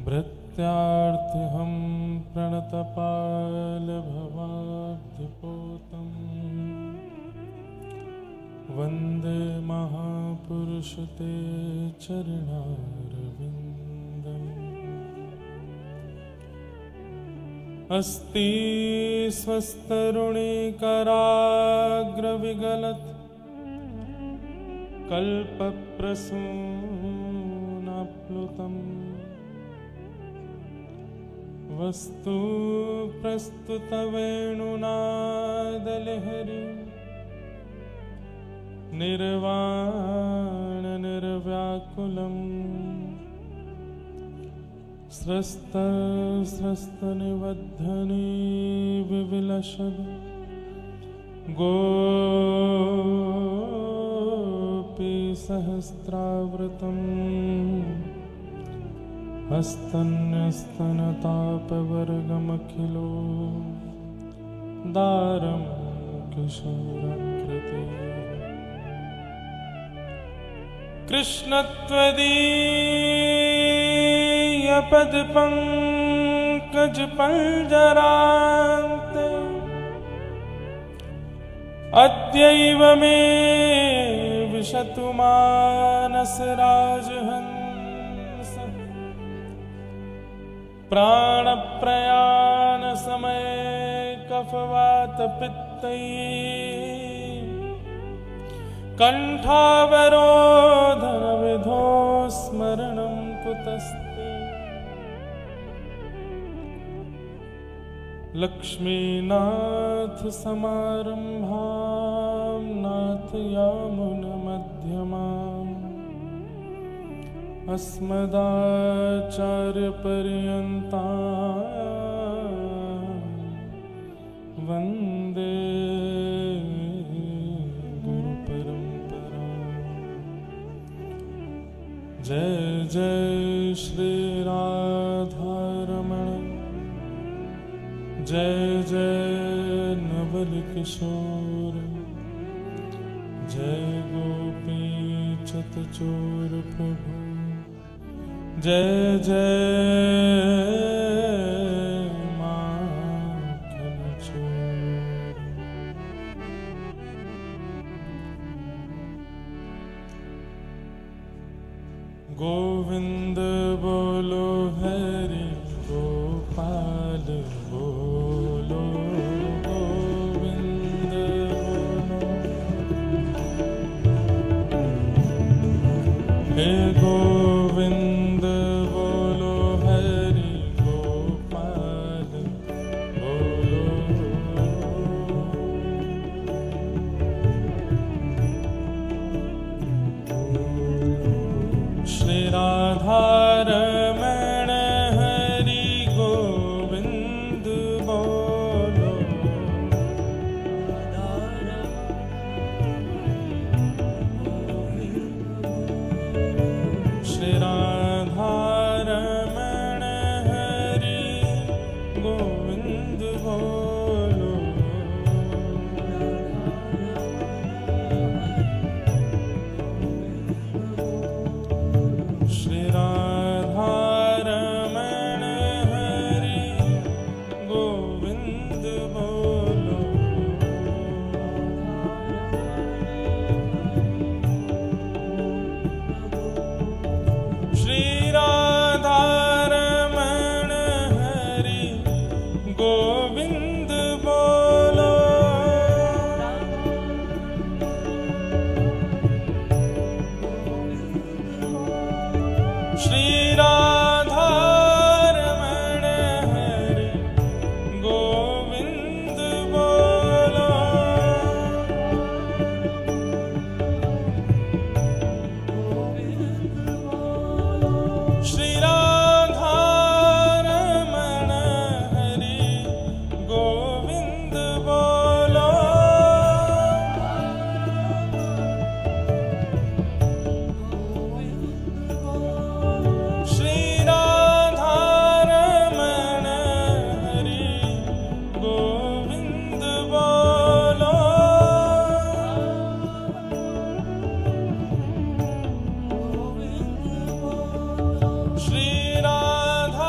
भृत्यार्थहं प्रणतपालभवाब्धिपोतं वन्दे महापुरुष ते चरणारविन्दम्। अस्ति स्वस्तरुणीकराग्रविगलत् कल्पप्रसूनाप्लुतम् वस्तु प्रस्तुतवेणुनादलहरी निर्वाणनिर्व्याकुलम् स्रस्तनिबद्धनी विविलसद् गोपीसहस्रावृतम् हस्तन्यस्तनतापवर्गमखिलो दारं किशोराकृते कृष्णत्वदीयपदपङ्कजपञ्जरान्ते अद्यैव मे विशतु मानसराजहंस प्राणप्रयाण समये कफवातपित्तैः कंठावरोधन विधो स्मरणं कुतस्ते लक्ष्मीनाथ समारंभां नाथयामुनमध्यमाम् अस्मदाचार्यपर्यन्तां वन्दे जय जय श्री राधारमण जय जय नवल किशोर जय गोपी चतचोर प्रभु जय जय माखन चोर। गोविंद बोलो हरि गोपाल बोलो गोविंद बोलो हे गोविंद बोलो हरि गोपाल बोलो श्री राधारमण हरि गोविंद बोलो श्री राधारमण हरि गोविंद बोलो श्री राधारमण हरि गोविंद बोलो श्री राधारमण हरि गोविंद बोलो श्री राधारमण हरि गोविंद बोलो श्री राधारमण हरि गोविंद बोलो श्री राधारमण हरि गोविंद बोलो श्री राधा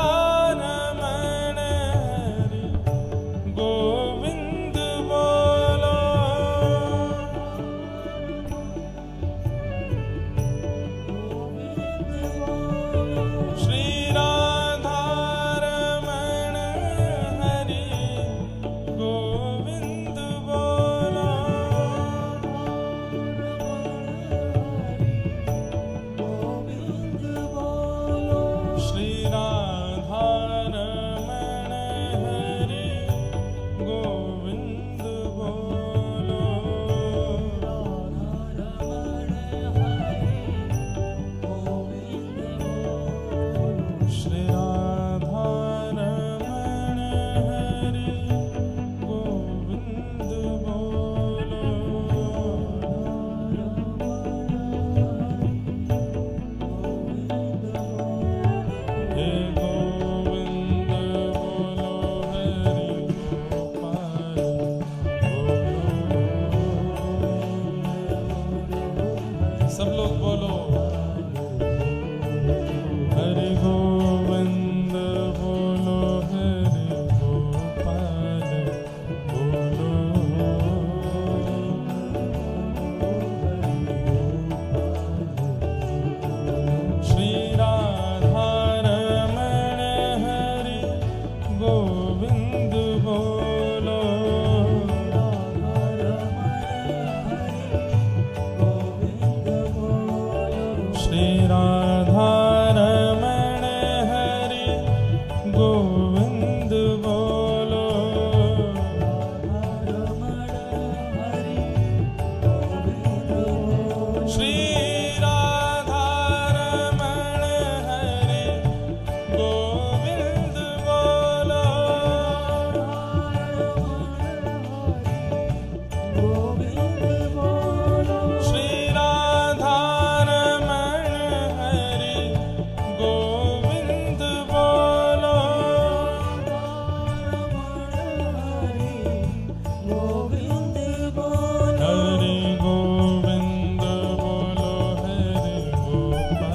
राधारमण हरि गोविंद बोलो। श्री राधारमण हरि गोविंद बोलो। श्री राधारमण हरि गोविंद बोलो। हरि गोविंद बोलो, हरि गोपाल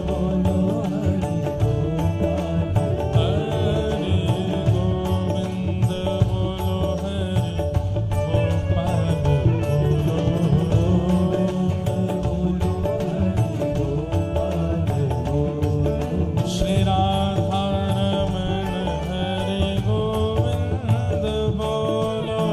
बोलो। हरि गोविंद बोलो, हरि गोपाल बोलो। श्री राधारमण हरि गोविंद बोलो।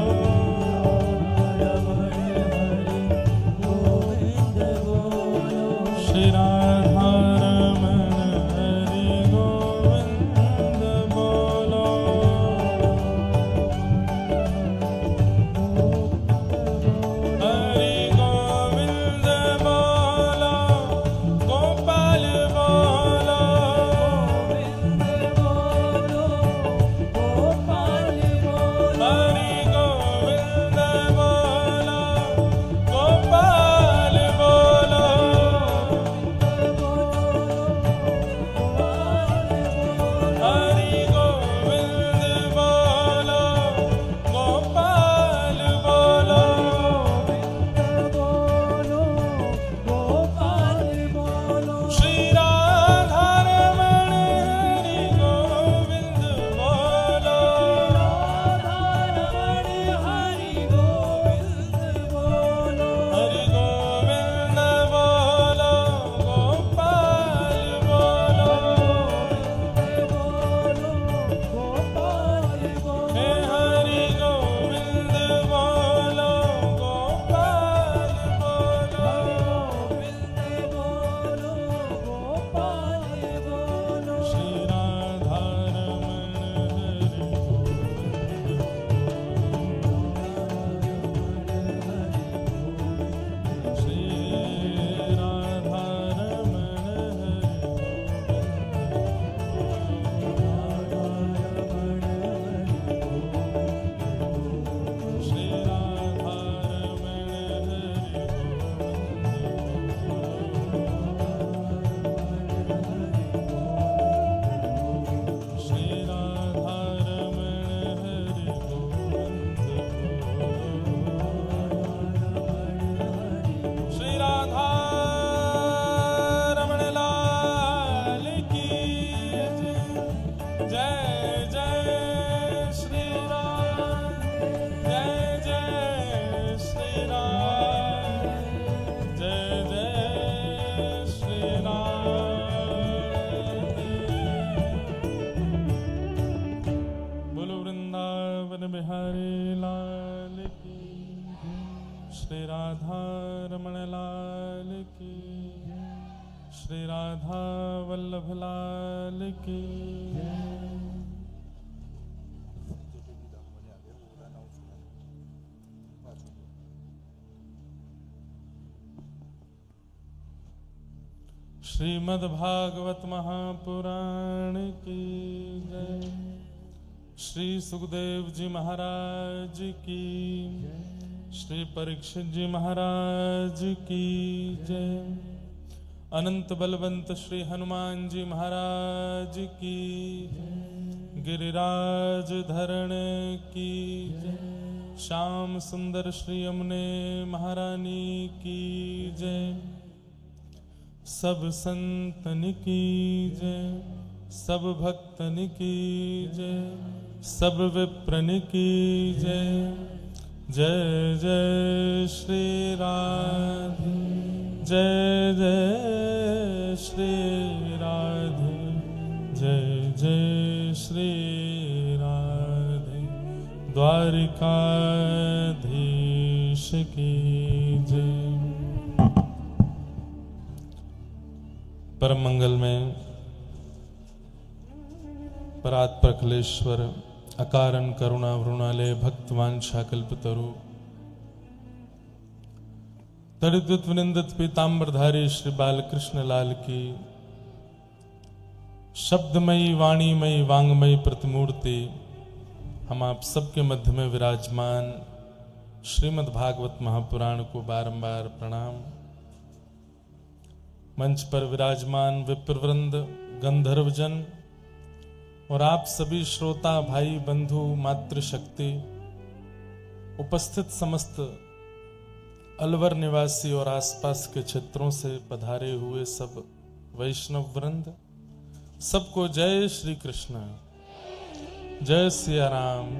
श्री राधारमण हरि गोविंद बोलो। हरि गोविंद बोलो, गोपाल बोलो। हरि गोविंद बोलो, गोपाल बोलो। हरि गोविंद बोलो, गोपाल बोलो। श्री राधारमण हरि गोविंद बोलो। हरि गोविंद बोलो, गोपाल बोलो। हे हरि गोविंद बोलो, गोपाल बोलो। श्री राधारमण हरि श्री राधारमण श्री राधारमण श्री राधारमण हरि गोविंद श्री राधारमण लाल की जय। जय श्री राम, जय जय श्री राम, जय जय श्री राम। बोलो वृंदावन बिहारी लाल की, श्री राधारमण लाल की, श्री राधा वल्लभ लाल की। श्रीमद्भागवत महापुराण की जय। श्री सुखदेव जी महाराज की, श्री परीक्षित जी महाराज की जय। अनंत बलवंत श्री हनुमान जी महाराज की, गिरिराज धरण की जय। श्याम सुंदर श्री यमुने महारानी की जय। सब संतन की जय, सब भक्तन की जय, सब विप्रन की जय। जय जय श्री राधे, जय जय श्री राधे, जय जय श्री राधे। द्वारिकाधीश की जय। परम मंगल में परात प्रखलेश्वर अकारण करुणा वृणालय भक्तवांछा कल्पतरु तड़ित विनिंदित पीताम्बरधारी श्री बालकृष्ण लाल की शब्दमयी वाणीमयी वांगमयी प्रतिमूर्ति हम आप सबके मध्य में विराजमान श्रीमद् भागवत महापुराण को बारंबार प्रणाम। मंच पर विराजमान विप्रवृंद गंधर्वजन और आप सभी श्रोता भाई बंधु मातृशक्ति, उपस्थित समस्त अलवर निवासी और आसपास के क्षेत्रों से पधारे हुए सब वैष्णव वृंद, सबको जय श्री कृष्ण, जय सिया राम,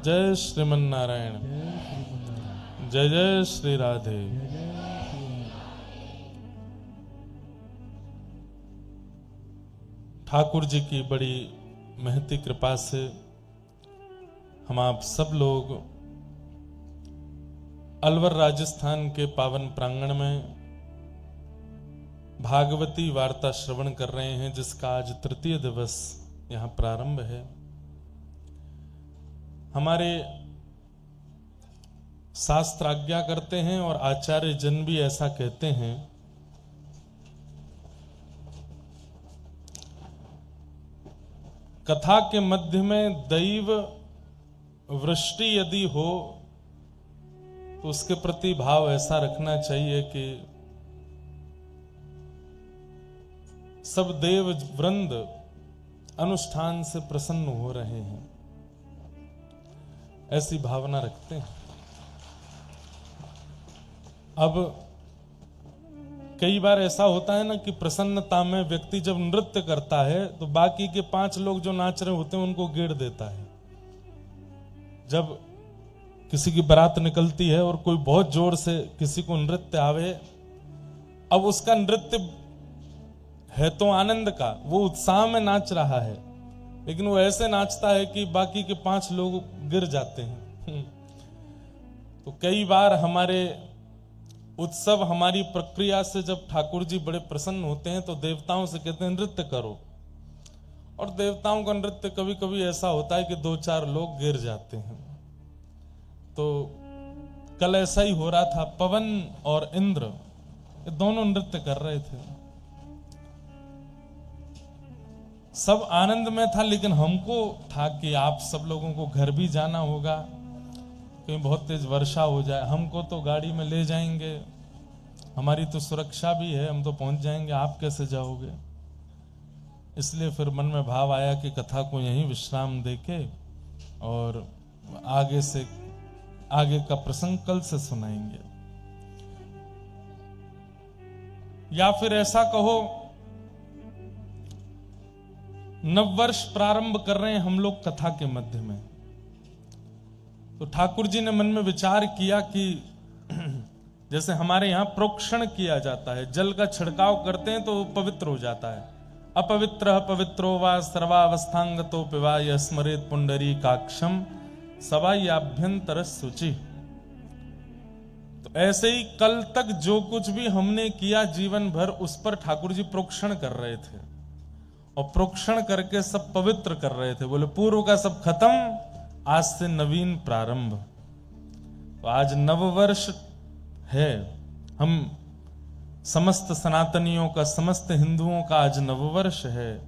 जय श्रीमन नारायण, जय जय श्री राधे। ठाकुर जी की बड़ी महती कृपा से हम आप सब लोग अलवर राजस्थान के पावन प्रांगण में भागवती वार्ता श्रवण कर रहे हैं, जिसका आज तृतीय दिवस यहां प्रारंभ है। हमारे शास्त्र आज्ञा करते हैं और आचार्य जन भी ऐसा कहते हैं, कथा के मध्य में दैव वृष्टि यदि हो तो उसके प्रति भाव ऐसा रखना चाहिए कि सब देव वृंद अनुष्ठान से प्रसन्न हो रहे हैं, ऐसी भावना रखते हैं। अब कई बार ऐसा होता है ना कि प्रसन्नता में व्यक्ति जब नृत्य करता है तो बाकी के 5 लोग जो नाच रहे होते हैं उनको गिर देता है। जब किसी की बारात निकलती है और कोई बहुत जोर से किसी को नृत्य आवे, अब उसका नृत्य है तो आनंद का, वो उत्साह में नाच रहा है, लेकिन वो ऐसे नाचता है कि बाकी के 5 लोग गिर जाते हैं। तो कई बार हमारे उत्सव, हमारी प्रक्रिया से जब ठाकुर जी बड़े प्रसन्न होते हैं तो देवताओं से कहते हैं नृत्य करो, और देवताओं का नृत्य कभी कभी ऐसा होता है कि 2-4 लोग गिर जाते हैं। तो कल ऐसा ही हो रहा था, पवन और इंद्र ये दोनों नृत्य कर रहे थे, सब आनंद में था, लेकिन हमको था कि आप सब लोगों को घर भी जाना होगा, कहीं बहुत तेज वर्षा हो जाए, हमको तो गाड़ी में ले जाएंगे, हमारी तो सुरक्षा भी है, हम तो पहुंच जाएंगे, आप कैसे जाओगे। इसलिए फिर मन में भाव आया कि कथा को यहीं विश्राम देके और आगे का प्रसंग कल से सुनाएंगे। या फिर ऐसा कहो, नववर्ष प्रारंभ कर रहे हैं हम लोग कथा के मध्य में, तो ठाकुर जी ने मन में विचार किया कि जैसे हमारे यहां प्रोक्षण किया जाता है, जल का छिड़काव करते हैं तो पवित्र हो जाता है। अपवित्र पवित्रो वा सर्वावस्थांगतो पिवा स्मरेत पुंडरी काक्षम सवायाभ्यंतर शुचि। तो ऐसे ही कल तक जो कुछ भी हमने किया जीवन भर, उस पर ठाकुर जी प्रोक्षण कर रहे थे और प्रोक्षण करके सब पवित्र कर रहे थे। बोले पूर्व का सब खत्म, आज से नवीन प्रारंभ। तो आज नववर्ष है, हम समस्त सनातनियों का, समस्त हिंदुओं का आज नववर्ष है।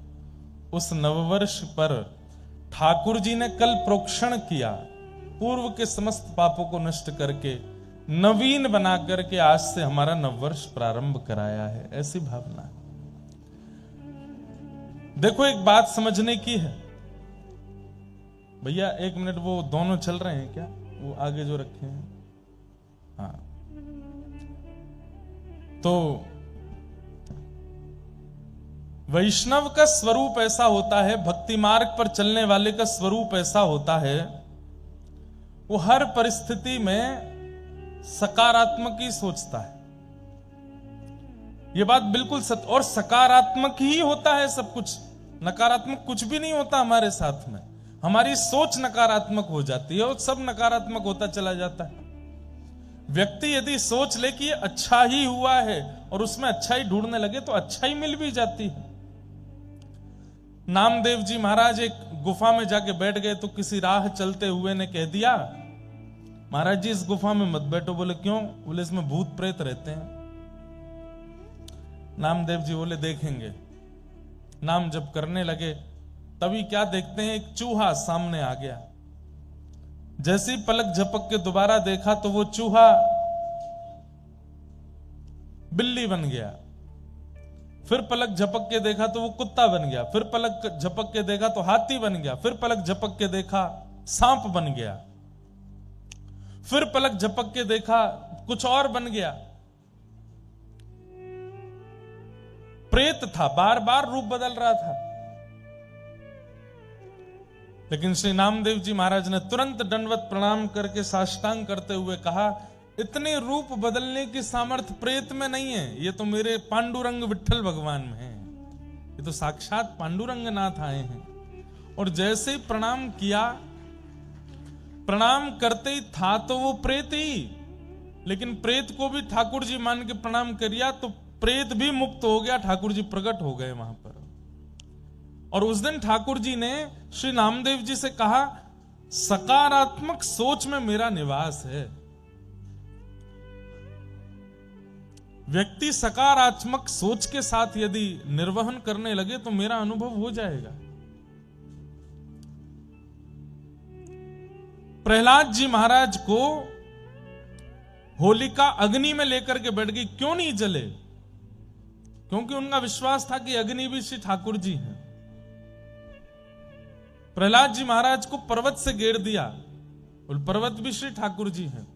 उस नववर्ष पर ठाकुर जी ने कल प्रोक्षण किया, पूर्व के समस्त पापों को नष्ट करके नवीन बना करके आज से हमारा नववर्ष प्रारंभ कराया है, ऐसी भावना है। देखो एक बात समझने की है भैया, 1 मिनट, वो दोनों चल रहे हैं क्या, वो आगे जो रखे हैं? हाँ, तो वैष्णव का स्वरूप ऐसा होता है, भक्ति मार्ग पर चलने वाले का स्वरूप ऐसा होता है, वो हर परिस्थिति में सकारात्मक ही सोचता है। ये बात बिल्कुल सत्य, और सकारात्मक ही होता है सब कुछ, नकारात्मक कुछ भी नहीं होता हमारे साथ में। हमारी सोच नकारात्मक हो जाती है और सब नकारात्मक होता चला जाता है। व्यक्ति यदि सोच ले कि ये अच्छा ही हुआ है और उसमें अच्छा ही ढूंढने लगे तो अच्छा ही मिल भी जाती है। नामदेव जी महाराज एक गुफा में जाके बैठ गए तो किसी राह चलते हुए ने कह दिया, महाराज जी इस गुफा में मत बैठो। बोले क्यों? बोले इसमें भूत प्रेत रहते हैं। नामदेव जी बोले देखेंगे। नाम जप करने लगे, तभी क्या देखते हैं, एक चूहा सामने आ गया। जैसी पलक झपक के दोबारा देखा तो वो चूहा बिल्ली बन गया। फिर पलक झपक के देखा तो वो कुत्ता बन गया। फिर पलक झपक के देखा तो हाथी बन गया। फिर पलक झपक के देखा सांप बन गया। फिर पलक झपक के देखा कुछ और बन गया। प्रेत था, बार बार रूप बदल रहा था। लेकिन श्री नामदेव जी महाराज ने तुरंत दंडवत प्रणाम करके साष्टांग करते हुए कहा, इतने रूप बदलने की सामर्थ्य प्रेत में नहीं है, ये तो मेरे पांडुरंग विठल भगवान में है। ये तो साक्षात पांडुरंग नाथ आए हैं। और जैसे प्रणाम किया, प्रणाम करते ही था तो वो प्रेत ही, लेकिन प्रेत को भी ठाकुर जी मान के प्रणाम करिया तो प्रेत भी मुक्त हो गया। ठाकुर जी प्रकट हो गए वहां पर। और उस दिन ठाकुर जी ने श्री नामदेव जी से कहा, सकारात्मक सोच में मेरा निवास है। व्यक्ति सकारात्मक सोच के साथ यदि निर्वहन करने लगे तो मेरा अनुभव हो जाएगा। प्रहलाद जी महाराज को होलिका अग्नि में लेकर के बैठ गई, क्यों नहीं जले? क्योंकि उनका विश्वास था कि अग्नि भी श्री ठाकुर जी हैं। प्रहलाद जी महाराज को पर्वत से घेर दिया, बोले पर्वत भी श्री ठाकुर जी हैं।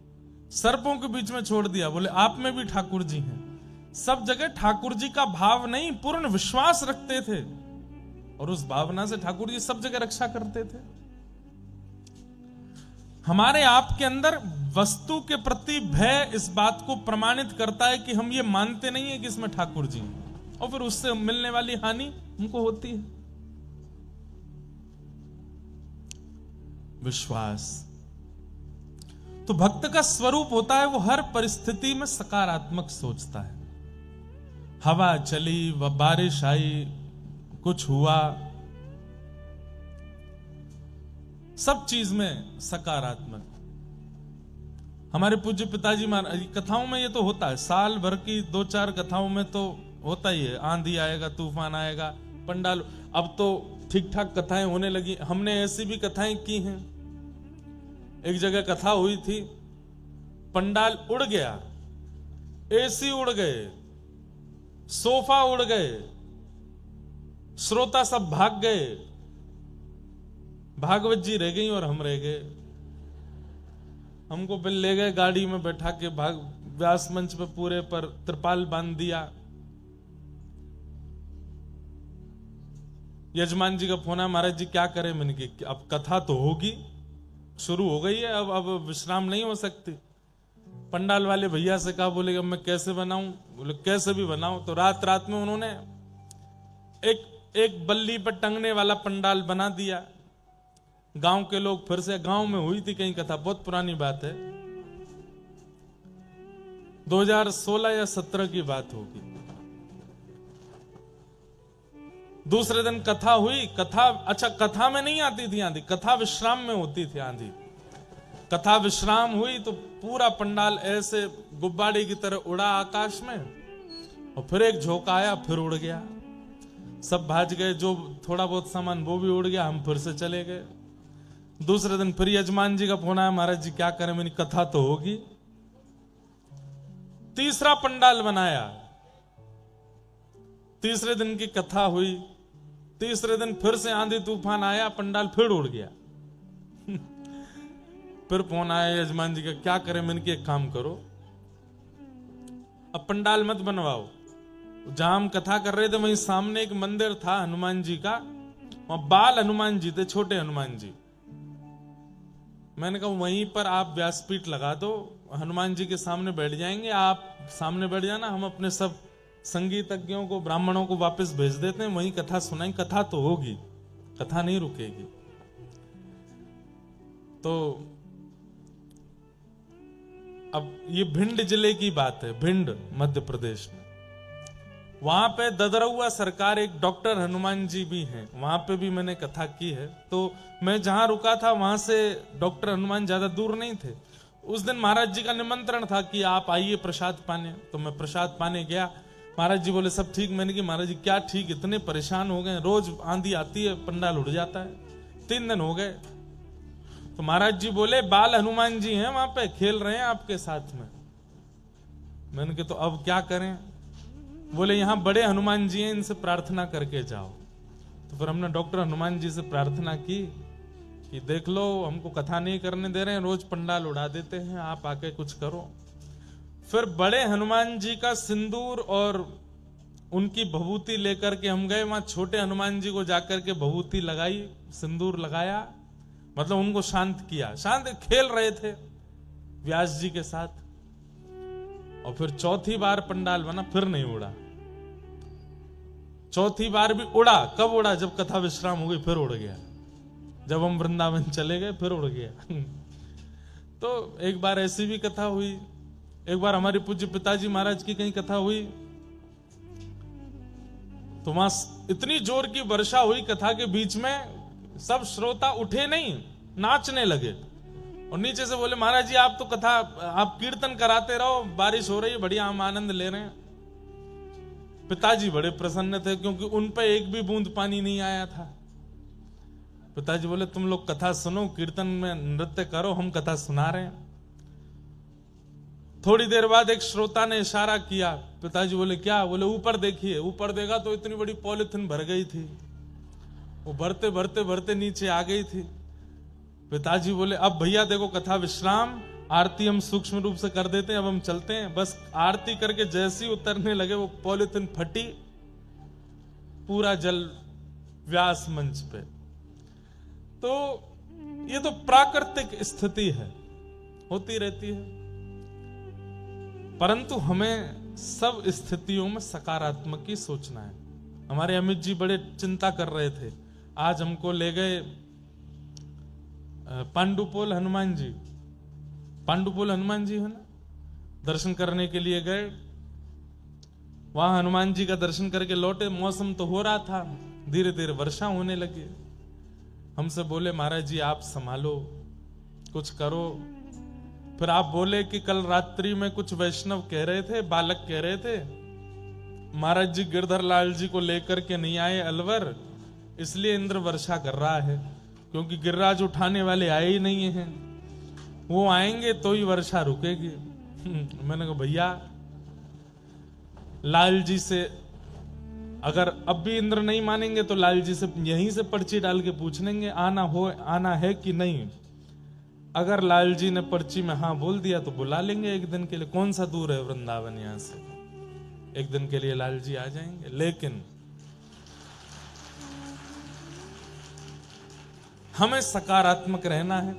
सर्पों के बीच में छोड़ दिया, बोले आप में भी ठाकुर जी हैं। सब जगह ठाकुर जी का भाव नहीं, पूर्ण विश्वास रखते थे और उस भावना से ठाकुर जी सब जगह रक्षा करते थे। हमारे आपके अंदर वस्तु के प्रति भय इस बात को प्रमाणित करता है कि हम ये मानते नहीं है कि इसमें ठाकुर जी हैं, और फिर उससे मिलने वाली हानि हमको होती है। विश्वास तो भक्त का स्वरूप होता है, वो हर परिस्थिति में सकारात्मक सोचता है। हवा चली, व बारिश आई, कुछ हुआ, सब चीज में सकारात्मक। हमारे पूज्य पिताजी महाराज कथाओं में ये तो होता है, साल भर की 2-4 कथाओं में तो होता ही है, आंधी आएगा, तूफान आएगा, पंडाल। अब तो ठीक ठाक कथाएं होने लगी। हमने ऐसी भी कथाएं की हैं। एक जगह कथा हुई थी, पंडाल उड़ गया, एसी उड़ गए, सोफा उड़ गए, श्रोता सब भाग गए, भागवत जी रह गई और हम रह गए। हमको बिल ले गए, गाड़ी में बैठा के व्यास मंच पे पूरे पर त्रिपाल बांध दिया। यजमान जी का फोन है, महाराज जी क्या करें? मैंने कहा अब कथा तो होगी, शुरू हो गई है, अब विश्राम नहीं हो सकती। पंडाल वाले भैया से कहा, बोले मैं कैसे बनाऊं? बोले कैसे भी बनाओ। तो रात रात में उन्होंने एक बल्ली पर टंगने वाला पंडाल बना दिया। गांव के लोग फिर से, गांव में हुई थी कहीं कथा, बहुत पुरानी बात है, 2016 या 17 की बात होगी। दूसरे दिन कथा हुई। कथा, अच्छा कथा में नहीं आती थी आंधी, कथा विश्राम में होती थी आंधी। कथा विश्राम हुई तो पूरा पंडाल ऐसे गुब्बारे की तरह उड़ा आकाश में, और फिर एक झोंका आया, फिर उड़ गया। सब भाज गए, जो थोड़ा बहुत सामान वो भी उड़ गया, हम फिर से चले गए। दूसरे दिन फिर यजमान जी का फोन आया, महाराज जी क्या करें? मैंने कथा तो होगी। तीसरा पंडाल बनाया, तीसरे दिन की कथा हुई। तीसरे दिन फिर से आंधी तूफान आया, पंडाल फिर उड़ गया। फिर फोन आया यजमान जी का, क्या करें? मैंने कहा एक काम करो, अब पंडाल मत बनवाओ। जहां हम कथा कर रहे थे वहीं सामने एक मंदिर था हनुमान जी का, वहां बाल हनुमान जी थे, छोटे हनुमान जी। मैंने कहा वहीं पर आप व्यासपीठ लगा दो, हनुमान जी के सामने बैठ जाएंगे, आप सामने बैठ जाना, हम अपने सब संगीतज्ञों को, ब्राह्मणों को वापस भेज देते हैं, वहीं कथा सुनाएंगे। कथा तो होगी, कथा नहीं रुकेगी। तो अब ये भिंड जिले की बात है, भिंड मध्य प्रदेश में। वहां पे ददरौआ सरकार एक डॉक्टर हनुमान जी भी हैं, वहां पे भी मैंने कथा की है। तो मैं जहां रुका था वहां से डॉक्टर हनुमान ज्यादा दूर नहीं थे। उस दिन महाराज जी का निमंत्रण था कि आप आइए प्रसाद पाने, तो मैं प्रसाद पाने गया। महाराज जी बोले सब ठीक। मैंने कहा महाराज जी क्या ठीक, इतने परेशान हो गए, रोज आंधी आती है पंडाल उड़ जाता है, 3 दिन हो गए। तो महाराज जी बोले बाल हनुमान जी हैं वहां पे, खेल रहे हैं आपके साथ में। मैंने कहा तो अब क्या करें? बोले यहाँ बड़े हनुमान जी हैं, इनसे प्रार्थना करके जाओ। तो फिर हमने डॉक्टर हनुमान जी से प्रार्थना की कि देख लो हमको कथा नहीं करने दे रहे हैं, रोज पंडाल उड़ा देते हैं, आप आके कुछ करो। फिर बड़े हनुमान जी का सिंदूर और उनकी भभूति लेकर के हम गए वहां। छोटे हनुमान जी को जाकर के भभूति लगाई, सिंदूर लगाया, मतलब उनको शांत किया। शांत खेल रहे थे व्यास जी के साथ। और फिर चौथी बार पंडाल बना, फिर नहीं उड़ा। चौथी बार भी उड़ा। कब उड़ा? जब कथा विश्राम हो गई फिर उड़ गया। जब हम वृंदावन चले गए फिर उड़ गया। तो एक बार ऐसी भी कथा हुई। एक बार हमारे पूज्य पिताजी महाराज की कहीं कथा हुई, तो वहां इतनी जोर की वर्षा हुई कथा के बीच में, सब श्रोता उठे नहीं, नाचने लगे। और नीचे से बोले महाराज जी आप तो कथा, आप कीर्तन कराते रहो, बारिश हो रही है बढ़िया, हम आनंद ले रहे हैं। पिताजी बड़े प्रसन्न थे क्योंकि उन पे एक भी बूंद पानी नहीं आया था। पिताजी बोले तुम लोग कथा सुनो, कीर्तन में नृत्य करो, हम कथा सुना रहे हैं। थोड़ी देर बाद एक श्रोता ने इशारा किया। पिताजी बोले क्या? बोले ऊपर देखिए। ऊपर देखा तो इतनी बड़ी पॉलिथीन भर गई थी, वो भरते भरते भरते नीचे आ गई थी। पिताजी बोले अब भैया देखो कथा विश्राम, आरती हम सूक्ष्म रूप से कर देते हैं, अब हम चलते हैं। बस आरती करके जैसे ही उतरने लगे वो पॉलिथीन फटी, पूरा जल व्यास मंच पे। तो ये तो प्राकृतिक स्थिति है, होती रहती है। परंतु हमें सब स्थितियों में सकारात्मक ही सोचना है। हमारे अमित जी बड़े चिंता कर रहे थे। आज हमको ले गए पांडुपोल हनुमान जी, पांडुपोल हनुमान जी है ना, दर्शन करने के लिए गए। वहां हनुमान जी का दर्शन करके लौटे। मौसम तो हो रहा था, धीरे धीरे वर्षा होने लगी। हमसे बोले महाराज जी आप संभालो, कुछ करो। फिर आप बोले कि कल रात्रि में कुछ वैष्णव कह रहे थे, बालक कह रहे थे महाराज जी गिरधर लाल जी को लेकर के नहीं आए अलवर, इसलिए इंद्र वर्षा कर रहा है, क्योंकि गिरिराज उठाने वाले आए ही नहीं हैं, वो आएंगे तो ही वर्षा रुकेगी। मैंने कहा भैया लाल जी से अगर अब भी इंद्र नहीं मानेंगे तो लाल जी से यहीं से पर्ची डाल के पूछ लेंगे आना है कि नहीं। अगर लाल जी ने पर्ची में हाँ बोल दिया तो बुला लेंगे एक दिन के लिए। कौन सा दूर है वृंदावन यहां से, एक दिन के लिए लाल जी आ जाएंगे। लेकिन हमें सकारात्मक रहना है,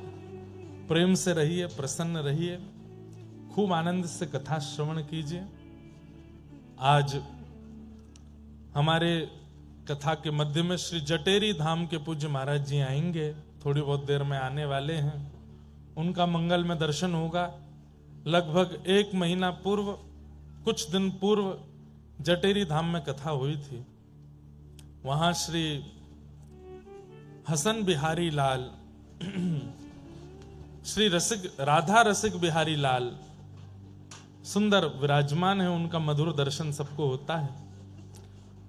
प्रेम से रहिए, प्रसन्न रहिए, खूब आनंद से कथा श्रवण कीजिए। आज हमारे कथा के मध्य में श्री जटेरी धाम के पूज्य महाराज जी आएंगे, थोड़ी बहुत देर में आने वाले हैं। उनका मंगल में दर्शन होगा। लगभग 1 महीना पूर्व, कुछ दिन पूर्व जटेरी धाम में कथा हुई थी। वहां श्री हसन बिहारी लाल, श्री राधा रसिक बिहारी लाल सुंदर विराजमान है, उनका मधुर दर्शन सबको होता है।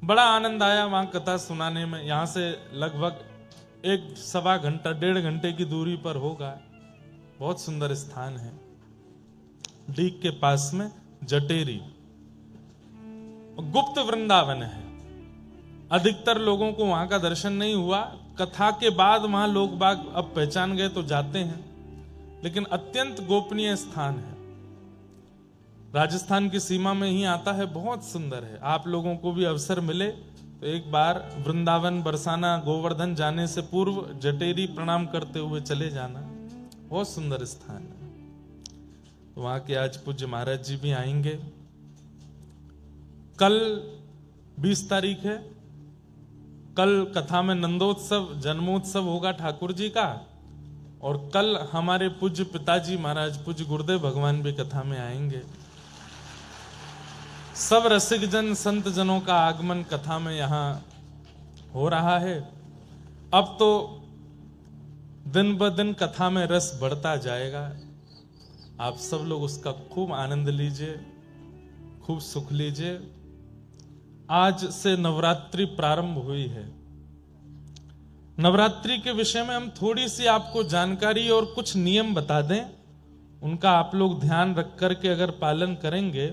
बड़ा आनंद आया वहां कथा सुनाने में। यहां से लगभग 1-1.25 घंटा, 1.5 घंटे की दूरी पर होगा। बहुत सुंदर स्थान है, डीग के पास में जटेरी, गुप्त वृंदावन है। अधिकतर लोगों को वहां का दर्शन नहीं हुआ। कथा के बाद वहां लोग बाग अब पहचान गए तो जाते हैं, लेकिन अत्यंत गोपनीय स्थान है। राजस्थान की सीमा में ही आता है, बहुत सुंदर है। आप लोगों को भी अवसर मिले तो एक बार वृंदावन, बरसाना, गोवर्धन जाने से पूर्व जटेरी प्रणाम करते हुए चले जाना। बहुत सुंदर स्थान है। तो वहां के आज पूज्य महाराज जी भी आएंगे। कल 20 तारीख है। कल कथा में नंदोत्सव, जन्मोत्सव होगा ठाकुर जी का। और कल हमारे पूज्य पिताजी महाराज पूज्य गुरुदेव भगवान भी कथा में आएंगे। सब रसिक जन संत जनों का आगमन कथा में यहाँ हो रहा है। अब तो दिन ब दिन कथा में रस बढ़ता जाएगा। आप सब लोग उसका खूब आनंद लीजिए, खूब सुख लीजिए। आज से नवरात्रि प्रारंभ हुई है। नवरात्रि के विषय में हम थोड़ी सी आपको जानकारी और कुछ नियम बता दें। उनका आप लोग ध्यान रख करके अगर पालन करेंगे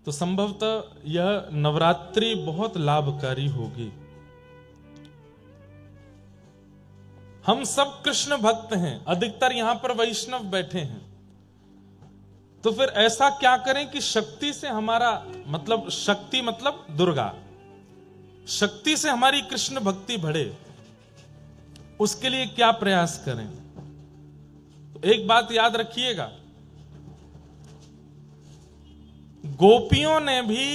तो संभवतः यह नवरात्रि बहुत लाभकारी होगी। हम सब कृष्ण भक्त हैं, अधिकतर यहां पर वैष्णव बैठे हैं, तो फिर ऐसा क्या करें कि शक्ति से हमारा मतलब, शक्ति मतलब दुर्गा, शक्ति से हमारी कृष्ण भक्ति बढ़े, उसके लिए क्या प्रयास करें। तो एक बात याद रखिएगा, गोपियों ने भी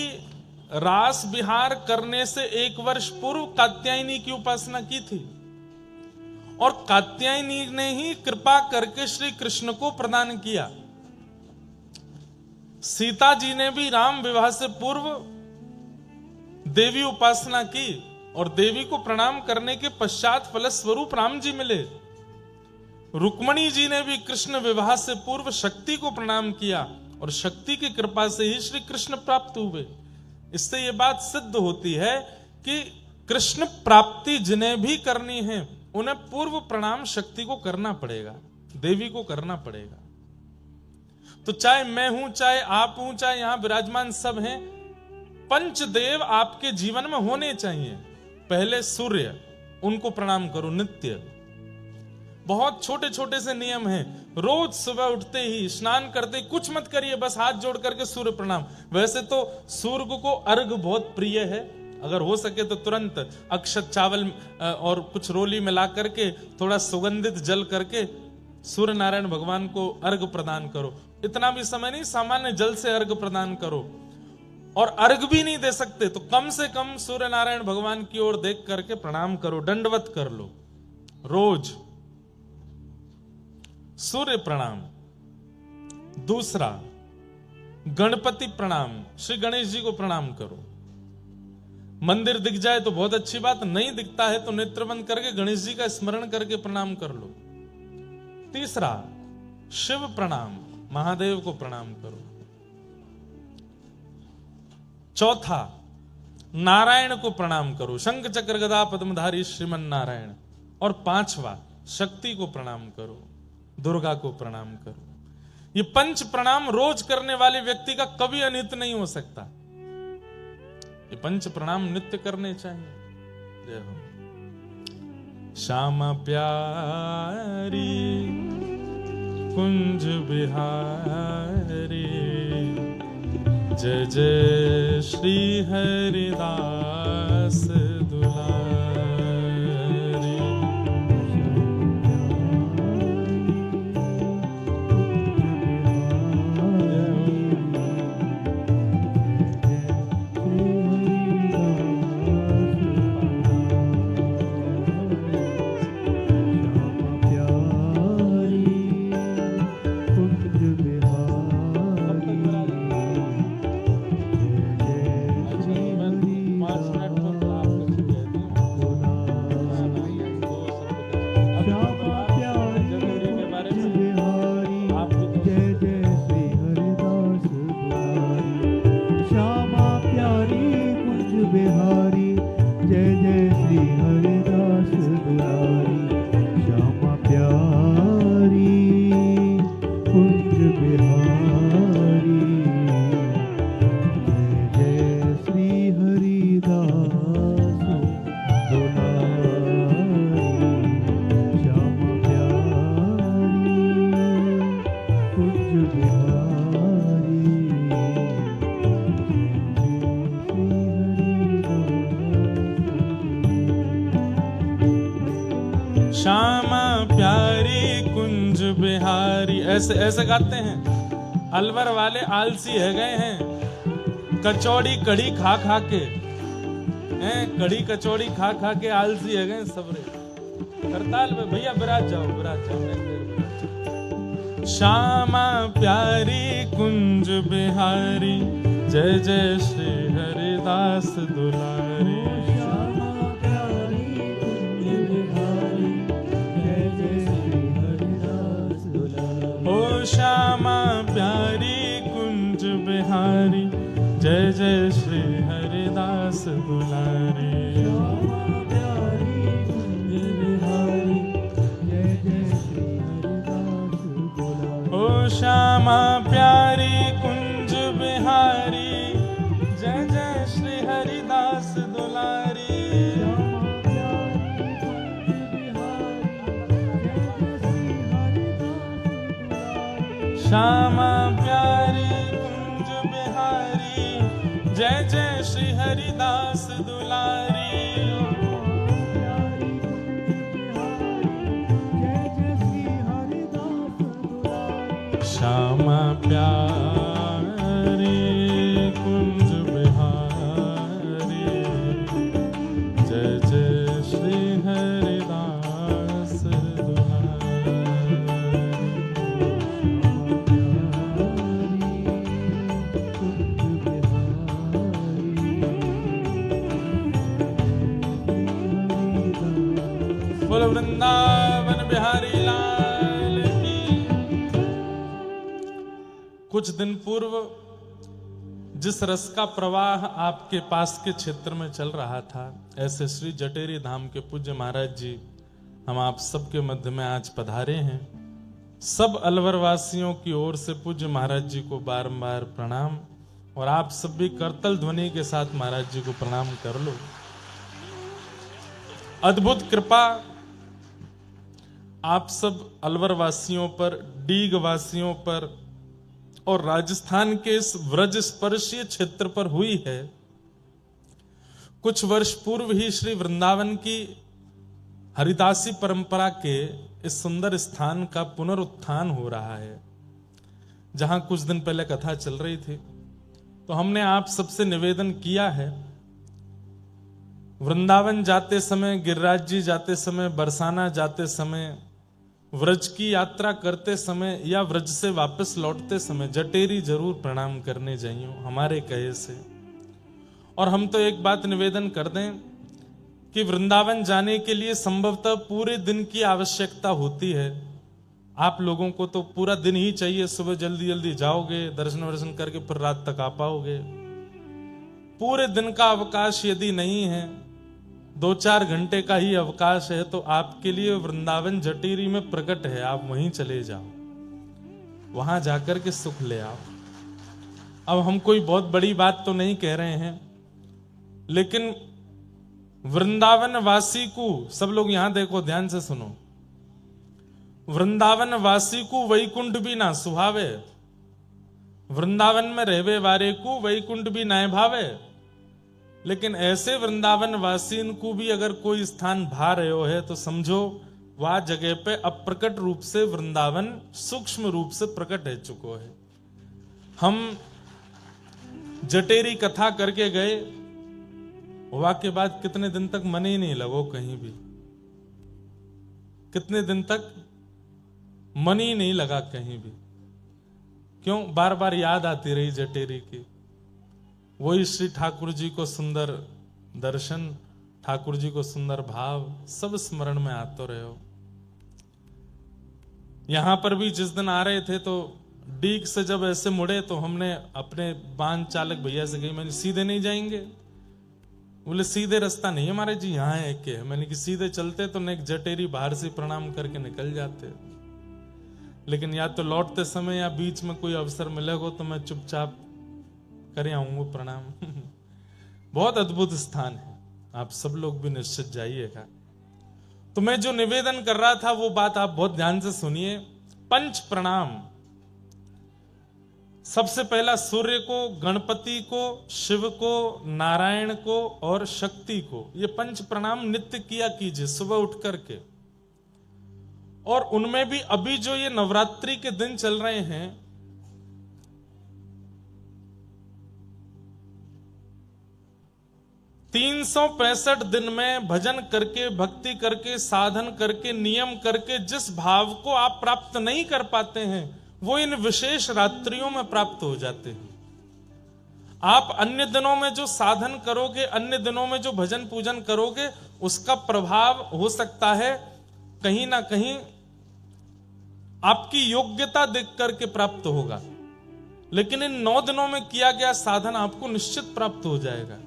रास विहार करने से 1 वर्ष पूर्व कात्यायनी की उपासना की थी और कात्यायनी ने ही कृपा करके श्री कृष्ण को प्रदान किया। सीता जी ने भी राम विवाह से पूर्व देवी उपासना की और देवी को प्रणाम करने के पश्चात फलस्वरूप राम जी मिले। रुक्मणी जी ने भी कृष्ण विवाह से पूर्व शक्ति को प्रणाम किया और शक्ति की कृपा से ही श्री कृष्ण प्राप्त हुए। इससे यह बात सिद्ध होती है कि कृष्ण प्राप्ति जिन्हें भी करनी है उन्हें पूर्व प्रणाम शक्ति को करना पड़ेगा, देवी को करना पड़ेगा। तो चाहे मैं हूं, चाहे आप हूं, चाहे यहां विराजमान सब हैं, पंचदेव आपके जीवन में होने चाहिए। पहले सूर्य, उनको प्रणाम करो नित्य। बहुत छोटे छोटे से नियम हैं। रोज सुबह उठते ही स्नान करते ही कुछ मत करिए, बस हाथ जोड़ करके सूर्य प्रणाम। वैसे तो सूर्य को अर्घ बहुत प्रिय है, अगर हो सके तो तुरंत अक्षत चावल और कुछ रोली मिला करके थोड़ा सुगंधित जल करके सूर्य नारायण भगवान को अर्घ प्रदान करो। इतना भी समय नहीं, सामान्य जल से अर्घ प्रदान करो। और अर्घ भी नहीं दे सकते तो कम से कम सूर्य नारायण भगवान की ओर देख करके प्रणाम करो, दंडवत कर लो रोज, सूर्य प्रणाम। दूसरा, गणपति प्रणाम, श्री गणेश जी को प्रणाम करो। मंदिर दिख जाए तो बहुत अच्छी बात, नहीं दिखता है तो नेत्र बंद करके गणेश जी का स्मरण करके प्रणाम कर लो। तीसरा, शिव प्रणाम, महादेव को प्रणाम करो। चौथा, नारायण को प्रणाम करो, शंख चक्र गदा पद्मधारी श्रीमन नारायण। और पांचवा, शक्ति को प्रणाम करो, दुर्गा को प्रणाम करो। ये 5 प्रणाम रोज करने वाले व्यक्ति का कभी अनित नहीं हो सकता। ये 5 प्रणाम नित्य करने चाहिए। जय हो। श्यामा प्यारी कुंज बिहारी, जय जय श्री हरिदास दुलारी। श्यामा प्यारी कुंज बिहारी, ऐसे ऐसे गाते हैं। अलवर वाले आलसी है गए हैं, कचौड़ी कढ़ी खा के, कढ़ी कचौड़ी खा के आलसी है गए सबरे। करताल में भैया विराज जाओ श्यामा प्यारी कुंज बिहारी जय जय श्री हरिदास दुलारी। श्यामा प्यारी कुंज बिहारी जय जय श्री हरिदास दुलारी। ओ श्यामा प्यारी कुंज बिहारी जय जय श्री हरिदास दुलारी। श्यामा प्यारी कुंज बिहारी जय जय श्री हरिदास दुलारी। श्यामा प्यारी कुंज बिहारी जय जय श्री हरिदास दुलारी। श्यामा प्यारी कुंज बिहारी जय जय श्री हरिदास दुलारी। बोलो वृंदावन बिहारी लाल की। कुछ दिन पूर्व जिस रस का प्रवाह आपके पास के क्षेत्र में चल रहा था, ऐसे श्री जटेरी धाम के पूज्य महाराज जी हम आप सबके मध्य में आज पधारे हैं। सब अलवर वासियों की ओर से पूज्य महाराज जी को बारंबार प्रणाम, और आप सब भी करतल ध्वनि के साथ महाराज जी को प्रणाम कर लो। अद्भुत कृपा आप सब अलवर वासियों पर, डीग वासियों पर और राजस्थान के इस व्रज स्पर्शीय क्षेत्र पर हुई है। कुछ वर्ष पूर्व ही श्री वृंदावन की हरिदासी परंपरा के इस सुंदर स्थान का पुनरुत्थान हो रहा है, जहां कुछ दिन पहले कथा चल रही थी। तो हमने आप सबसे निवेदन किया है, वृंदावन जाते समय, गिरिराज जी जाते समय, बरसाना जाते समय, व्रज की यात्रा करते समय या व्रज से वापस लौटते समय जटेरी जरूर प्रणाम करने जाइयो हमारे कहे से। और हम तो एक बात निवेदन कर दें कि वृंदावन जाने के लिए संभवतः पूरे दिन की आवश्यकता होती है। आप लोगों को तो पूरा दिन ही चाहिए, सुबह जल्दी जल्दी जाओगे, दर्शन वर्शन करके फिर रात तक आ पाओगे। पूरे दिन का अवकाश यदि नहीं है, 2-4 घंटे का ही अवकाश है, तो आपके लिए वृंदावन जटेरी में प्रकट है। आप वहीं चले जाओ, वहां जाकर के सुख ले आओ। अब हम कोई बहुत बड़ी बात तो नहीं कह रहे हैं, लेकिन वृंदावन वासी को, सब लोग यहां देखो, ध्यान से सुनो, वृंदावन वासी को वैकुंठ भी ना सुहावे, वृंदावन में रहवे वारे को वैकुंठ भी ना भावे। लेकिन ऐसे वृंदावन वासीन को भी अगर कोई स्थान भा रहे है, तो समझो वह जगह पे अप्रकट रूप से वृंदावन सूक्ष्म रूप से प्रकट है चुको है। हम जटेरी कथा करके गए, वहां के बाद कितने दिन तक मन ही नहीं लगो कहीं भी, कितने दिन तक मन ही नहीं लगा कहीं भी। क्यों? बार बार याद आती रही जटेरी की, वही श्री ठाकुर जी को सुंदर दर्शन, ठाकुर जी को सुंदर भाव, सब स्मरण में आते रहे हो। यहां पर भी जिस दिन आ रहे थे तो डीग से जब ऐसे मुड़े तो हमने अपने वाहन चालक भैया से कही, मैंने सीधे नहीं जाएंगे? बोले सीधे रास्ता नहीं है हमारे जी, यहाँ है के। मैंने कि सीधे चलते तो नेक जटेरी बाहर से प्रणाम करके निकल जाते, लेकिन या तो लौटते समय या बीच में कोई अवसर मिलेगा तो मैं चुपचाप करे आऊंगा प्रणाम। बहुत अद्भुत स्थान है, आप सब लोग भी निश्चित जाइएगा। तो मैं जो निवेदन कर रहा था वो बात आप बहुत ध्यान से सुनिए। पंच प्रणाम, सबसे पहला सूर्य को, गणपति को, शिव को, नारायण को और शक्ति को, ये पंच प्रणाम नित्य किया कीजिए सुबह उठ करके। और उनमें भी अभी जो ये नवरात्रि के दिन चल रहे हैं, 365 दिन में भजन करके, भक्ति करके, साधन करके, नियम करके जिस भाव को आप प्राप्त नहीं कर पाते हैं, वो इन विशेष रात्रियों में प्राप्त हो जाते हैं। आप अन्य दिनों में जो साधन करोगे, अन्य दिनों में जो भजन पूजन करोगे, उसका प्रभाव हो सकता है कहीं ना कहीं आपकी योग्यता देख करके प्राप्त होगा, लेकिन इन 9 दिनों में किया गया साधन आपको निश्चित प्राप्त हो जाएगा।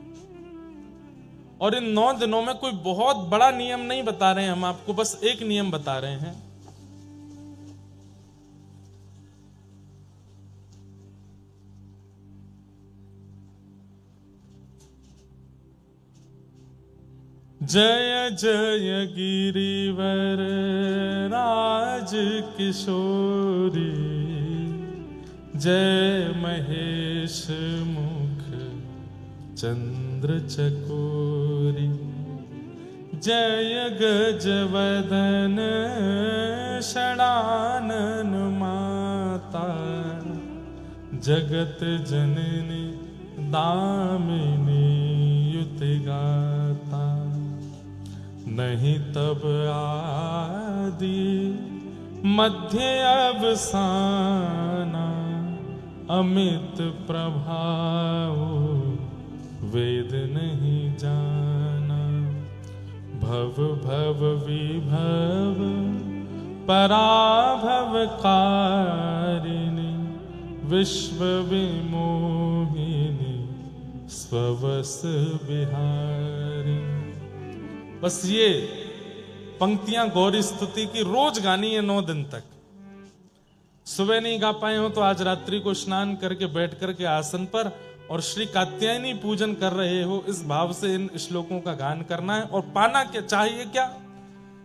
और इन 9 दिनों में कोई बहुत बड़ा नियम नहीं बता रहे हैं हम आपको, बस एक नियम बता रहे हैं। जय जय गिरिवर राज किशोरी, जय महेश मुख चंद्र चकोरी, जय गजवदन षडानन माता, जगत जननी दामिनी युति गाता। नहीं तब आदि मध्य अवसाना, अमित प्रभाव वेद नहीं जाना। भव भव विभव पराभव कारिणी, विश्व विमोहिनी स्ववस बिहारी। बस ये पंक्तियां गौरी स्तुति की रोज गानी है 9 दिन तक। सुबह नहीं गा पाए हो तो आज रात्रि को स्नान करके बैठ करके आसन पर और श्री कात्यायनी पूजन कर रहे हो, इस भाव से इन श्लोकों का गान करना है। और पाना क्या चाहिए? क्या?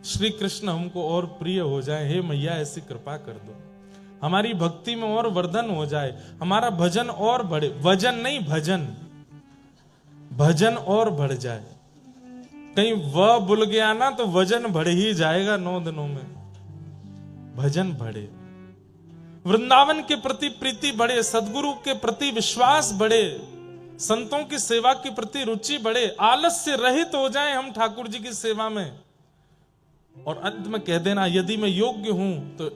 श्री कृष्ण हमको और प्रिय हो जाए। हे मैया ऐसी कृपा कर दो, हमारी भक्ति में और वर्धन हो जाए, हमारा भजन और बढ़े। वजन नहीं, भजन, भजन और बढ़ जाए। कहीं वह भूल गया ना तो वजन बढ़ ही जाएगा 9 दिनों में। भजन बढ़े, वृंदावन के प्रति प्रीति बढ़े, सदगुरु के प्रति विश्वास बढ़े, संतों की सेवा के प्रति रुचि बढ़े, आलस्य रहित हो जाए हम ठाकुर जी की सेवा में। और अंत में कह देना, यदि मैं योग्य हूं तो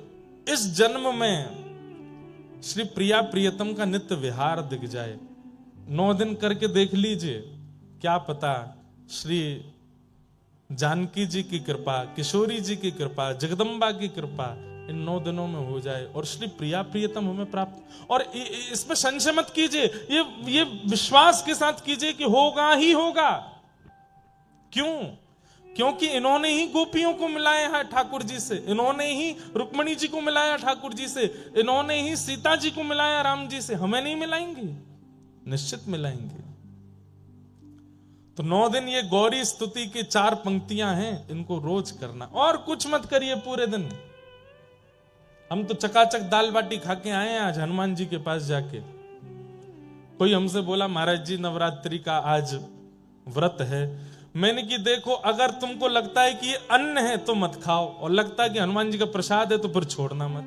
इस जन्म में श्री प्रिया प्रियतम का नित्य विहार दिख जाए। 9 दिन करके देख लीजिए, क्या पता श्री जानकी जी की कृपा, किशोरी जी की कृपा, जगदम्बा की कृपा इन 9 दिनों में हो जाए और श्री प्रिया प्रियतम हमें प्राप्त। और इसमें संशय मत कीजिए, ये विश्वास के साथ कीजिए कि होगा ही होगा। क्यों? क्योंकि इन्होंने ही गोपियों को मिलाया है ठाकुर जी से, इन्होंने ही रुक्मणी जी को मिलाया ठाकुर जी से, इन्होंने ही सीता जी को मिलाया राम जी से। हमें नहीं मिलाएंगे? निश्चित मिलाएंगे। तो 9 दिन ये गौरी स्तुति की 4 पंक्तियां हैं, इनको रोज करना और कुछ मत करिए पूरे दिन। हम तो चकाचक दाल बाटी खा के आए हैं आज हनुमान जी के पास जाके। कोई हमसे बोला महाराज जी नवरात्रि का आज व्रत है। मैंने कि देखो, अगर तुमको लगता है कि ये अन्न है तो मत खाओ, और लगता है कि हनुमान जी का प्रसाद है तो फिर छोड़ना मत।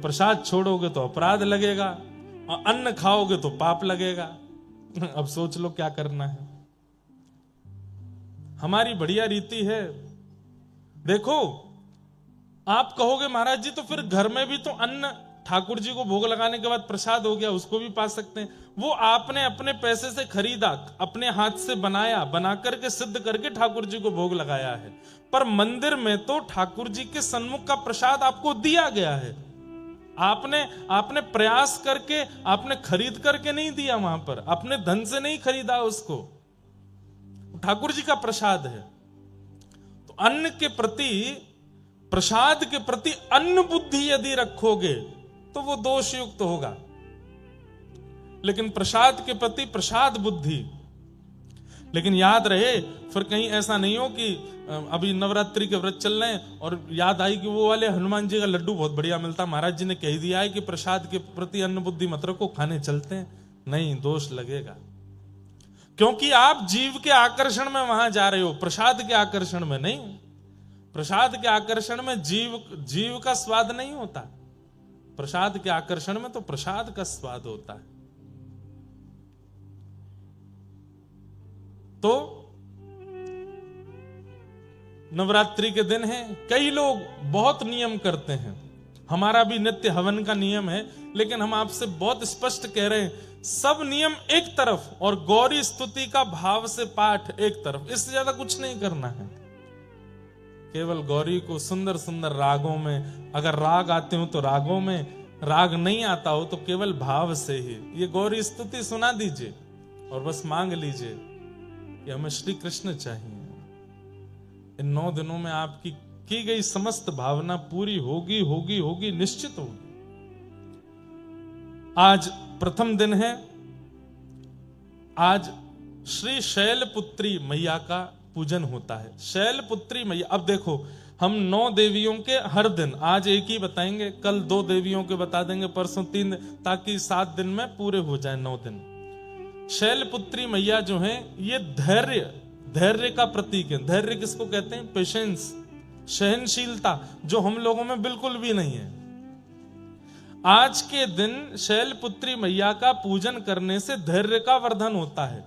प्रसाद छोड़ोगे तो अपराध लगेगा और अन्न खाओगे तो पाप लगेगा। अब सोच लो क्या करना है। हमारी बढ़िया रीति है। देखो, आप कहोगे महाराज जी तो फिर घर में भी तो अन्न ठाकुर जी को भोग लगाने के बाद प्रसाद हो गया, उसको भी पा सकते हैं। वो आपने अपने पैसे से खरीदा, अपने हाथ से बनाया, बना करके सिद्ध करके ठाकुर जी को भोग लगाया है। पर मंदिर में तो ठाकुर जी के सन्मुख का प्रसाद आपको दिया गया है। आपने प्रयास करके, आपने खरीद करके नहीं दिया, वहां पर अपने धन से नहीं खरीदा उसको, ठाकुर जी का प्रसाद है। तो अन्न के प्रति, प्रसाद के प्रति अन्न बुद्धि यदि रखोगे तो वो दोषयुक्त होगा, लेकिन प्रसाद के प्रति प्रसाद बुद्धि। लेकिन याद रहे, फिर कहीं ऐसा नहीं हो कि अभी नवरात्रि के व्रत चल रहे हैं और याद आई कि वो वाले हनुमान जी का लड्डू बहुत बढ़िया मिलता, महाराज जी ने कह दिया है कि प्रसाद के प्रति अन्न बुद्धि मत रखो, खाने चलते हैं। नहीं, दोष लगेगा, क्योंकि आप जीव के आकर्षण में वहां जा रहे हो, प्रसाद के आकर्षण में नहीं। प्रसाद के आकर्षण में जीव का स्वाद नहीं होता, प्रसाद के आकर्षण में तो प्रसाद का स्वाद होता है। तो नवरात्रि के दिन है, कई लोग बहुत नियम करते हैं, हमारा भी नित्य हवन का नियम है, लेकिन हम आपसे बहुत स्पष्ट कह रहे हैं, सब नियम एक तरफ और गौरी स्तुति का भाव से पाठ एक तरफ, इससे ज्यादा कुछ नहीं करना है। केवल गौरी को सुंदर सुंदर रागों में, अगर राग आते हो तो रागों में, राग नहीं आता हो तो केवल भाव से ही ये गौरी स्तुति सुना दीजिए और बस मांग लीजिए कि हमें श्री कृष्ण चाहिए। इन 9 दिनों में आपकी की गई समस्त भावना पूरी होगी होगी होगी, निश्चित होगी। आज प्रथम दिन है, आज श्री शैलपुत्री मैया का पूजन होता है। शैलपुत्री मैया, अब देखो हम 9 देवियों के हर दिन, आज एक ही बताएंगे, कल 2 देवियों के बता देंगे, परसों 3, ताकि 7 दिन में पूरे हो जाए 9 दिन। शैलपुत्री मैया जो है ये धैर्य का प्रतीक है। धैर्य किसको कहते हैं? पेशेंस, सहनशीलता, जो हम लोगों में बिल्कुल भी नहीं है। आज के दिन शैलपुत्री मैया का पूजन करने से धैर्य का वर्धन होता है,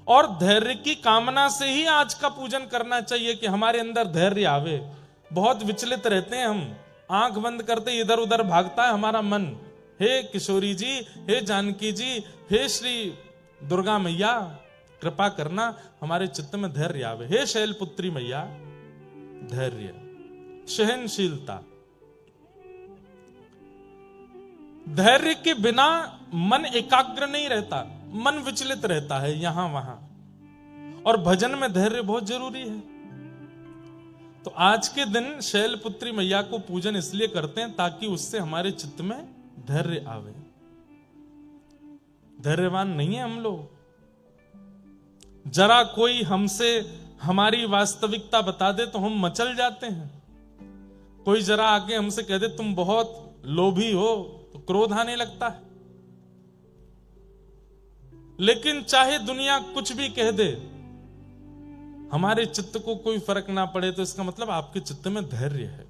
और धैर्य की कामना से ही आज का पूजन करना चाहिए कि हमारे अंदर धैर्य आवे। बहुत विचलित रहते हैं हम, आंख बंद करते इधर उधर भागता है हमारा मन। हे किशोरी जी, हे जानकी जी, हे श्री दुर्गा मैया, कृपा करना हमारे चित्त में धैर्य आवे। हे शैलपुत्री मैया, धैर्य, सहनशीलता। धैर्य के बिना मन एकाग्र नहीं रहता, मन विचलित रहता है यहां वहां, और भजन में धैर्य बहुत जरूरी है। तो आज के दिन शैलपुत्री मैया को पूजन इसलिए करते हैं ताकि उससे हमारे चित्त में धैर्य आवे। धैर्यवान नहीं है हम लोग। जरा कोई हमसे हमारी वास्तविकता बता दे तो हम मचल जाते हैं। कोई जरा आके हमसे कह दे तुम बहुत लोभी हो तो क्रोध आने लगता है। लेकिन चाहे दुनिया कुछ भी कह दे, हमारे चित्त को कोई फर्क ना पड़े, तो इसका मतलब आपके चित्त में धैर्य है,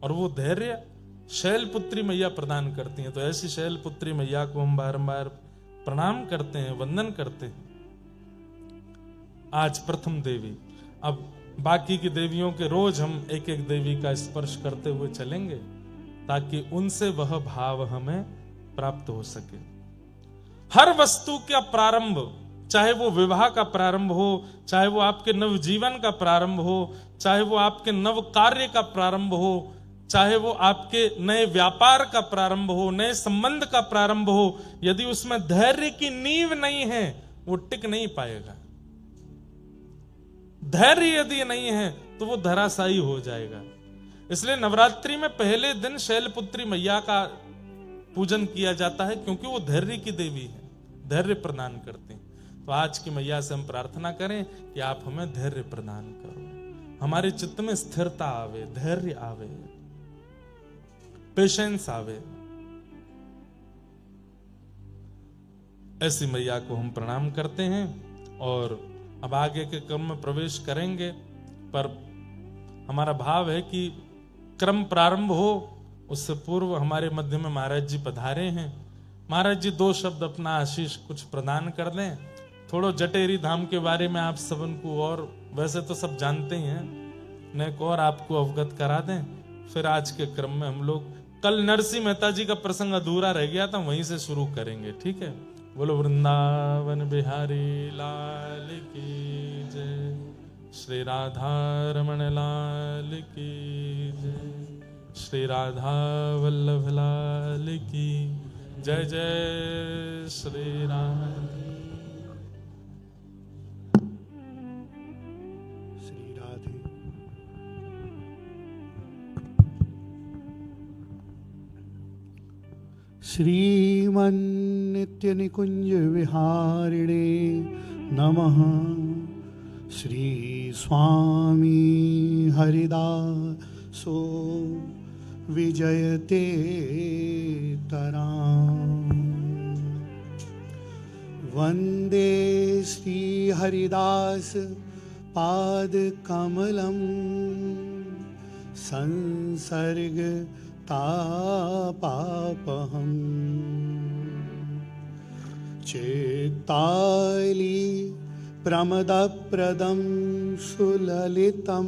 और वो धैर्य शैलपुत्री मैया प्रदान करती हैं। तो ऐसी शैलपुत्री मैया को हम बारंबार प्रणाम करते हैं, वंदन करते हैं। आज प्रथम देवी, अब बाकी की देवियों के रोज हम एक एक देवी का स्पर्श करते हुए चलेंगे ताकि उनसे वह भाव हमें प्राप्त हो सके। हर वस्तु का प्रारंभ, चाहे वो विवाह का प्रारंभ हो, चाहे वो आपके नवजीवन का प्रारंभ हो, चाहे वो आपके नव कार्य का प्रारंभ हो, चाहे वो आपके नए व्यापार का प्रारंभ हो, नए संबंध का प्रारंभ हो, यदि उसमें धैर्य की नींव नहीं है वो टिक नहीं पाएगा। धैर्य यदि नहीं है तो वो धराशायी हो जाएगा। इसलिए नवरात्रि में पहले दिन शैलपुत्री मैया का पूजन किया जाता है, क्योंकि वो धैर्य की देवी है, धैर्य प्रदान करते हैं। तो आज की मैया से हम प्रार्थना करें कि आप हमें धैर्य प्रदान करो, हमारे चित्त में स्थिरता आवे, धैर्य आवे, पेशेंस आवे। ऐसी मैया को हम प्रणाम करते हैं और अब आगे के क्रम में प्रवेश करेंगे। पर हमारा भाव है कि क्रम प्रारंभ हो उससे पूर्व हमारे मध्य में महाराज जी पधारे हैं। महाराज जी 2 शब्द अपना आशीष कुछ प्रदान कर दें। थोड़ा जटेरी धाम के बारे में आप सबन को, और वैसे तो सब जानते ही हैं, नेक और आपको अवगत करा दें। फिर आज के क्रम में हम लोग, कल नरसिंह मेहता जी का प्रसंग अधूरा रह गया था, वहीं से शुरू करेंगे, ठीक है। बोलो वृंदावन बिहारी लाल की जय, श्री राधा रमण लाल की जय, श्री राधा वल्लभ लाल की जय, जय श्री राम। श्री राधे। श्रीमन्नित्य निकुंज विहारिणे नमः। श्री स्वामी हरिदासो विजयते तराम। वंदे श्री हरिदास पाद कमलम संसर्ग तापापहम। चेताली प्रमदप्रदं सुललितं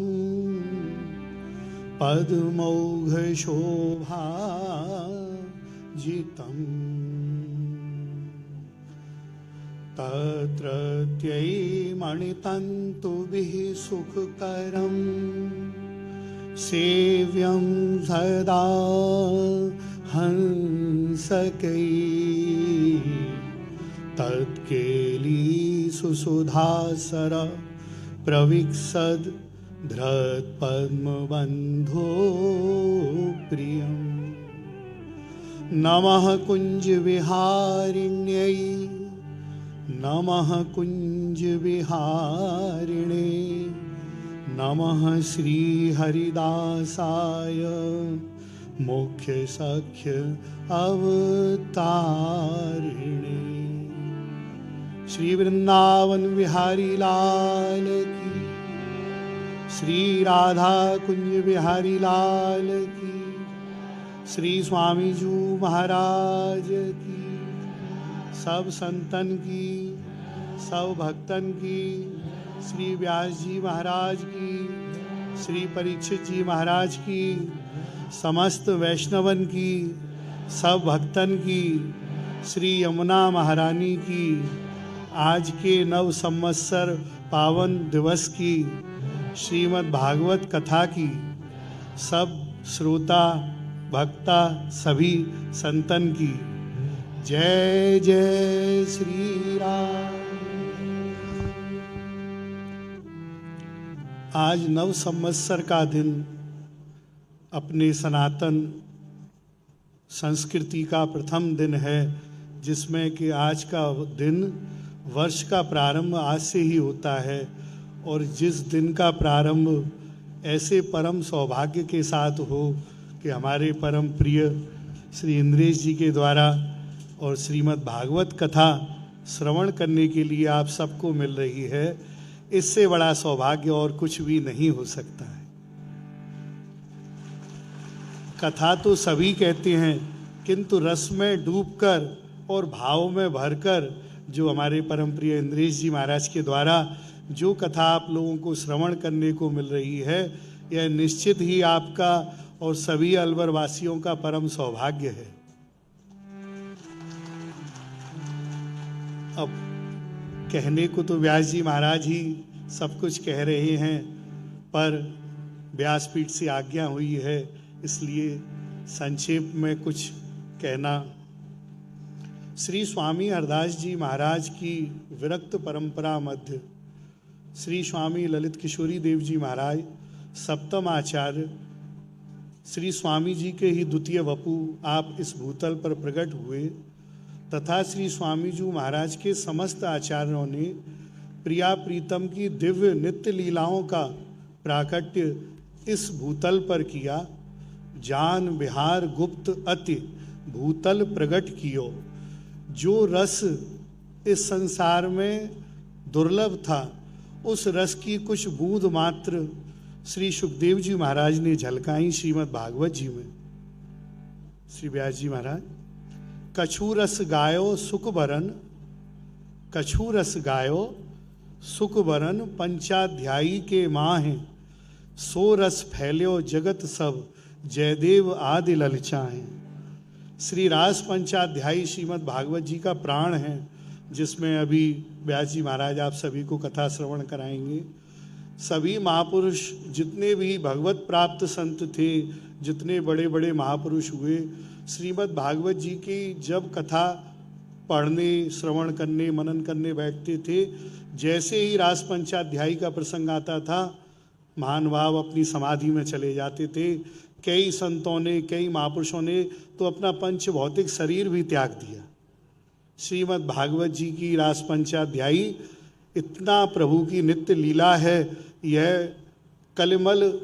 पद्मौघशोभाजितं तत्रत्यै मणितन्तुभिः सुखकरं सेव्यं सदा हंसकैः तत्केलीसुसुधासर प्रविक्सद् धृत्पद्मबन्धो प्रियम् नमः कुञ्जविहारिण्यै नमः कुञ्जविहारिणे नमः श्रीहरिदासाय मुख्यसख्य अवतारिणे। श्री वृंदावन बिहारी लाल की, श्री राधा कुंज बिहारी लाल की, श्री स्वामी जू महाराज की, सब संतन की, सब भक्तन की, श्री व्यास जी महाराज की, श्री परीक्षित जी महाराज की, समस्त वैष्णवन की, सब भक्तन की, श्री यमुना महारानी की, आज के नव संवत्सर पावन दिवस की, श्रीमद् भागवत कथा की, सब श्रोता भक्ता सभी संतन की जय जय श्री राम। आज नव संवत्सर का दिन अपने सनातन संस्कृति का प्रथम दिन है, जिसमें कि आज का दिन वर्ष का प्रारंभ आज से ही होता है। और जिस दिन का प्रारंभ ऐसे परम सौभाग्य के साथ हो कि हमारे परम प्रिय श्री इंद्रेश जी के द्वारा और श्रीमद् भागवत कथा श्रवण करने के लिए आप सबको मिल रही है, इससे बड़ा सौभाग्य और कुछ भी नहीं हो सकता है। कथा तो सभी कहते हैं, किंतु रस में डूबकर और भाव में भरकर जो हमारे परम प्रिय इंद्रेश जी महाराज के द्वारा जो कथा आप लोगों को श्रवण करने को मिल रही है, यह निश्चित ही आपका और सभी अलवर वासियों का परम सौभाग्य है। अब कहने को तो व्यास जी महाराज ही सब कुछ कह रहे हैं, पर व्यासपीठ से आज्ञा हुई है, इसलिए संक्षेप में कुछ कहना। श्री स्वामी हरदास जी महाराज की विरक्त परंपरा मध्य श्री स्वामी ललित किशोरी देव जी महाराज सप्तम आचार्य, श्री स्वामी जी के ही द्वितीय वपु आप इस भूतल पर प्रकट हुए, तथा श्री स्वामी जी महाराज के समस्त आचार्यों ने प्रिया प्रीतम की दिव्य नित्य लीलाओं का प्राकट्य इस भूतल पर किया। जान बिहार गुप्त अति भूतल प्रकट कियो। जो रस इस संसार में दुर्लभ था, उस रस की कुछ बूंद मात्र श्री सुखदेव जी महाराज ने झलकाई श्रीमद् भागवत जी में। श्री व्यास जी महाराज, कछु रस गायो सुख बरन, कछु रस गायो सुख बरन, पंचाध्यायी के माहे, सो रस फैल्यो जगत सब, जयदेव आदि ललचाएं। श्री रास पंचाध्यायी श्रीमद् भागवत जी का प्राण है, जिसमें अभी व्यास जी महाराज आप सभी को कथा श्रवण कराएंगे। सभी महापुरुष जितने भी भगवत प्राप्त संत थे, जितने बड़े बड़े महापुरुष हुए, श्रीमद् भागवत जी की जब कथा पढ़ने श्रवण करने मनन करने बैठते थे, जैसे ही रास पंचाध्यायी का प्रसंग आता था, महानुभाव अपनी समाधि में चले जाते थे। कई संतों ने, कई महापुरुषों ने तो अपना पंच भौतिक शरीर भी त्याग दिया। श्रीमद् भागवत जी की रास पंचाध्यायी इतना प्रभु की नित्य लीला है, यह कलिमल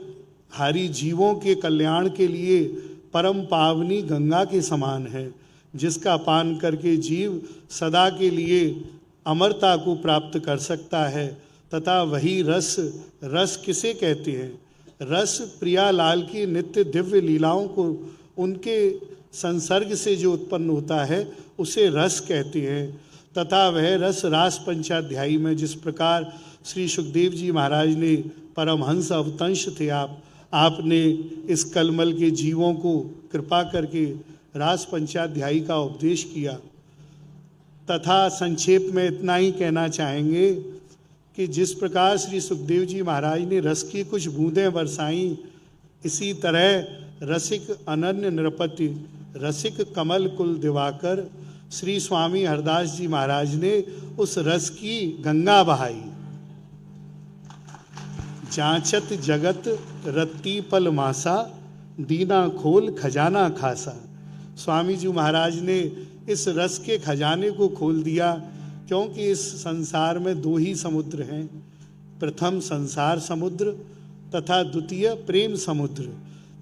हारी जीवों के कल्याण के लिए परम पावनी गंगा के समान है, जिसका पान करके जीव सदा के लिए अमरता को प्राप्त कर सकता है। तथा वही रस, रस किसे कहते हैं? रस प्रियालाल की नित्य दिव्य लीलाओं को उनके संसर्ग से जो उत्पन्न होता है, उसे रस कहते हैं। तथा वह रस रास पंचाध्यायी में जिस प्रकार श्री सुखदेव जी महाराज ने परमहंस अवतंश थे आपने इस कलमल के जीवों को कृपा करके रास पंचाध्यायी का उपदेश किया। तथा संक्षेप में इतना ही कहना चाहेंगे कि जिस प्रकार श्री सुखदेव जी महाराज ने रस की कुछ बूंदें बरसाई, इसी तरह रसिक अनन्य निरपति रसिक कमल कुल दिवाकर श्री स्वामी हरदास जी महाराज ने उस रस की गंगा बहाई। जांचत जगत रत्ती पल मासा, दीना खोल खजाना खासा। स्वामी जी महाराज ने इस रस के खजाने को खोल दिया, क्योंकि इस संसार में दो ही समुद्र हैं, प्रथम संसार समुद्र तथा द्वितीय प्रेम समुद्र।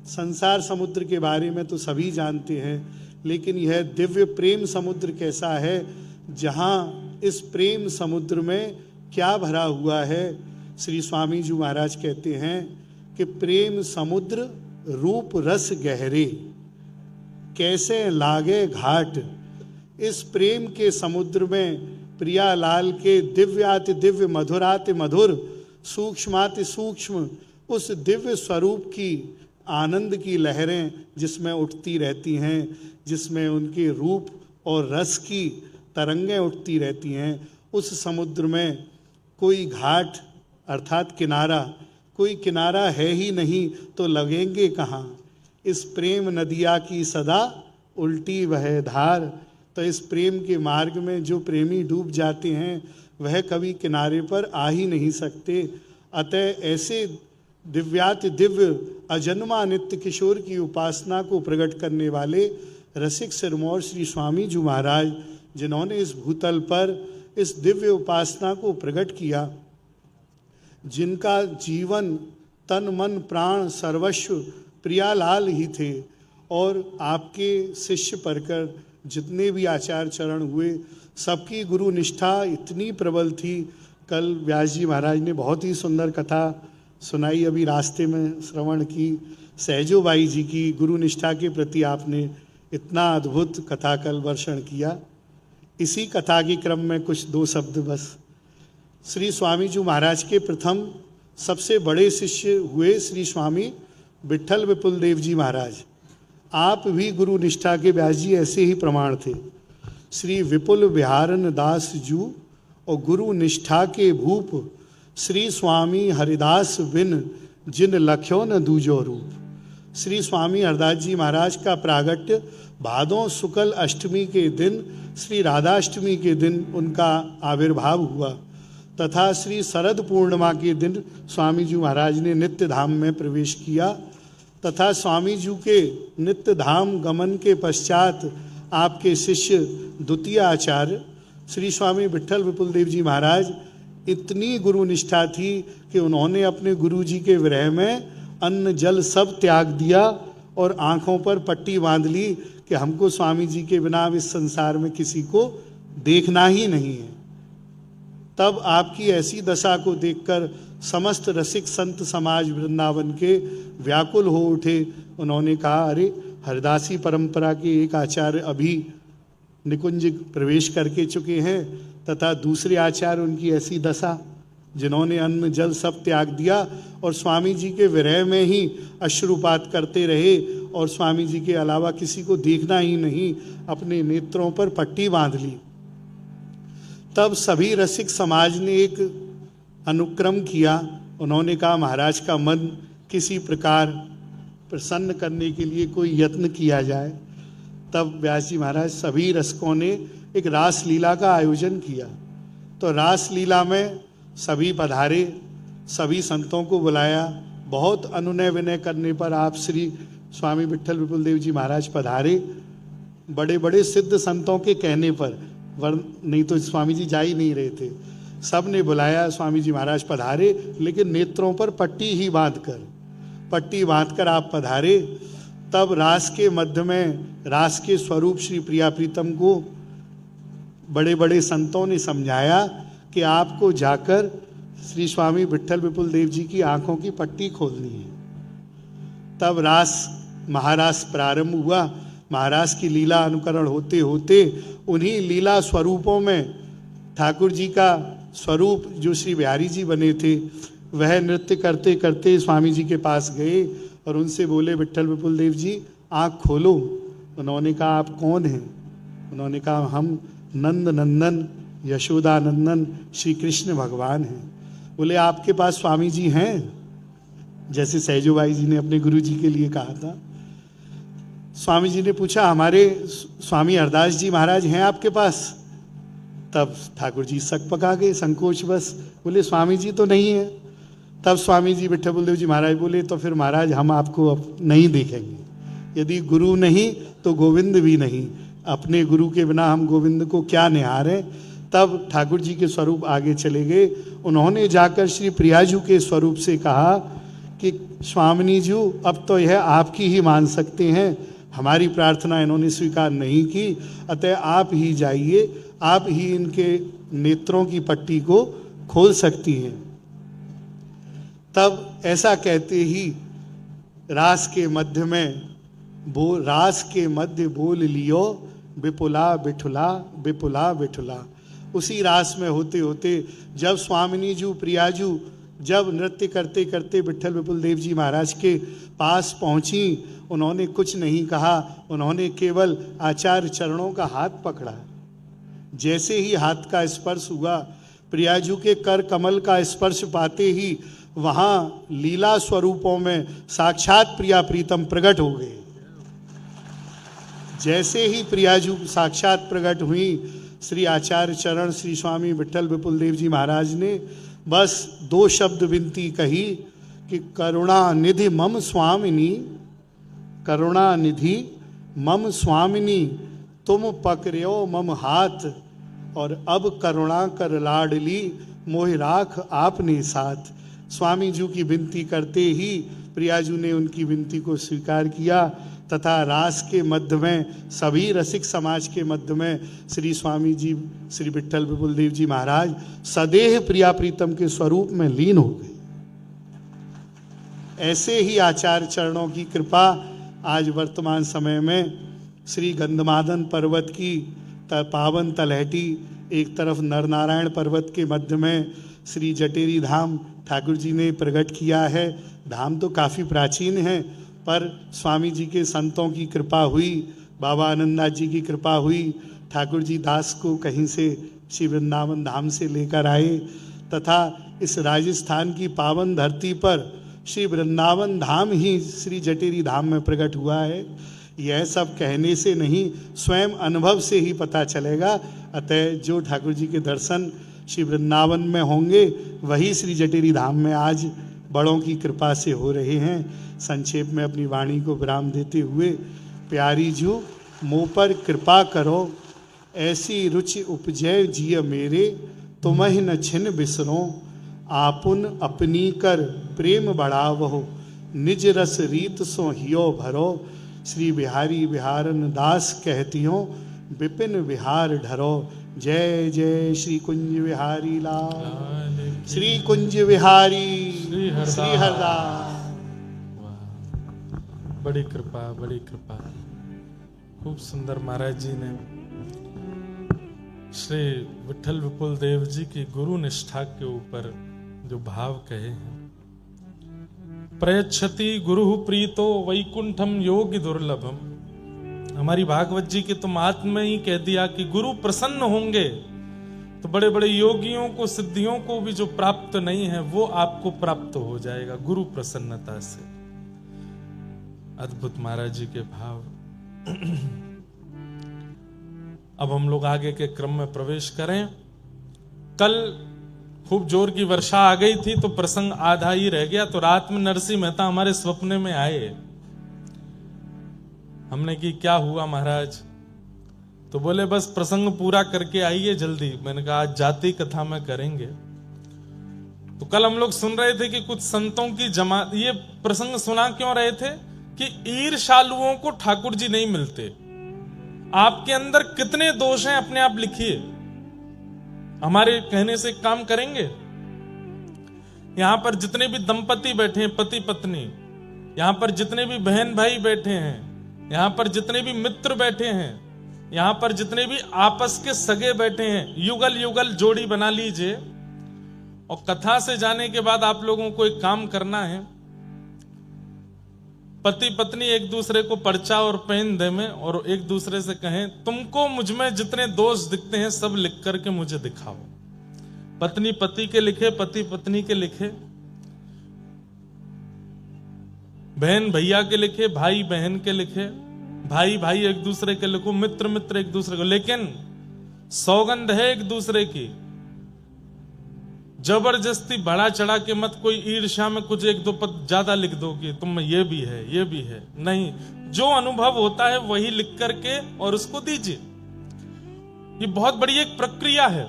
संसार समुद्र के बारे में तो सभी जानते हैं, लेकिन यह दिव्य प्रेम समुद्र कैसा है, जहाँ इस प्रेम समुद्र में क्या भरा हुआ है। श्री स्वामी जी महाराज कहते हैं कि प्रेम समुद्र रूप रस गहरे, कैसे लागे घाट। इस प्रेम के समुद्र में प्रियालाल के दिव्याति दिव्य मधुराति मधुर सूक्ष्माति सूक्ष्म उस दिव्य स्वरूप की आनंद की लहरें जिसमें उठती रहती हैं, जिसमें उनके रूप और रस की तरंगें उठती रहती हैं, उस समुद्र में कोई घाट अर्थात किनारा, कोई किनारा है ही नहीं तो लगेंगे कहाँ। इस प्रेम नदिया की सदा उल्टी वह धार। तो इस प्रेम के मार्ग में जो प्रेमी डूब जाते हैं वह कभी किनारे पर आ ही नहीं सकते। अतः ऐसे दिव्याति दिव्य अजन्मा नित्य किशोर की उपासना को प्रकट करने वाले रसिक सिरमौर श्री स्वामी जी महाराज, जिन्होंने इस भूतल पर इस दिव्य उपासना को प्रकट किया, जिनका जीवन तन मन प्राण सर्वस्व प्रियालाल ही थे, और आपके शिष्य परकर जितने भी आचार्य चरण हुए सबकी गुरु निष्ठा इतनी प्रबल थी। कल व्यास जी महाराज ने बहुत ही सुंदर कथा सुनाई, अभी रास्ते में श्रवण की। सहजोबाई जी की गुरु निष्ठा के प्रति आपने इतना अद्भुत कथा कल वर्षण किया। इसी कथा के क्रम में कुछ दो शब्द बस। श्री स्वामी जी महाराज के प्रथम सबसे बड़े शिष्य हुए श्री स्वामी विट्ठल विपुल देव जी महाराज। आप भी गुरु निष्ठा के व्यास जी ऐसे ही प्रमाण थे। श्री विपुल विहारन दास जू और गुरु निष्ठा के भूप श्री स्वामी हरिदास बिन जिन लख्यो न दूजो रूप। श्री स्वामी हरदास जी महाराज का प्रागट्य भादों शुक्ल अष्टमी के दिन, श्री राधाष्टमी के दिन उनका आविर्भाव हुआ, तथा श्री शरद पूर्णिमा के दिन स्वामी जी महाराज ने नित्य धाम में प्रवेश किया। तथा स्वामी जी के नित्य धाम गमन के पश्चात आपके शिष्य द्वितीय आचार्य श्री स्वामी विट्ठल विपुल देव जी महाराज, इतनी गुरु निष्ठा थी कि उन्होंने अपने गुरु जी के विरह में अन्न जल सब त्याग दिया और आँखों पर पट्टी बांध ली कि हमको स्वामी जी के बिना इस संसार में किसी को देखना ही नहीं है। तब आपकी ऐसी दशा को देखकर समस्त रसिक संत समाज वृंदावन के व्याकुल हो उठे। उन्होंने कहा, अरे हरदासी परंपरा के एक आचार्य अभी निकुंज प्रवेश करके चुके हैं, तथा दूसरे आचार्य उनकी ऐसी दशा जिन्होंने अन्न जल सब त्याग दिया और स्वामी जी के विरह में ही अश्रुपात करते रहे और स्वामी जी के अलावा किसी को देखना ही नहीं, अपने नेत्रों पर पट्टी बांध ली। तब सभी रसिक समाज ने एक अनुक्रम किया। उन्होंने कहा, महाराज का मन किसी प्रकार प्रसन्न करने के लिए कोई यत्न किया जाए। तब व्यास जी महाराज सभी रसिकों ने एक रास लीला का आयोजन किया। तो रास लीला में सभी पधारे, सभी संतों को बुलाया। बहुत अनुनय विनय करने पर आप श्री स्वामी विट्ठल विपुल देव जी महाराज पधारे, बड़े बड़े सिद्ध संतों के कहने पर, वरन नहीं तो स्वामी जी जा ही नहीं रहे थे। सब ने बुलाया, स्वामी जी महाराज पधारे, लेकिन नेत्रों पर पट्टी ही बांधकर आप पधारे। तब रास के मध्य में रास के स्वरूप श्री प्रिया प्रीतम को बड़े बड़े संतों ने समझाया कि आपको जाकर श्री स्वामी विट्ठल विपुल देव जी की आंखों की पट्टी खोलनी है। तब महारास प्रारंभ हुआ। महाराज की लीला अनुकरण होते होते उन्हीं लीला स्वरूपों में ठाकुर जी का स्वरूप जो श्री बिहारी जी बने थे, वह नृत्य करते करते स्वामी जी के पास गए और उनसे बोले, विट्ठल विपुल देव जी आँख खोलो। उन्होंने कहा, आप कौन हैं? उन्होंने कहा, हम नंद नंदन यशोदा नंदन श्री कृष्ण भगवान हैं। बोले, आपके पास स्वामी जी हैं? जैसे सहजोबाई जी ने अपने गुरु जी के लिए कहा था। स्वामी जी ने पूछा, हमारे स्वामी हरदास जी महाराज हैं आपके पास? तब ठाकुर जी सक पका गए, संकोच बस। बोले, स्वामी जी तो नहीं है। तब स्वामी जी विट्ठल बलदेव जी महाराज बोले, तो फिर महाराज हम आपको अब नहीं देखेंगे। यदि गुरु नहीं तो गोविंद भी नहीं, अपने गुरु के बिना हम गोविंद को क्या निहारें। तब ठाकुर जी के स्वरूप आगे चले गए। उन्होंने जाकर श्री प्रियाजू के स्वरूप से कहा कि स्वामिनी जी अब तो यह आपकी ही मान सकते हैं, हमारी प्रार्थना इन्होंने स्वीकार नहीं की, अतः आप ही जाइए, आप ही इनके नेत्रों की पट्टी को खोल सकती हैं। तब ऐसा कहते ही रास के मध्य बोल लियो, विपुला बिठुला विपुला बिठुला। उसी रास में होते होते जब स्वामिनी जी प्रियाजू जब नृत्य करते करते विट्ठल विपुल देव जी महाराज के पास पहुंची, उन्होंने कुछ नहीं कहा, उन्होंने केवल आचार्य चरणों का हाथ पकड़ा। जैसे ही हाथ का स्पर्श हुआ, प्रियाजू के कर कमल का स्पर्श पाते ही वहां लीला स्वरूपों में साक्षात प्रिया प्रीतम प्रकट हो गए। जैसे ही प्रियाजू साक्षात प्रकट हुई, श्री आचार्य चरण श्री स्वामी विट्ठल विपुल देव जी महाराज ने बस 2 शब्द विनती कही कि करुणा निधि मम स्वामिनी, करुणा निधि मम स्वामिनी, तुम पकड़ो मम हाथ, और अब करुणा कर लाडली मोहि राख आपने साथ। स्वामी जी की विनती करते ही प्रियाजू ने उनकी विनती को स्वीकार किया तथा रास के मध्य में, सभी रसिक समाज के मध्य में श्री स्वामी जी श्री विट्ठल विपुल देव जी महाराज सदेह प्रिया प्रीतम के स्वरूप में लीन हो गए। ऐसे ही आचार्य चरणों की कृपा आज वर्तमान समय में श्री गंधमादन पर्वत की पावन तलहटी, एक तरफ नरनारायण पर्वत के मध्य में श्री जटेरी धाम ठाकुर जी ने प्रकट किया है। धाम तो काफ़ी प्राचीन है, पर स्वामी जी के संतों की कृपा हुई, बाबा आनंदनाथ जी की कृपा हुई, ठाकुर जी दास को कहीं से श्री वृंदावन धाम से लेकर आए तथा इस राजस्थान की पावन धरती पर श्री वृंदावन धाम ही श्री जटेरी धाम में प्रकट हुआ है। यह सब कहने से नहीं, स्वयं अनुभव से ही पता चलेगा। अतः जो ठाकुर जी के दर्शन श्री वृंदावन में होंगे, वही श्री जटेरी धाम में आज बड़ों की कृपा से हो रहे हैं। संक्षेप में अपनी वाणी को विराम देते हुए, प्यारी जू मुँह पर कृपा करो, ऐसी रुचि उपजय जिय मेरे, तुम्हें न छिन बिसरो, आपुन अपनी कर प्रेम बढ़ावहो, निज रस रीत सो हियो भरो, श्री बिहारी बिहारन दास कहतियों, विपिन विहार ढरो। जय जय श्री कुंज विहारी लाल, श्री कुंज विहारी श्री हरदास। बड़ी कृपा, बड़ी कृपा। खूब सुंदर महाराज जी ने श्री विट्ठल विपुल देव जी की गुरु निष्ठा के ऊपर जो भाव कहे हैं। प्रयच्छति गुरु प्रीतो वैकुंठम योगी दुर्लभम। हमारी भागवत जी की तो महात्मा में ही कह दिया कि गुरु प्रसन्न होंगे तो बड़े बड़े योगियों को, सिद्धियों को भी जो प्राप्त नहीं है वो आपको प्राप्त हो जाएगा गुरु प्रसन्नता से। अद्भुत महाराज जी के भाव। अब हम लोग आगे के क्रम में प्रवेश करें। कल खूब जोर की वर्षा आ गई थी तो प्रसंग आधा ही रह गया, तो रात में नरसिंह मेहता हमारे सपने में आए। हमने कि क्या हुआ महाराज? तो बोले बस प्रसंग पूरा करके आइए जल्दी। मैंने कहा आज जाति कथा में करेंगे। तो कल हम लोग सुन रहे थे कि कुछ संतों की जमात, ये प्रसंग सुना क्यों रहे थे कि ईर्ष्यालुओं को ठाकुर जी नहीं मिलते। आपके अंदर कितने दोष हैं अपने आप लिखिए, हमारे कहने से काम करेंगे। यहां पर जितने भी दंपति बैठे हैं, पति पत्नी, यहां पर जितने भी बहन भाई बैठे हैं, यहां पर जितने भी मित्र बैठे हैं, यहां पर जितने भी आपस के सगे बैठे हैं, युगल युगल जोड़ी बना लीजिए। और कथा से जाने के बाद आप लोगों को एक काम करना है, पति पत्नी एक दूसरे को पर्चा और पेन दे में और एक दूसरे से कहें, तुमको मुझ में जितने दोष दिखते हैं सब लिख करके मुझे दिखाओ। पत्नी पति के लिखे, पति पत्नी के लिखे, बहन भैया के लिखे, भाई बहन के लिखे, भाई भाई एक दूसरे के लिखो, मित्र मित्र एक दूसरे को। लेकिन सौगंध है एक दूसरे की, जबरदस्ती बढ़ा चढ़ा के मत कोई ईर्ष्या में कुछ एक दो पद ज्यादा लिख दो कि तुम में ये भी है ये भी है। नहीं, जो अनुभव होता है वही लिख करके और उसको दीजिए। ये बहुत बड़ी एक प्रक्रिया है।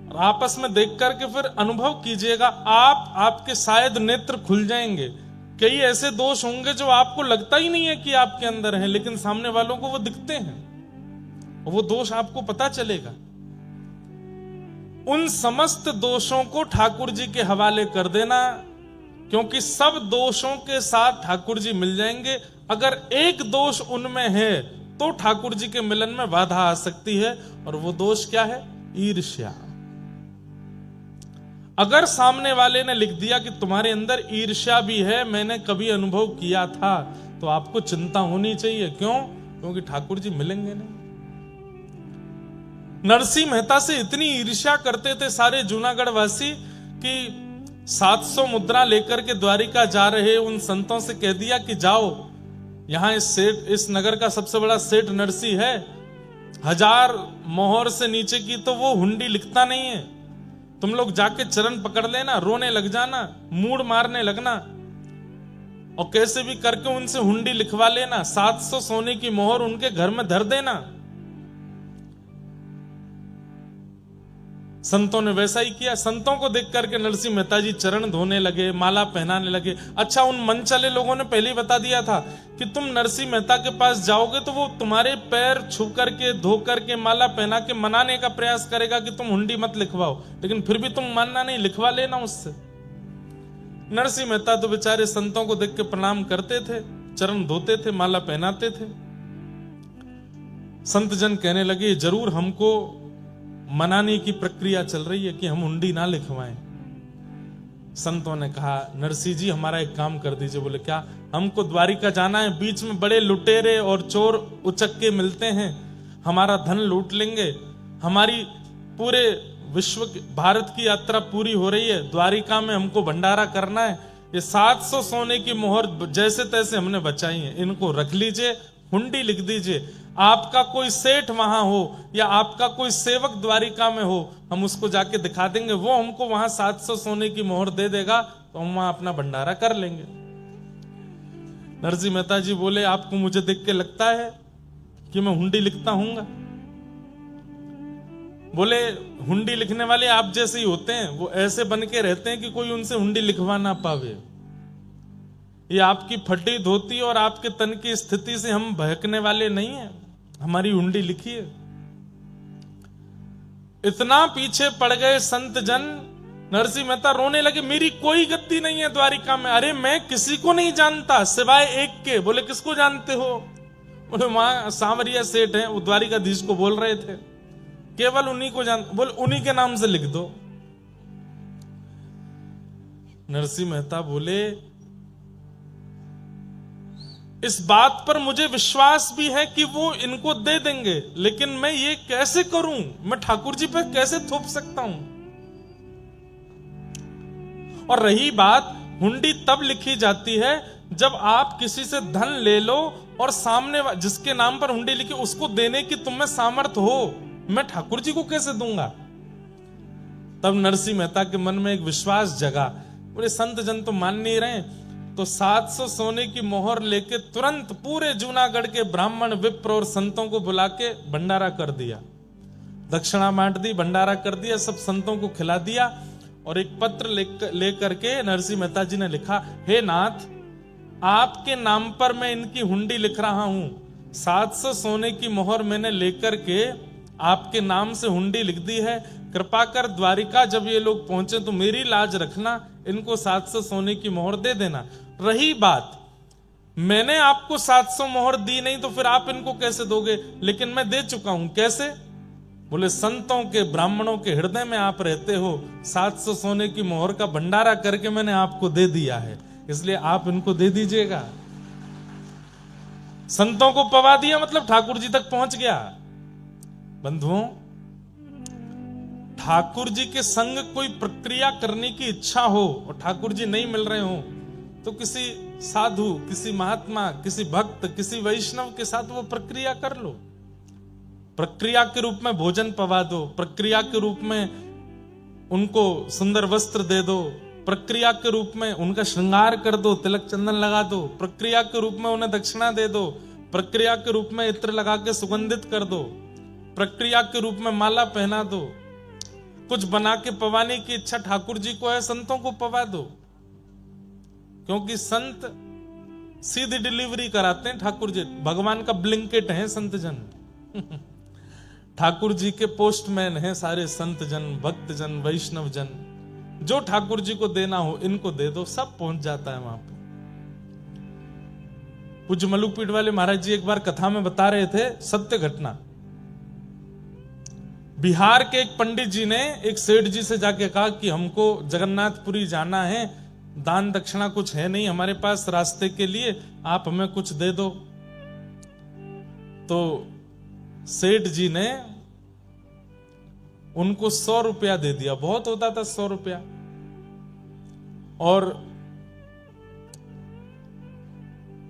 और आपस में देख करके फिर अनुभव कीजिएगा, आपके शायद नेत्र खुल जाएंगे। कई ऐसे दोष होंगे जो आपको लगता ही नहीं है कि आपके अंदर है, लेकिन सामने वालों को वो दिखते हैं और वो दोष आपको पता चलेगा। उन समस्त दोषों को ठाकुर जी के हवाले कर देना, क्योंकि सब दोषों के साथ ठाकुर जी मिल जाएंगे। अगर एक दोष उनमें है तो ठाकुर जी के मिलन में बाधा आ सकती है, और वो दोष क्या है? ईर्ष्या। अगर सामने वाले ने लिख दिया कि तुम्हारे अंदर ईर्ष्या भी है, मैंने कभी अनुभव किया था, तो आपको चिंता होनी चाहिए। क्यों? क्योंकि ठाकुर जी मिलेंगे नहीं। नरसिंह मेहता से इतनी ईर्ष्या करते थे सारे जूनागढ़ वासी कि 700 मुद्रा लेकर के द्वारिका जा रहे उन संतों से कह दिया कि जाओ, यहां इस नगर का सबसे बड़ा सेठ नरसिंह है, 1000 मोहर से नीचे की तो वो हुंडी लिखता नहीं है, तुम लोग जाके चरण पकड़ लेना, रोने लग जाना, मूड मारने लगना और कैसे भी करके उनसे हुंडी लिखवा लेना, 700 सोने की मोहर उनके घर में धर देना। संतों ने वैसा ही किया। संतों को देख करके नरसिंह मेहता जी चरण धोने लगे, माला पहनाने लगे। अच्छा, उन मन चले लोगों ने पहले ही बता दिया था कि तुम नरसिंह मेहता के पास जाओगे तो वो तुम्हारे पैर छू करके, धो करके, माला पहना के मनाने का प्रयास करेगा कि तुम हुंडी मत लिखवाओ, लेकिन फिर भी तुम मानना नहीं, लिखवा लेना उससे। नरसिंह मेहता तो बेचारे संतों को देख के प्रणाम करते थे, चरण धोते थे, माला पहनाते थे। संत जन कहने लगे जरूर हमको मनाने की प्रक्रिया चल रही है कि हम हुंडी ना लिखवाएं। संतों ने कहा नरसिंह जी हमारा एक काम कर दीजिए। बोले क्या? हमको द्वारिका जाना है, बीच में बड़े लुटेरे और चोर उचक्के मिलते हैं, हमारा धन लूट लेंगे, हमारी पूरे विश्व भारत की यात्रा पूरी हो रही है, द्वारिका में हमको भंडारा करना है, ये 700 सोने की मोहर जैसे तैसे हमने बचाई है, इनको रख लीजिए, हुंडी लिख दीजिए। आपका कोई सेठ वहां हो या आपका कोई सेवक द्वारिका में हो, हम उसको जाके दिखा देंगे, वो हमको वहां 700 सोने की मोहर दे देगा, तो हम वहां अपना भंडारा कर लेंगे। नरसिंह मेहता जी बोले आपको मुझे देख के लगता है कि मैं हुंडी लिखता हूंगा? बोले हुंडी लिखने वाले आप जैसे ही होते हैं, वो ऐसे बन के रहते हैं कि कोई उनसे हुंडी लिखवा ना पावे। ये आपकी फटी धोती और आपके तन की स्थिति से हम बहकने वाले नहीं हैं, हमारी हुंडी लिखिए। इतना पीछे पड़ गए संत जन, नरसिंह मेहता रोने लगे, मेरी कोई गद्दी नहीं है द्वारिका में, अरे मैं किसी को नहीं जानता सिवाय एक के। बोले किसको जानते हो? बोले वहां सांवरिया सेठ हैं, वो द्वारिकाधीश को बोल रहे थे, केवल उन्हीं को जान। बोले उन्हीं के नाम से लिख दो। नरसिंह मेहता बोले इस बात पर मुझे विश्वास भी है कि वो इनको दे देंगे, लेकिन मैं ये कैसे करूं? मैं ठाकुर जी पे कैसे थोप सकता हूं? और रही बात, हुंडी तब लिखी जाती है जब आप किसी से धन ले लो और सामने जिसके नाम पर हुंडी लिखी उसको देने की तुम में सामर्थ्य हो। मैं ठाकुर जी को कैसे दूंगा? तब नरसिंह मेहता के मन में एक विश्वास जगा। बोले संत जन तो मान नहीं रहे, तो 700 सोने की मोहर लेके तुरंत पूरे जूनागढ़ के ब्राह्मण, विप्र और संतों को बुला के भंडारा कर दिया, दक्षिणा बांट दी, भंडारा कर दिया, सब संतों को खिला दिया। और एक पत्र लेकर के नरसिंह मेहता जी ने लिखा, हे नाथ, आपके नाम पर मैं इनकी हुंडी लिख रहा हूं, 700 सोने की मोहर मैंने लेकर के आपके नाम से हुंडी लिख दी है, कृपा कर द्वारिका जब ये लोग पहुंचे तो मेरी लाज रखना, इनको 700 सोने की मोहर दे देना। रही बात मैंने आपको 700 मोहर दी नहीं तो फिर आप इनको कैसे दोगे? लेकिन मैं दे चुका हूं। कैसे? बोले संतों के, ब्राह्मणों के हृदय में आप रहते हो, 700 सोने की मोहर का भंडारा करके मैंने आपको दे दिया है, इसलिए आप इनको दे दीजिएगा। संतों को पवा दिया मतलब ठाकुर जी तक पहुंच गया। बंधुओं, ठाकुर जी के संग कोई प्रक्रिया करने की इच्छा हो और ठाकुर जी नहीं मिल रहे हो तो किसी साधु, किसी महात्मा, किसी भक्त, किसी वैष्णव के साथ वो प्रक्रिया कर लो। प्रक्रिया के रूप में भोजन पवा दो, प्रक्रिया के रूप में उनको सुंदर वस्त्र दे दो, प्रक्रिया के रूप में उनका श्रृंगार कर दो, तिलक चंदन लगा दो, प्रक्रिया के रूप में उन्हें दक्षिणा दे दो, प्रक्रिया के रूप में इत्र लगा के सुगंधित कर दो, प्रक्रिया के रूप में माला पहना दो। कुछ बना के पवाने की इच्छा ठाकुर जी को है, संतों को पवा दो, क्योंकि संत सीधी डिलीवरी कराते हैं। ठाकुर जी भगवान का ब्लिंकेट है संत जन। ठाकुर जी के पोस्टमैन हैं सारे संत जन, भक्त जन, वैष्णव जन। जो ठाकुर जी को देना हो इनको दे दो, सब पहुंच जाता है वहां पे। पूज्य मलुकपीठ वाले महाराज जी एक बार कथा में बता रहे थे सत्य घटना। बिहार के एक पंडित जी ने एक सेठ जी से जाके कहा कि हमको जगन्नाथपुरी जाना है, दान दक्षिणा कुछ है नहीं हमारे पास रास्ते के लिए, आप हमें कुछ दे दो। तो सेठ जी ने उनको 100 रुपया दे दिया, बहुत होता था 100 रुपया। और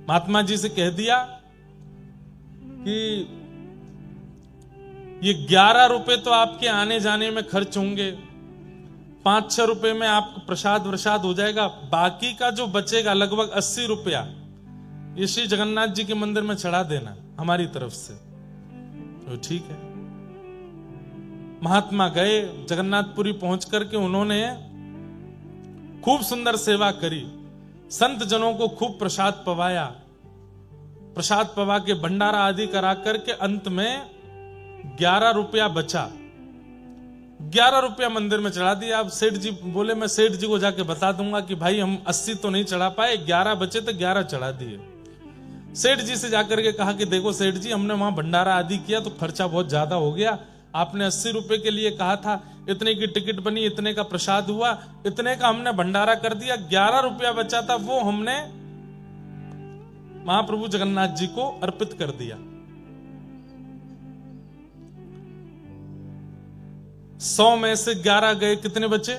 महात्मा जी से कह दिया कि ये 11 रुपए तो आपके आने जाने में खर्च होंगे, 5-6 रुपए में आपको प्रसाद वरसाद हो जाएगा, बाकी का जो बचेगा लगभग 80 रुपया ये श्री जगन्नाथ जी के मंदिर में चढ़ा देना हमारी तरफ से। तो ठीक है। महात्मा गए, जगन्नाथपुरी पहुंच करके उन्होंने खूब सुंदर सेवा करी, संत जनों को खूब प्रसाद पवाया, प्रसाद पवा के भंडारा आदि करा करके अंत में 11 रुपया बचा, 11 रुपया मंदिर में चढ़ा दिया। अब सेठ जी बोले मैं सेठ जी को जाके बता दूंगा कि भाई हम 80 तो नहीं चढ़ा पाए, 11 बचे तो 11 चढ़ा दिए। सेठ जी से जाकर के कहा कि देखो सेठ जी, हमने वहां भंडारा आदि किया तो खर्चा बहुत ज्यादा हो गया, आपने 80 रुपए के लिए कहा था, इतने की टिकट बनी, इतने का प्रसाद हुआ, इतने का हमने भंडारा कर दिया, 11 रुपया बचा था वो हमने महाप्रभु जगन्नाथ जी को अर्पित कर दिया। 100 में से 11 गए, कितने बचे?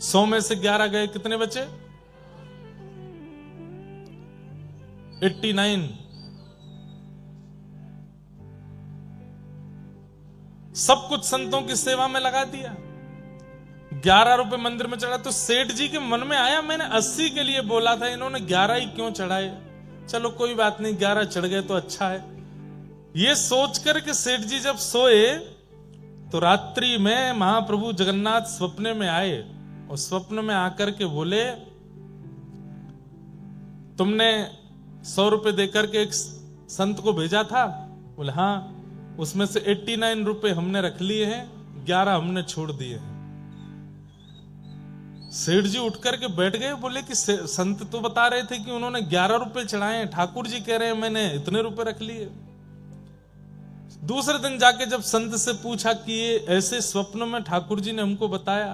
100 में से 11 गए, कितने बचे? 89। सब कुछ संतों की सेवा में लगा दिया, 11 रुपए मंदिर में चढ़ा। तो सेठ जी के मन में आया मैंने 80 के लिए बोला था, इन्होंने 11 ही क्यों चढ़ाए, चलो कोई बात नहीं 11 चढ़ गए तो अच्छा है। ये सोच करके सेठ जी जब सोए तो रात्रि में महाप्रभु जगन्नाथ स्वप्न में आए और स्वप्न में आकर के बोले तुमने 100 रुपए देकर के एक संत को भेजा था? बोले हाँ, उसमें से 89 रुपए हमने रख लिए हैं, 11 हमने छोड़ दिए हैं। सेठ जी उठ करके बैठ गए, बोले कि संत तो बता रहे थे कि उन्होंने 11 रुपए चढ़ाए, ठाकुर जी कह रहे हैं मैंने इतने रुपए रख लिए। दूसरे दिन जाके जब संत से पूछा कि ये ऐसे स्वप्न में ठाकुर जी ने हमको बताया,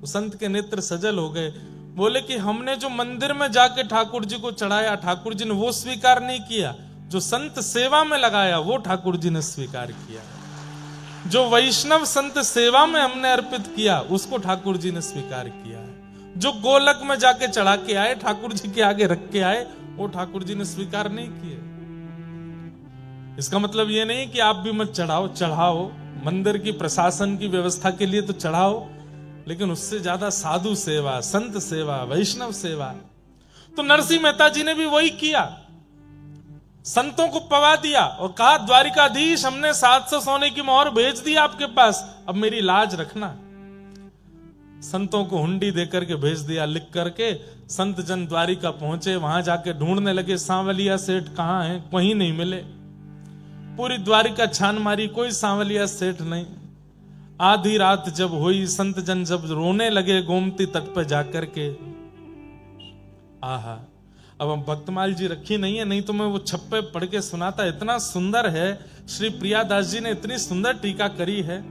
तो संत के नेत्र सजल हो गए। बोले कि हमने जो मंदिर में जाके ठाकुर जी को चढ़ाया, ठाकुर जी ने वो स्वीकार नहीं किया, जो संत सेवा में लगाया वो ठाकुर जी ने स्वीकार किया। जो वैष्णव संत सेवा में हमने अर्पित किया उसको ठाकुर जी ने स्वीकार किया है। जो गोलक में जाके चढ़ा के आए, ठाकुर जी के आगे रख के आए, वो ठाकुर जी ने स्वीकार नहीं किए। इसका मतलब ये नहीं कि आप भी मत चढ़ाओ, चढ़ाओ, मंदिर की प्रशासन की व्यवस्था के लिए तो चढ़ाओ, लेकिन उससे ज्यादा साधु सेवा, संत सेवा, वैष्णव सेवा। तो नरसिंह मेहता जी ने भी वही किया, संतों को पवा दिया और कहा द्वारिकाधीश हमने 700 सोने की मोहर भेज दी आपके पास, अब मेरी लाज रखना। संतों को हुंडी देकर के भेज दिया लिख करके। संत जन द्वारिका पहुंचे, वहां जाके ढूंढने लगे सांवलिया सेठ कहां है, कहीं नहीं मिले। पूरी द्वारिका छान मारी, कोई सांवलिया सेठ नहीं। आधी रात जब हुई, संत जन जब रोने लगे गोमती तट पर जाकर के, आहा, अब हम भक्तमाल जी रखी नहीं है, नहीं तो मैं वो छप्पे पढ़ के सुनाता। इतना सुंदर है, श्री प्रियादास जी ने इतनी सुंदर टीका करी है।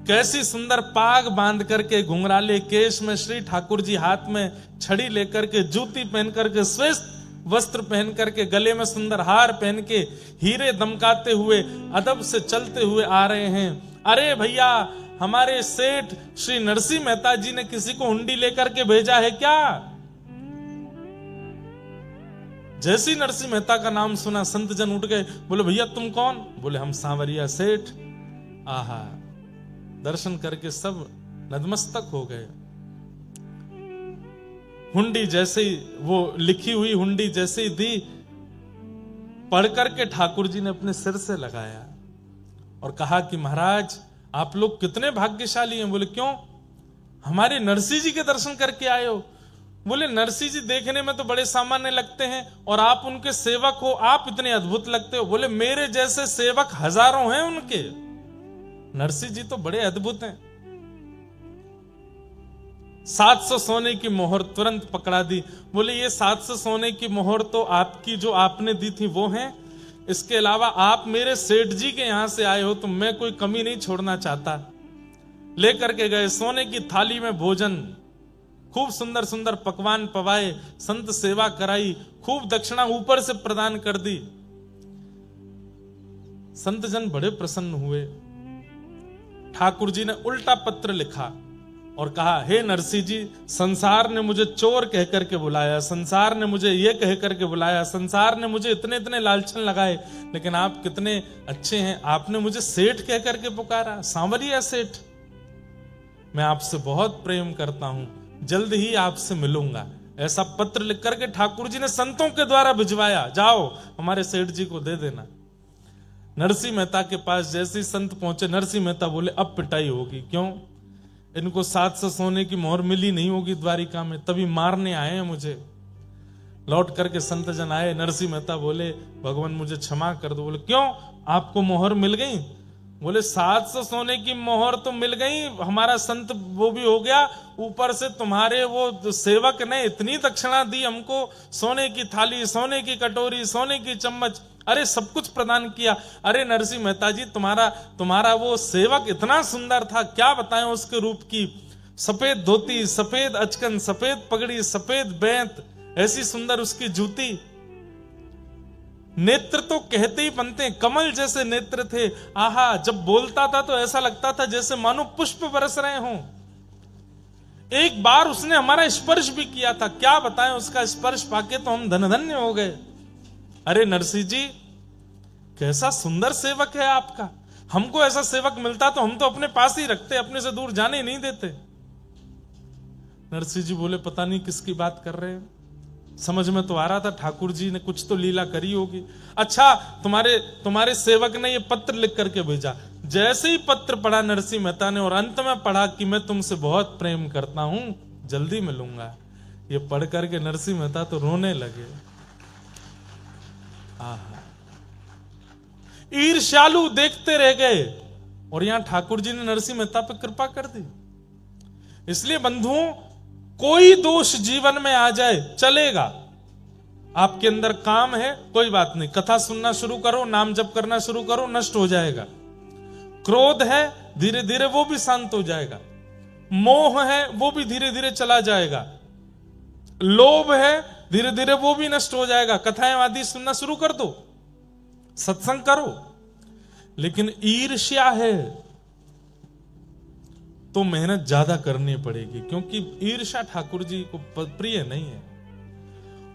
कैसी सुंदर पाग बांध करके, घुंघराले केश में श्री ठाकुर जी हाथ में छड़ी लेकर के, जूती पहन करके, श्रेष्ठ वस्त्र पहन करके, गले में सुंदर हार पहन के, हीरे दमकाते हुए अदब से चलते हुए आ रहे हैं। अरे भैया, हमारे सेठ श्री नरसिंह मेहता जी ने किसी को हुंडी लेकर के भेजा है क्या? जैसे ही नरसिंह मेहता का नाम सुना, संत जन उठ गए, बोले भैया तुम कौन? बोले हम सांवरिया सेठ। आहा, दर्शन करके सब नतमस्तक हो गए। हुंडी जैसे ही, वो लिखी हुई हुंडी जैसे ही दी, पढ़ करके ठाकुर जी ने अपने सिर से लगाया और कहा कि महाराज आप लोग कितने भाग्यशाली हैं। बोले क्यों? हमारे नरसिंह जी के दर्शन करके आए हो। बोले नरसिंह जी देखने में तो बड़े सामान्य लगते हैं और आप उनके सेवक हो, आप इतने अद्भुत लगते हो। बोले मेरे जैसे सेवक हजारों हैं उनके, नरसिंह जी तो बड़े अद्भुत हैं। 700 सोने की मोहर तुरंत पकड़ा दी। बोले ये 700 सोने की मोहर तो आपकी, जो आपने दी थी वो है, इसके अलावा आप मेरे सेठ जी के यहां से आए हो तो मैं कोई कमी नहीं छोड़ना चाहता। लेकर के गए सोने की थाली में भोजन, खूब सुंदर सुंदर पकवान पवाए, संत सेवा कराई, खूब दक्षिणा ऊपर से प्रदान कर दी। संत जन बड़े प्रसन्न हुए। ठाकुर जी ने उल्टा पत्र लिखा और कहा, हे नरसिंह जी, संसार ने मुझे चोर कह करके बुलाया, संसार ने मुझे ये कह करके बुलाया, संसार ने मुझे इतने इतने लालचन लगाए, लेकिन आप कितने अच्छे हैं, आपने मुझे सेठ कह करके पुकारा, सांवरिया सेठ। मैं आपसे बहुत प्रेम करता हूं, जल्द ही आपसे मिलूंगा। ऐसा पत्र लिख करके ठाकुर जी ने संतों के द्वारा भिजवाया, जाओ हमारे सेठ जी को दे देना। नरसिंह मेहता के पास जैसे ही संत पहुंचे, नरसिंह मेहता बोले अब पिटाई होगी। क्यों? इनको 700 सोने की मोहर मिली नहीं होगी द्वारिका में, तभी मारने आए हैं मुझे। लौट करके संत जन आए, नरसिंह मेहता बोले भगवान मुझे क्षमा कर दो। बोले क्यों, आपको मोहर मिल गई? बोले 700 सोने की मोहर तो मिल गई, हमारा संत वो भी हो गया, ऊपर से तुम्हारे वो सेवक ने इतनी दक्षिणा दी हमको, सोने की थाली, सोने की कटोरी, सोने की चम्मच, अरे सब कुछ प्रदान किया। अरे नरसिंह मेहता जी, तुम्हारा वो सेवक इतना सुंदर था, क्या बताएं उसके रूप की। सफेद धोती, सफेद अचकन, सफेद पगड़ी, सफेद बेंत, ऐसी सुंदर उसकी जूती। नेत्र तो कहते ही बनते हैं, कमल जैसे नेत्र थे। आहा, जब बोलता था तो ऐसा लगता था जैसे मानो पुष्प बरस रहे हों। एक बार उसने हमारा स्पर्श भी किया था, क्या बताएं, उसका स्पर्श पाके तो हम धन्य हो गए। अरे नरसिंह जी, कैसा सुंदर सेवक है आपका, हमको ऐसा सेवक मिलता तो हम तो अपने पास ही रखते, अपने से दूर जाने ही नहीं देते। नरसिंह जी बोले पता नहीं किसकी बात कर रहे हैं, समझ में तो आ रहा था ठाकुर जी ने कुछ तो लीला करी होगी। अच्छा, तुम्हारे सेवक ने ये पत्र लिख करके भेजा। जैसे ही पत्र पढ़ा नरसिंह मेहता ने और अंत में पढ़ा कि मैं तुमसे बहुत प्रेम करता हूं, जल्दी मिलूंगा, ये पढ़ करके नरसिंह मेहता तो रोने लगे। ईर्ष्यालु देखते रह गए और यहां ठाकुर जी ने नरसिंह मेहता पर कृपा कर दी। इसलिए बंधुओं, कोई दोष जीवन में आ जाए चलेगा, आपके अंदर काम है कोई बात नहीं, कथा सुनना शुरू करो, नाम जप करना शुरू करो, नष्ट हो जाएगा। क्रोध है धीरे धीरे वो भी शांत हो जाएगा, मोह है वो भी धीरे धीरे चला जाएगा, लोभ है धीरे धीरे वो भी नष्ट हो जाएगा। कथाएं आदि सुनना शुरू कर दो, सत्संग करो। लेकिन ईर्ष्या है तो मेहनत ज्यादा करनी पड़ेगी, क्योंकि ईर्ष्या ठाकुर जी को प्रिय नहीं है।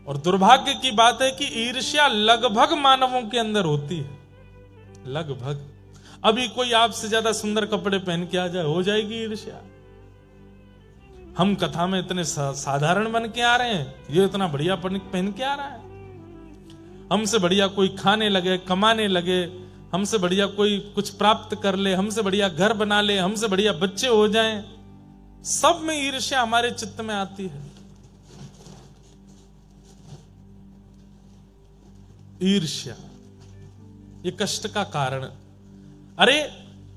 और दुर्भाग्य की बात है कि ईर्ष्या लगभग मानवों के अंदर होती है, लगभग। अभी कोई आपसे ज्यादा सुंदर कपड़े पहन के आ जाए, हो जाएगी ईर्ष्या। हम कथा में इतने साधारण बन के आ रहे हैं, ये इतना बढ़िया पहन के आ रहा है। हमसे बढ़िया कोई खाने लगे, कमाने लगे, हमसे बढ़िया कोई कुछ प्राप्त कर ले, हमसे बढ़िया घर बना ले, हमसे बढ़िया बच्चे हो जाएं, सब में ईर्ष्या हमारे चित्त में आती है। ईर्ष्या ये कष्ट का कारण। अरे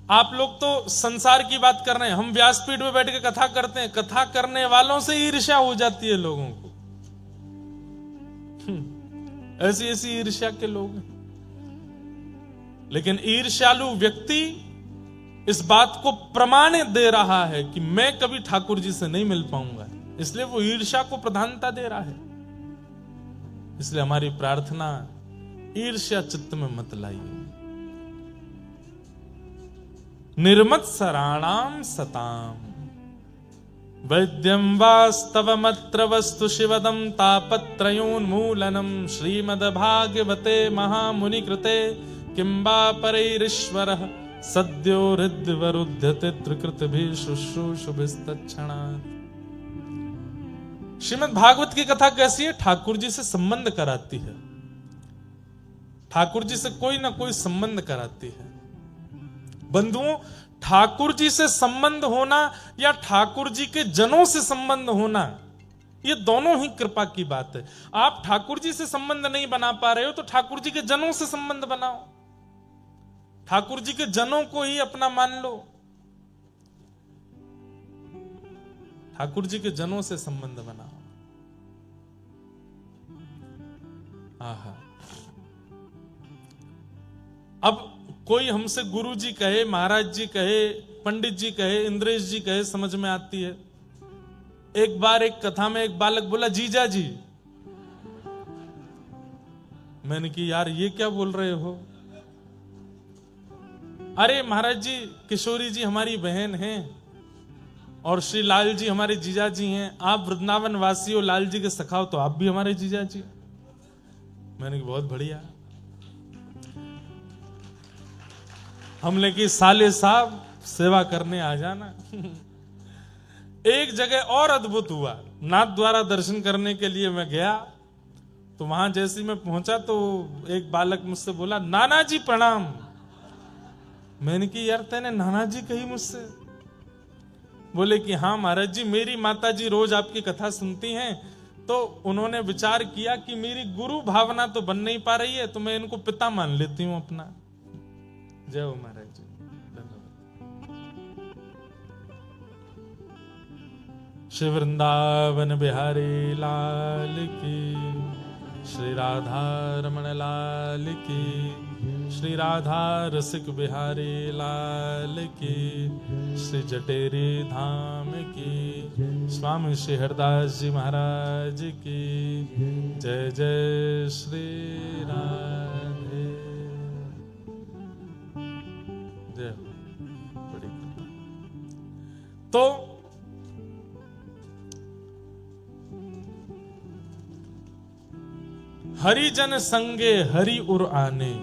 आप लोग तो संसार की बात कर रहे हैं, हम व्यासपीठ में बैठ के कथा करते हैं, कथा करने वालों से ईर्ष्या हो जाती है लोगों को। ऐसी ऐसी ईर्ष्या के लोग हैं। लेकिन ईर्ष्यालु व्यक्ति इस बात को प्रमाण दे रहा है कि मैं कभी ठाकुर जी से नहीं मिल पाऊंगा, इसलिए वो ईर्ष्या को प्रधानता दे रहा है। इसलिए हमारी प्रार्थना, ईर्ष्या चित्त में मत लाइए। निर्मत्सराणाम सताम वैद्यम वास्तवमत्र वस्तु शिवदम तापत्रयोन्मूलनम श्रीमद्भागवते महामुनि कृते किंबा परैरीश्वरः सद्यो हृद्वरुध्यते त्रिकृतभिः शुश्रूषुभिस्तत्क्षणात्। श्रीमद् भागवत की कथा कैसी है? ठाकुर जी से संबंध कराती है। ठाकुर जी से कोई ना कोई संबंध कराती है। बंधुओं, ठाकुर जी से संबंध होना या ठाकुर जी के जनों से संबंध होना, ये दोनों ही कृपा की बात है। आप ठाकुर जी से संबंध नहीं बना पा रहे हो तो ठाकुर जी के जनों से संबंध बनाओ, ठाकुर जी के जनों को ही अपना मान लो, ठाकुर जी के जनों से संबंध बनाओ। आहा, अब कोई हमसे गुरु जी कहे, महाराज जी कहे, पंडित जी कहे, इंद्रेश जी कहे, समझ में आती है। एक बार एक कथा में एक बालक बोला, जीजा जी। मैंने कि यार ये क्या बोल रहे हो? अरे महाराज जी, किशोरी जी हमारी बहन हैं और श्री लाल जी हमारे जीजा जी हैं। आप वृंदावन वासी हो, लाल जी के सखा हो, तो आप भी हमारे जीजा जी। मैंने कहा बहुत बढ़िया। हमने की साले साहब सेवा करने आ जाना। एक जगह और अद्भुत हुआ, नाथ द्वारा दर्शन करने के लिए मैं गया, तो वहां जैसे मैं पहुंचा तो एक बालक मुझसे बोला, नाना जी प्रणाम। मैंने की यार तेने नाना जी कही मुझसे? बोले कि हाँ महाराज जी, मेरी माता जी रोज आपकी कथा सुनती हैं, तो उन्होंने विचार किया कि मेरी गुरु भावना तो बन नहीं पा रही है, तो मैं इनको पिता मान लेती हूं अपना। जय हो महाराज जी, धन्यवाद। श्री वृंदावन बिहारी लाल की, श्री राधा रमण लाल की, श्री राधा रसिक बिहारी लाल की, श्री जटेरी धाम की, स्वामी श्री हरदास जी महाराज की। जय जय श्री राधे। जय हो, बड़ी कृपा। तो हरिजन संगे हरि उर आने,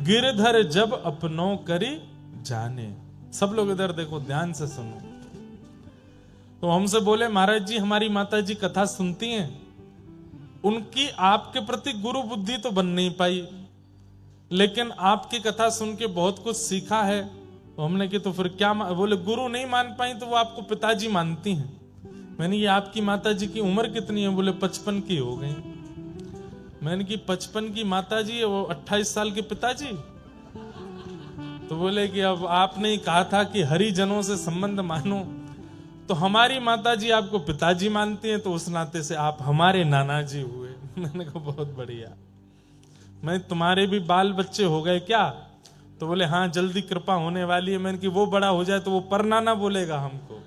गिरधर जब अपनों करी जाने। सब लोग इधर देखो, ध्यान से सुनो। तो हमसे बोले, महाराज जी हमारी माता जी कथा सुनती हैं, उनकी आपके प्रति गुरु बुद्धि तो बन नहीं पाई, लेकिन आपकी कथा सुन के बहुत कुछ सीखा है। तो हमने कि तो फिर क्या? बोले गुरु नहीं मान पाई तो वो आपको पिताजी मानती हैं। मैंने ये आपकी माता जी की उम्र कितनी है? बोले 55 की हो गई। मैंने कि 55 की माता जी, वो 28 साल के पिताजी? तो बोले कि अब आपने ही कहा था कि हरिजनों से संबंध मानो, तो हमारी माता जी आपको पिताजी मानती हैं, तो उस नाते से आप हमारे नाना जी हुए। मैंने कहा बहुत बढ़िया। मैं तुम्हारे भी बाल बच्चे हो गए क्या? तो बोले हाँ जल्दी कृपा होने वाली है। मैंने कि वो बड़ा हो जाए तो वो परनाना बोलेगा हमको।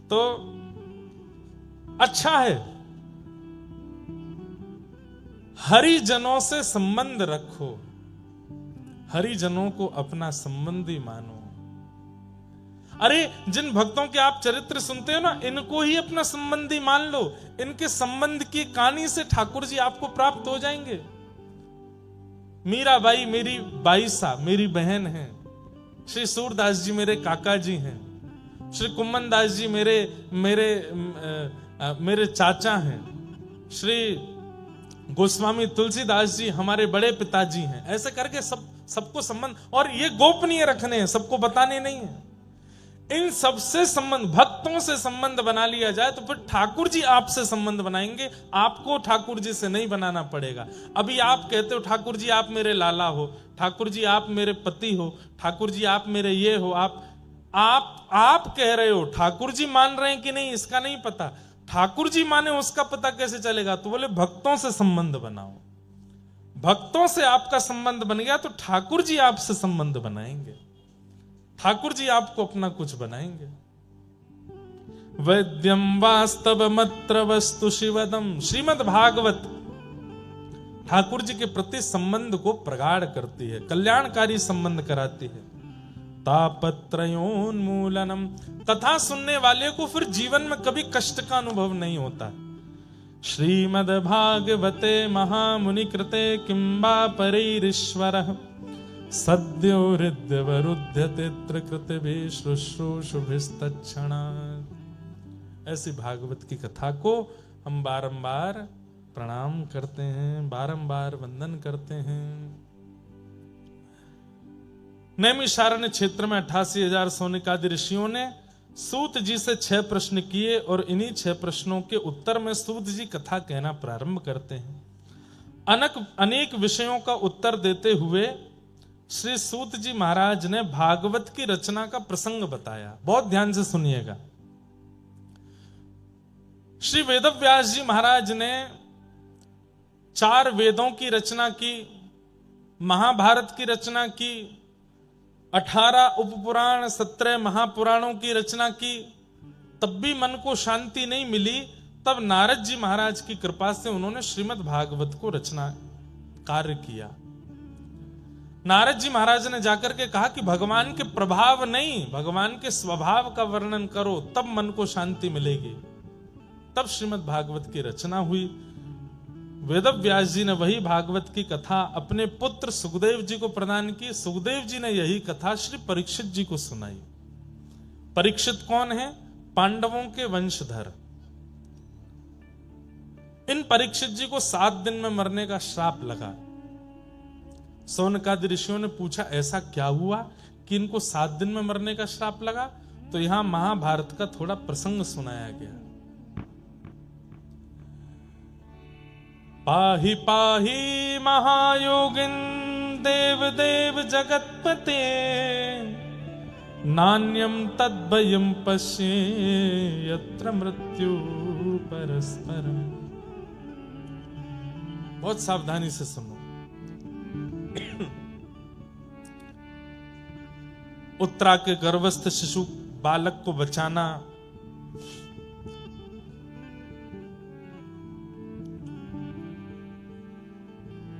तो अच्छा है, हरिजनों से संबंध रखो, हरिजनों को अपना संबंधी मानो। अरे जिन भक्तों के आप चरित्र सुनते हो ना, इनको ही अपना संबंधी मान लो। इनके संबंध की कहानी से ठाकुर जी आपको प्राप्त हो जाएंगे। मीराबाई मेरी बाईसा, मेरी बहन है। श्री सूरदास जी मेरे काका जी हैं। श्री कुम्मन दास जी मेरे चाचा हैं। श्री गोस्वामी तुलसीदास जी हमारे बड़े पिताजी हैं। ऐसे करके सबको संबंध, और ये गोपनीय रखने हैं, सबको बताने नहीं है। इन सबसे संबंध, भक्तों से संबंध बना लिया जाए तो फिर ठाकुर जी आपसे संबंध बनाएंगे। आपको ठाकुर जी से नहीं बनाना पड़ेगा। अभी आप कहते हो ठाकुर जी आप मेरे लाला हो, ठाकुर जी आप मेरे पति हो, ठाकुर जी आप मेरे ये हो। आप कह रहे हो, ठाकुर जी मान रहे हैं कि नहीं इसका नहीं पता। ठाकुर जी माने उसका पता कैसे चलेगा? तो बोले भक्तों से संबंध बनाओ। भक्तों से आपका संबंध बन गया तो ठाकुर जी आपसे संबंध बनाएंगे, ठाकुर जी आपको अपना कुछ बनाएंगे। वैद्यम वास्तवमत्र वस्तु शिवदम, श्रीमद् भागवत ठाकुर जी के प्रति संबंध को प्रगाढ़ करती है, कल्याणकारी संबंध कराती है। तापत्रयोन्मूलनम, कथा सुनने वाले को फिर जीवन में कभी कष्ट का अनुभव नहीं होता। श्रीमद् भागवते महामुनि कृते किंबा परैरीश्वरः सद्यो हृद्यवरुध्यते त्रिकृतिभिः शुश्रूषुभिस्तत्क्षणात्। ऐसी भागवत की कथा को हम बारंबार प्रणाम करते हैं, बारंबार वंदन करते हैं। नैमिषारण्य क्षेत्र में 88,000 सौनिकादि ऋषियों ने सूत जी से 6 प्रश्न किए और इन्हीं 6 प्रश्नों के उत्तर में सूत जी कथा कहना प्रारंभ करते हैं। अनेक विषयों का उत्तर देते हुए श्री सूत जी महाराज ने भागवत की रचना का प्रसंग बताया। बहुत ध्यान से सुनिएगा। श्री वेदव्यास जी महाराज ने 4 वेदों की रचना की, महाभारत की रचना की, 18 उपपुराण, 17 महापुराणों की रचना की, तब भी मन को शांति नहीं मिली। तब नारद जी महाराज की कृपा से उन्होंने श्रीमद् भागवत को रचना कार्य किया। नारद जी महाराज ने जाकर के कहा कि भगवान के प्रभाव नहीं, भगवान के स्वभाव का वर्णन करो, तब मन को शांति मिलेगी। तब श्रीमद् भागवत की रचना हुई। वेदव्यास जी ने वही भागवत की कथा अपने पुत्र सुखदेव जी को प्रदान की। सुखदेव जी ने यही कथा श्री परीक्षित जी को सुनाई। परीक्षित कौन है? पांडवों के वंशधर। इन परीक्षित जी को 7 दिन में मरने का श्राप लगा। सौनकादि ऋषियों ने पूछा ऐसा क्या हुआ कि इनको 7 दिन में मरने का श्राप लगा? तो यहां महाभारत का थोड़ा प्रसंग सुनाया गया। पाहि पाहि महायोगिन देव देव जगतपते नान्यम तद्भयं पश्ये यत्र मृत्यु परस्परम। बहुत सावधानी से सुनो। उत्तरा के गर्भस्थ शिशु बालक को बचाना,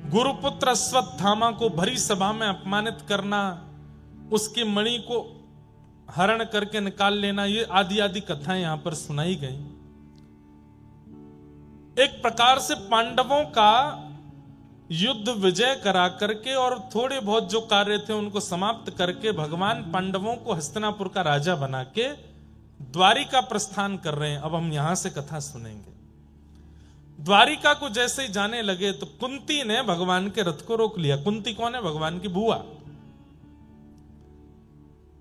गुरुपुत्र अश्वत्थामा को भरी सभा में अपमानित करना, उसकी मणि को हरण करके निकाल लेना, ये आदि आदि कथाएं यहां पर सुनाई गई। एक प्रकार से पांडवों का युद्ध विजय करा करके और थोड़े बहुत जो कार्य थे उनको समाप्त करके भगवान पांडवों को हस्तिनापुर का राजा बना के द्वारिका प्रस्थान कर रहे हैं। अब हम यहां से कथा सुनेंगे। द्वारिका को जैसे ही जाने लगे तो कुंती ने भगवान के रथ को रोक लिया। कुंती कौन है? भगवान की बुआ।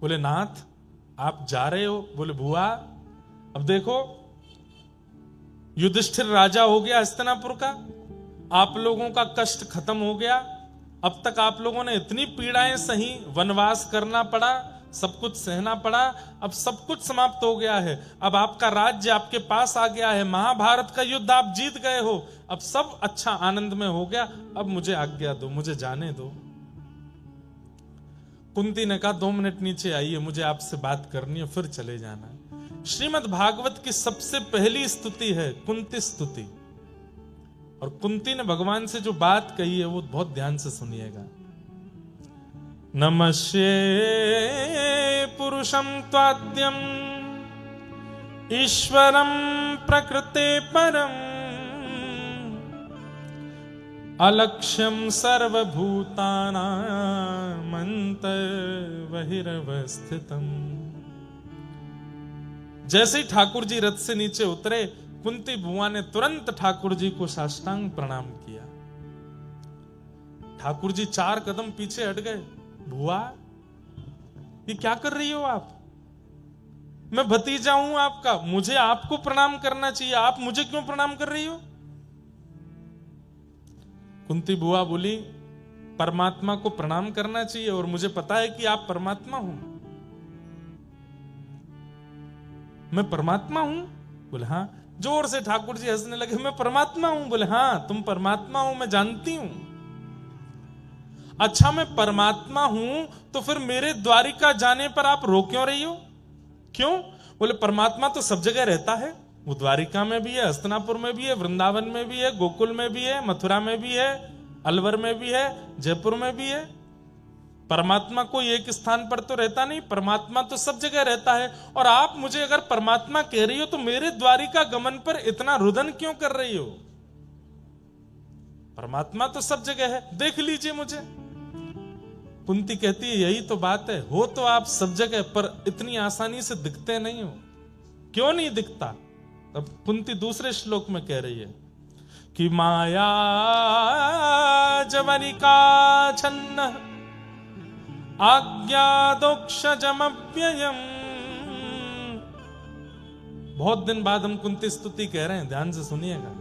बोले नाथ आप जा रहे हो? बोले बुआ अब देखो युधिष्ठिर राजा हो गया हस्तिनापुर का, आप लोगों का कष्ट खत्म हो गया। अब तक आप लोगों ने इतनी पीड़ाएं सही, वनवास करना पड़ा, सब कुछ सहना पड़ा, अब सब कुछ समाप्त हो गया है। अब आपका राज्य आपके पास आ गया है, महाभारत का युद्ध आप जीत गए हो, अब सब अच्छा आनंद में हो गया, अब मुझे आज्ञा दो, मुझे जाने दो। कुंती ने कहा 2 मिनट नीचे आइए, मुझे आपसे बात करनी है, फिर चले जाना। श्रीमद् भागवत की सबसे पहली स्तुति है कुंती स्तुति, और कुंती ने भगवान से जो बात कही है वो बहुत ध्यान से सुनिएगा। नमस्ये पुरुषं त्वाद्यं ईश्वरं प्रकृते परं अलक्ष्यं सर्वभूतानां अन्तर्बहिरवस्थितम्। जैसे ही ठाकुर जी रथ से नीचे उतरे, कुंती बुआ ने तुरंत ठाकुर जी को साष्टांग प्रणाम किया। ठाकुर जी 4 कदम पीछे हट गए। बुआ ये क्या कर रही हो आप? मैं भतीजा हूं आपका, मुझे आपको प्रणाम करना चाहिए, आप मुझे क्यों प्रणाम कर रही हो? कुंती बुआ बोली परमात्मा को प्रणाम करना चाहिए और मुझे पता है कि आप परमात्मा हो। मैं परमात्मा हूं? बोले हाँ। जोर से ठाकुर जी हंसने लगे, मैं परमात्मा हूं। बोले हाँ तुम परमात्मा हो, मैं जानती हूं। अच्छा मैं परमात्मा हूं तो फिर मेरे द्वारिका जाने पर आप रो क्यों रही हो? क्यों? बोले परमात्मा तो सब जगह रहता है, वो द्वारिका में भी है, हस्तिनापुर में भी है, वृंदावन में भी है, गोकुल में भी है, मथुरा में भी है, अलवर में भी है, जयपुर में भी है। परमात्मा कोई एक स्थान पर तो रहता नहीं, परमात्मा तो सब जगह रहता है। और आप मुझे अगर परमात्मा कह रही हो तो मेरे द्वारिका गमन पर इतना रुदन क्यों कर रही हो? परमात्मा तो सब जगह है, देख लीजिए मुझे। कुंती कहती है यही तो बात है, हो तो आप सब जगह पर इतनी आसानी से दिखते नहीं हो। क्यों नहीं दिखता? अब कुंती दूसरे श्लोक में कह रही है कि माया जवनिका छन्न आज्ञा दोक्षजमव्ययम्। बहुत दिन बाद हम कुंती स्तुति कह रहे हैं, ध्यान से सुनिएगा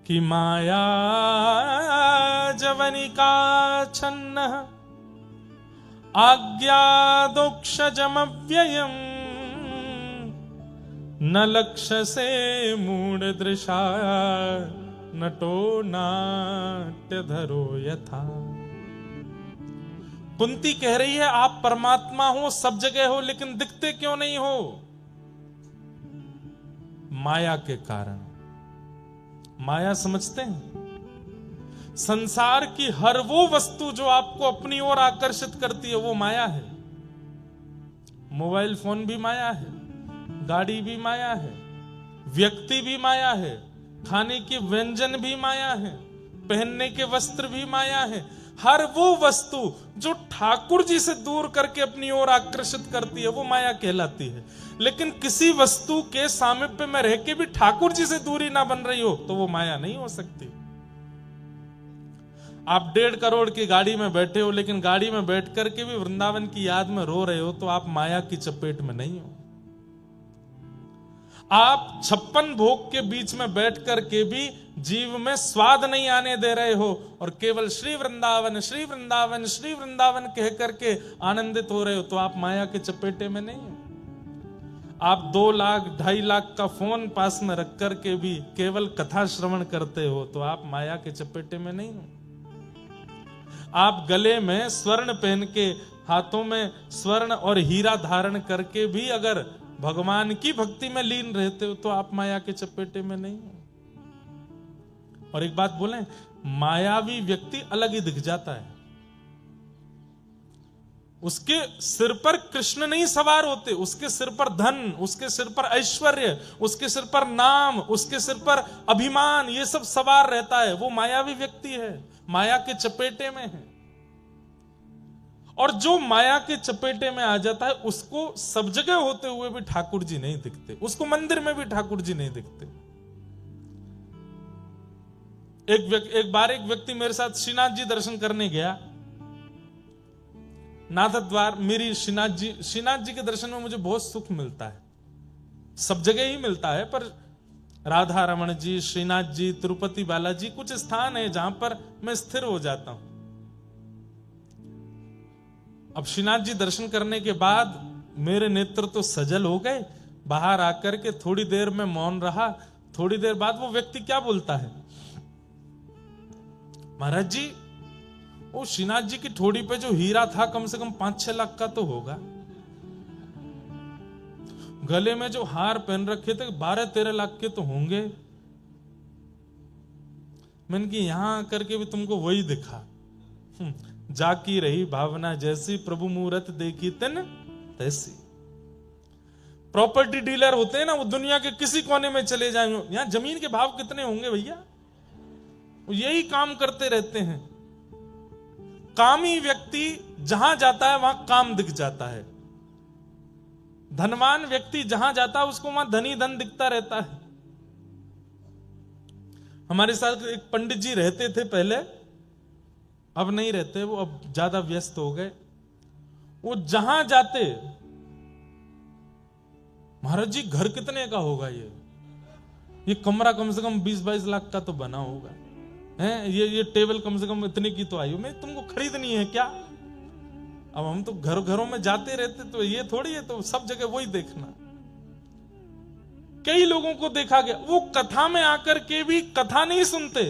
कि माया जवनिका छन्न आज्ञा दोक्षजमव्ययम् न लक्ष्य से मूढ़ दृशा नटो नाट्य धरो यथा। कुंती कह रही है आप परमात्मा हो, सब जगह हो, लेकिन दिखते क्यों नहीं हो? माया के कारण। माया समझते हैं? संसार की हर वो वस्तु जो आपको अपनी ओर आकर्षित करती है वो माया है। मोबाइल फोन भी माया है, गाड़ी भी माया है, व्यक्ति भी माया है, खाने के व्यंजन भी माया है, पहनने के वस्त्र भी माया है। हर वो वस्तु जो ठाकुर जी से दूर करके अपनी ओर आकर्षित करती है वो माया कहलाती है। लेकिन किसी वस्तु के सामीप्य में रह के भी ठाकुर जी से दूरी ना बन रही हो तो वो माया नहीं हो सकती। आप 1.5 करोड़ की गाड़ी में बैठे हो, लेकिन गाड़ी में बैठ करके भी वृंदावन की याद में रो रहे हो तो आप माया की चपेट में नहीं हो। आप 56 भोग के बीच में बैठ करके भी जीव में स्वाद नहीं आने दे रहे हो और केवल श्री वृंदावन श्री वृंदावन श्री वृंदावन कह करके आनंदित हो रहे हो तो आप माया के चपेटे में नहीं हो। आप 2 लाख 2.5 लाख का फोन पास में रख करके भी केवल कथा श्रवण करते हो तो आप माया के चपेटे में नहीं हो। आप गले में स्वर्ण पहन के, हाथों में स्वर्ण और हीरा धारण करके भी अगर भगवान की भक्ति में लीन रहते हो तो आप माया के चपेटे में नहीं हो। और एक बात बोलें, मायावी व्यक्ति अलग ही दिख जाता है। उसके सिर पर कृष्ण नहीं सवार होते, उसके सिर पर धन, उसके सिर पर ऐश्वर्य, उसके सिर पर नाम, उसके सिर पर अभिमान, ये सब सवार रहता है। वो मायावी व्यक्ति है, माया के चपेटे में है। और जो माया के चपेटे में आ जाता है उसको सब जगह होते हुए भी ठाकुर जी नहीं दिखते, उसको मंदिर में भी ठाकुर जी नहीं दिखते। एक बार एक व्यक्ति मेरे साथ श्रीनाथ जी दर्शन करने गया, नाथ द्वार। मेरी श्रीनाथ जी के दर्शन में मुझे बहुत सुख मिलता है, सब जगह ही मिलता है, पर राधा रमण जी, श्रीनाथ जी, तिरुपति बालाजी कुछ स्थान है जहां पर मैं स्थिर हो जाता हूं। अब श्रीनाथ जी दर्शन करने के बाद मेरे नेत्र तो सजल हो गए। बाहर आकर के थोड़ी देर में मौन रहा। थोड़ी देर बाद वो व्यक्ति क्या बोलता है, महाराज जी वो श्रीनाथ जी की ठोड़ी पे जो हीरा था कम से कम 5-6 लाख का तो होगा। गले में जो हार पहन रखे थे 12-13 लाख के तो होंगे। मैंने कि यहां करके भी तुमको वही दिखा। जाकी रही भावना जैसी, प्रभु मूरत देखी तिन तैसी। प्रॉपर्टी डीलर होते हैं ना, वो दुनिया के किसी कोने में चले जाएंगे, यहां जमीन के भाव कितने होंगे भैया, वो यही काम करते रहते हैं। कामी व्यक्ति जहां जाता है वहां काम दिख जाता है। धनवान व्यक्ति जहां जाता है उसको वहां धनी धन दिखता रहता है। हमारे साथ एक पंडित जी रहते थे पहले, अब नहीं रहते, वो अब ज्यादा व्यस्त हो गए। वो जहां जाते, महाराज जी घर कितने का होगा ये कमरा कम से कम 20-22 लाख का तो बना होगा है, ये टेबल कम से कम इतने की तो आई हो, मैं तुमको खरीदनी है क्या? अब हम तो घरों में जाते रहते, तो ये थोड़ी है, तो सब जगह वही देखना। कई लोगों को देखा गया वो कथा में आकर के भी कथा नहीं सुनते।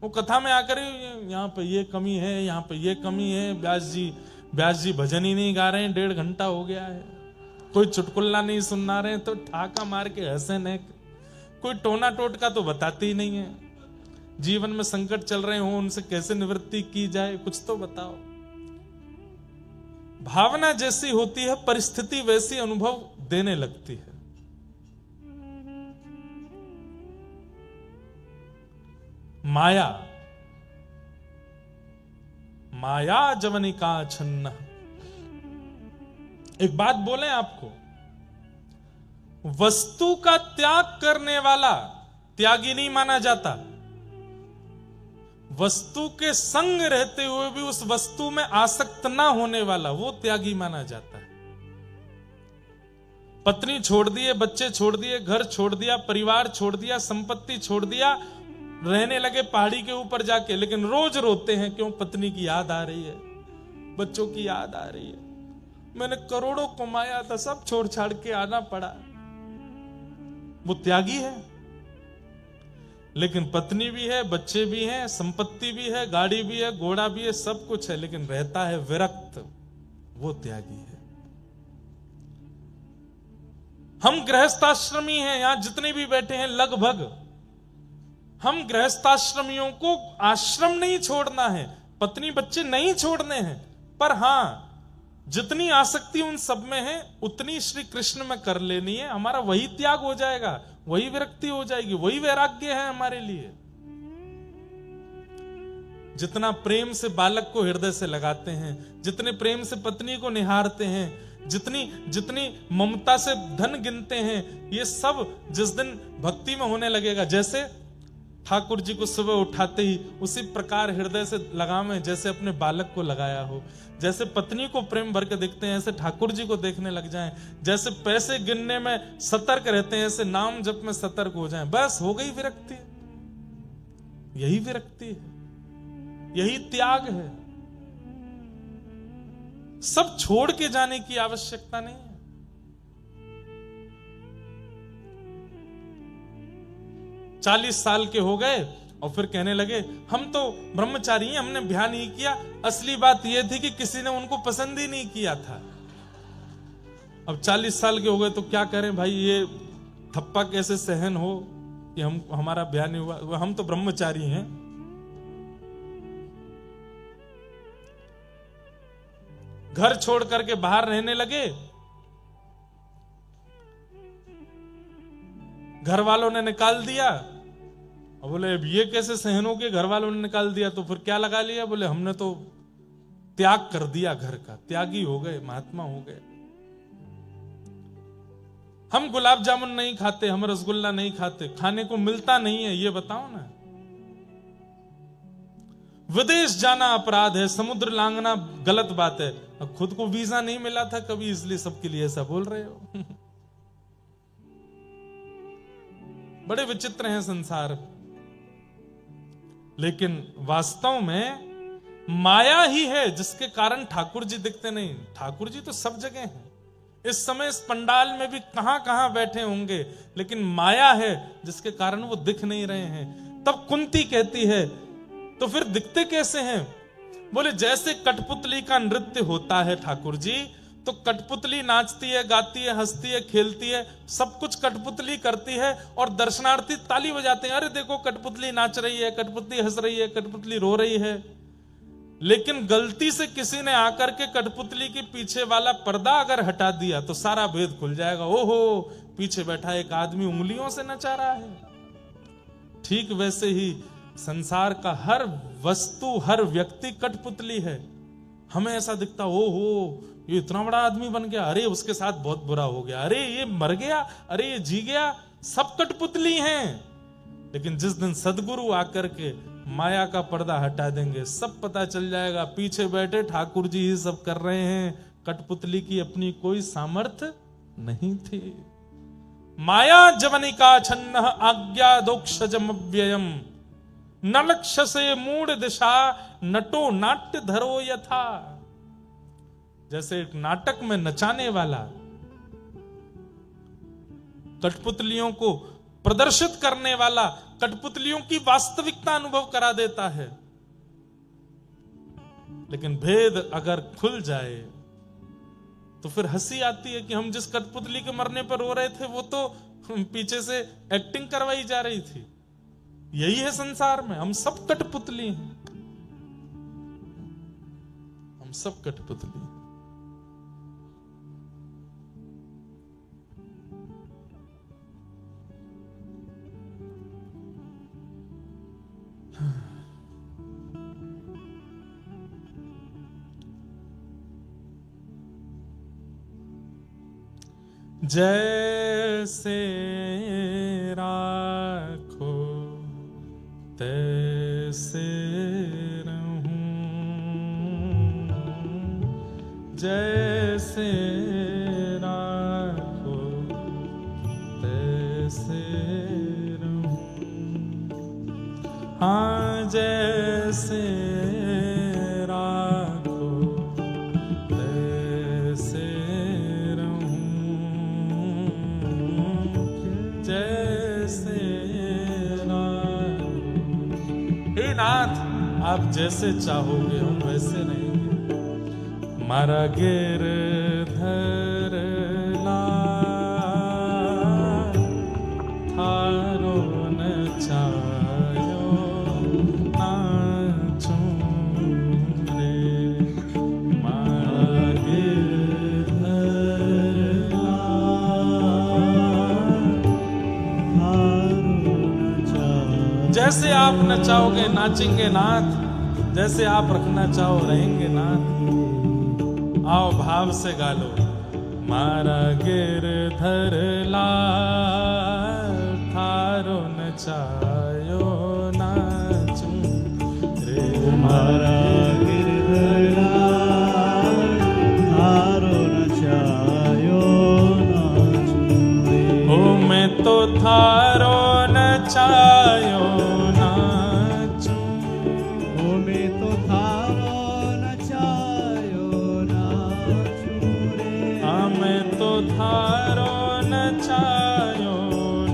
वो कथा में आकर यहाँ पे ये कमी है, यहाँ पे ये कमी है, व्यास जी भजन ही नहीं गा रहे हैं, 1.5 घंटा हो गया है, कोई चुटकुल्ला नहीं सुना रहे हैं, तो ठाका मार के हंसे न, कोई टोना टोटका तो बताते ही नहीं है। जीवन में संकट चल रहे हो, उनसे कैसे निवृत्ति की जाए, कुछ तो बताओ। भावना जैसी होती है, परिस्थिति वैसी अनुभव देने लगती है। माया जवनिका छन्न। एक बात बोले आपको, वस्तु का त्याग करने वाला त्यागी नहीं माना जाता, वस्तु के संग रहते हुए भी उस वस्तु में आसक्त ना होने वाला वो त्यागी माना जाता है। पत्नी छोड़ दिए, बच्चे छोड़ दिए, घर छोड़ दिया, परिवार छोड़ दिया, संपत्ति छोड़ दिया, रहने लगे पहाड़ी के ऊपर जाके, लेकिन रोज रोते हैं, क्यों? पत्नी की याद आ रही है, बच्चों की याद आ रही है, मैंने करोड़ों कमाया था, सब छोड़ छाड़ के आना पड़ा। वो त्यागी है। लेकिन पत्नी भी है, बच्चे भी हैं, संपत्ति भी है, गाड़ी भी है, घोड़ा भी है, सब कुछ है, लेकिन रहता है विरक्त, वो त्यागी है। हम गृहस्थाश्रमी हैं, यहां जितने भी बैठे हैं लगभग, हम गृहस्थाश्रमियों को आश्रम नहीं छोड़ना है, पत्नी बच्चे नहीं छोड़ने हैं, पर हां जितनी आसक्ति उन सब में है उतनी श्री कृष्ण में कर लेनी है। हमारा वही त्याग हो जाएगा, वही विरक्ति हो जाएगी, वही वैराग्य है हमारे लिए। जितना प्रेम से बालक को हृदय से लगाते हैं, जितने प्रेम से पत्नी को निहारते हैं, जितनी ममता से धन गिनते हैं, ये सब जिस दिन भक्ति में होने लगेगा, जैसे ठाकुर जी को सुबह उठाते ही उसी प्रकार हृदय से लगावें जैसे अपने बालक को लगाया हो, जैसे पत्नी को प्रेम भर के देखते हैं ऐसे ठाकुर जी को देखने लग जाएं, जैसे पैसे गिनने में सतर्क रहते हैं ऐसे नाम जप में सतर्क हो जाएं, बस हो गई विरक्ति। यही विरक्ति है, यही त्याग है। सब छोड़ के जाने की आवश्यकता नहीं है। चालीस साल के हो गए और फिर कहने लगे हम तो ब्रह्मचारी हैं, हमने ब्याह नहीं किया। असली बात यह थी कि किसी ने उनको पसंद ही नहीं किया था। अब 40 साल के हो गए तो क्या करें भाई, ये थप्पा कैसे सहन हो कि हमारा ब्याह नहीं हुआ, हम तो ब्रह्मचारी हैं। घर छोड़ करके बाहर रहने लगे, घर वालों ने निकाल दिया। और बोले अब ये कैसे सहन हो गए, घर वालों ने निकाल दिया तो फिर क्या लगा लिया? बोले हमने तो त्याग कर दिया घर का, त्यागी हो गए, महात्मा हो गए। हम गुलाब जामुन नहीं खाते, हम रसगुल्ला नहीं खाते, खाने को मिलता नहीं है, ये बताओ ना। विदेश जाना अपराध है, समुद्र लांघना गलत बात है। अब खुद को वीजा नहीं मिला था कभी, इसलिए सबके लिए ऐसा बोल रहे हो। बड़े विचित्र हैं संसार, लेकिन वास्तव में माया ही है जिसके कारण ठाकुर जी दिखते नहीं। ठाकुर जी तो सब जगह हैं, इस समय इस पंडाल में भी कहां कहां बैठे होंगे, लेकिन माया है जिसके कारण वो दिख नहीं रहे हैं। तब कुंती कहती है तो फिर दिखते कैसे हैं? बोले जैसे कठपुतली का नृत्य होता है ठाकुर जी, तो कठपुतली नाचती है, गाती है, हंसती है, खेलती है, सब कुछ कठपुतली करती है और दर्शनार्थी ताली बजाते हैं, अरे देखो कठपुतली नाच रही है, कठपुतली हंस रही है, कठपुतली रो रही है। लेकिन गलती से किसी ने आकर के कठपुतली के पीछे वाला पर्दा अगर हटा दिया तो सारा भेद खुल जाएगा। ओहो, पीछे बैठा एक आदमी उंगलियों से नचा रहा है। ठीक वैसे ही संसार का हर वस्तु, हर व्यक्ति कठपुतली है। हमें ऐसा दिखता, ओहो ये इतना बड़ा आदमी बन गया, अरे उसके साथ बहुत बुरा हो गया, अरे ये मर गया, अरे ये जी गया, सब कठपुतली हैं। लेकिन जिस दिन सदगुरु आकर के माया का पर्दा हटा देंगे, सब पता चल जाएगा पीछे बैठे ठाकुर जी ही सब कर रहे हैं, कठपुतली की अपनी कोई सामर्थ्य नहीं थी। माया जवनिका छन्न आज्ञा दोक्षजम व्ययम, न लक्ष्य से मूढ़ दिशा नटो नाट्य धरो यथा। जैसे एक नाटक में नचाने वाला कठपुतलियों को प्रदर्शित करने वाला, कठपुतलियों की वास्तविकता अनुभव करा देता है। लेकिन भेद अगर खुल जाए तो फिर हंसी आती है कि हम जिस कठपुतली के मरने पर रो रहे थे वो तो पीछे से एक्टिंग करवाई जा रही थी। यही है संसार में, हम सब कठपुतली हैं, हम सब कठपुतली हैं। जैसे राखो तैसे रहूं, जैसे राखो तैसे रहूं, हाँ जैसे राखो तैसे नाथ, आप जैसे चाहोगे हम वैसे रहेंगे। मारा गिरधर लाल थारो नचायो नाचूं रे, मारा गिरधर लाल। जैसे आप नचाओगे नाचेंगे नाथ, जैसे आप रखना चाहो रहेंगे नाथ। आओ भाव से गा लो। मारा गिरधर लाल थारो नचायो नाचूं रे, मारा गिरधर लाल थारो नचायो नाचूं रे। ओ मैं तो थारो नचायो नाचूं, ओ मैं तो थारो नचायो नाचूं रे। हाँ मैं तो थारो नचायो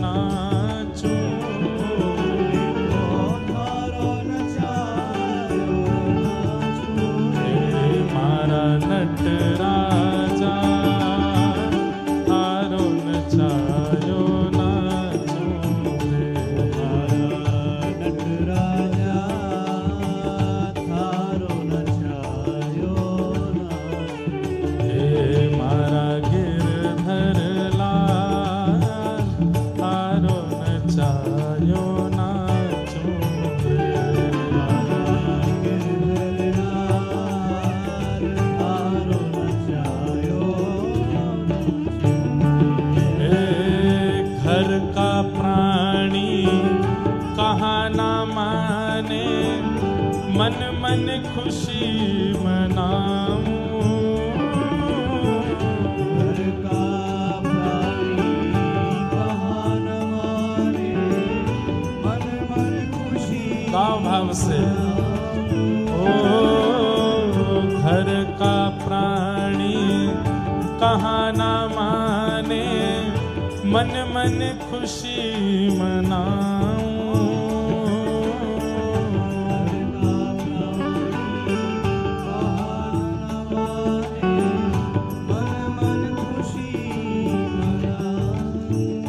नाचूं, थारो नचायो नाचूं रे। मारा नटराजा थारो नचायो नाचूं रे, नटराजा थारो नचायो नाचूं हे मारा गिरधर लाल थारो नचायो नाचूं रे, गिरधर लाल थारो नचायो हे घर का प्राणी कहाँ ना माने, मन मन खुशी मनाऊं, घर का प्राणी कहाँ न माने, मन मन खुशी गाँव भाव से। ओ घर का प्राणी कहाँ ना माने, मन मन खुशी मनाऊं,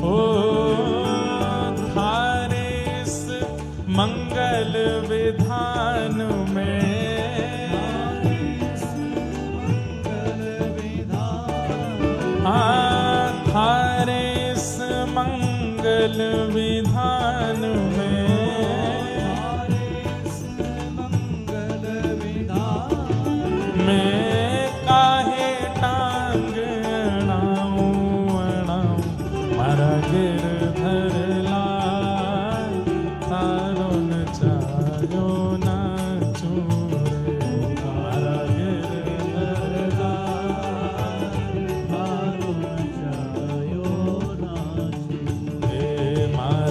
ओ थारे इस मंगल विधान में, हाँ थारे इस मंगल विधान में, मैं काहे टांग अड़ाऊं अड़ाऊं, मारा गिरधर लाल थारो नचायो नाचूं रे, मारा गिरधर लाल थारो नचायो नाचूं रे, मारा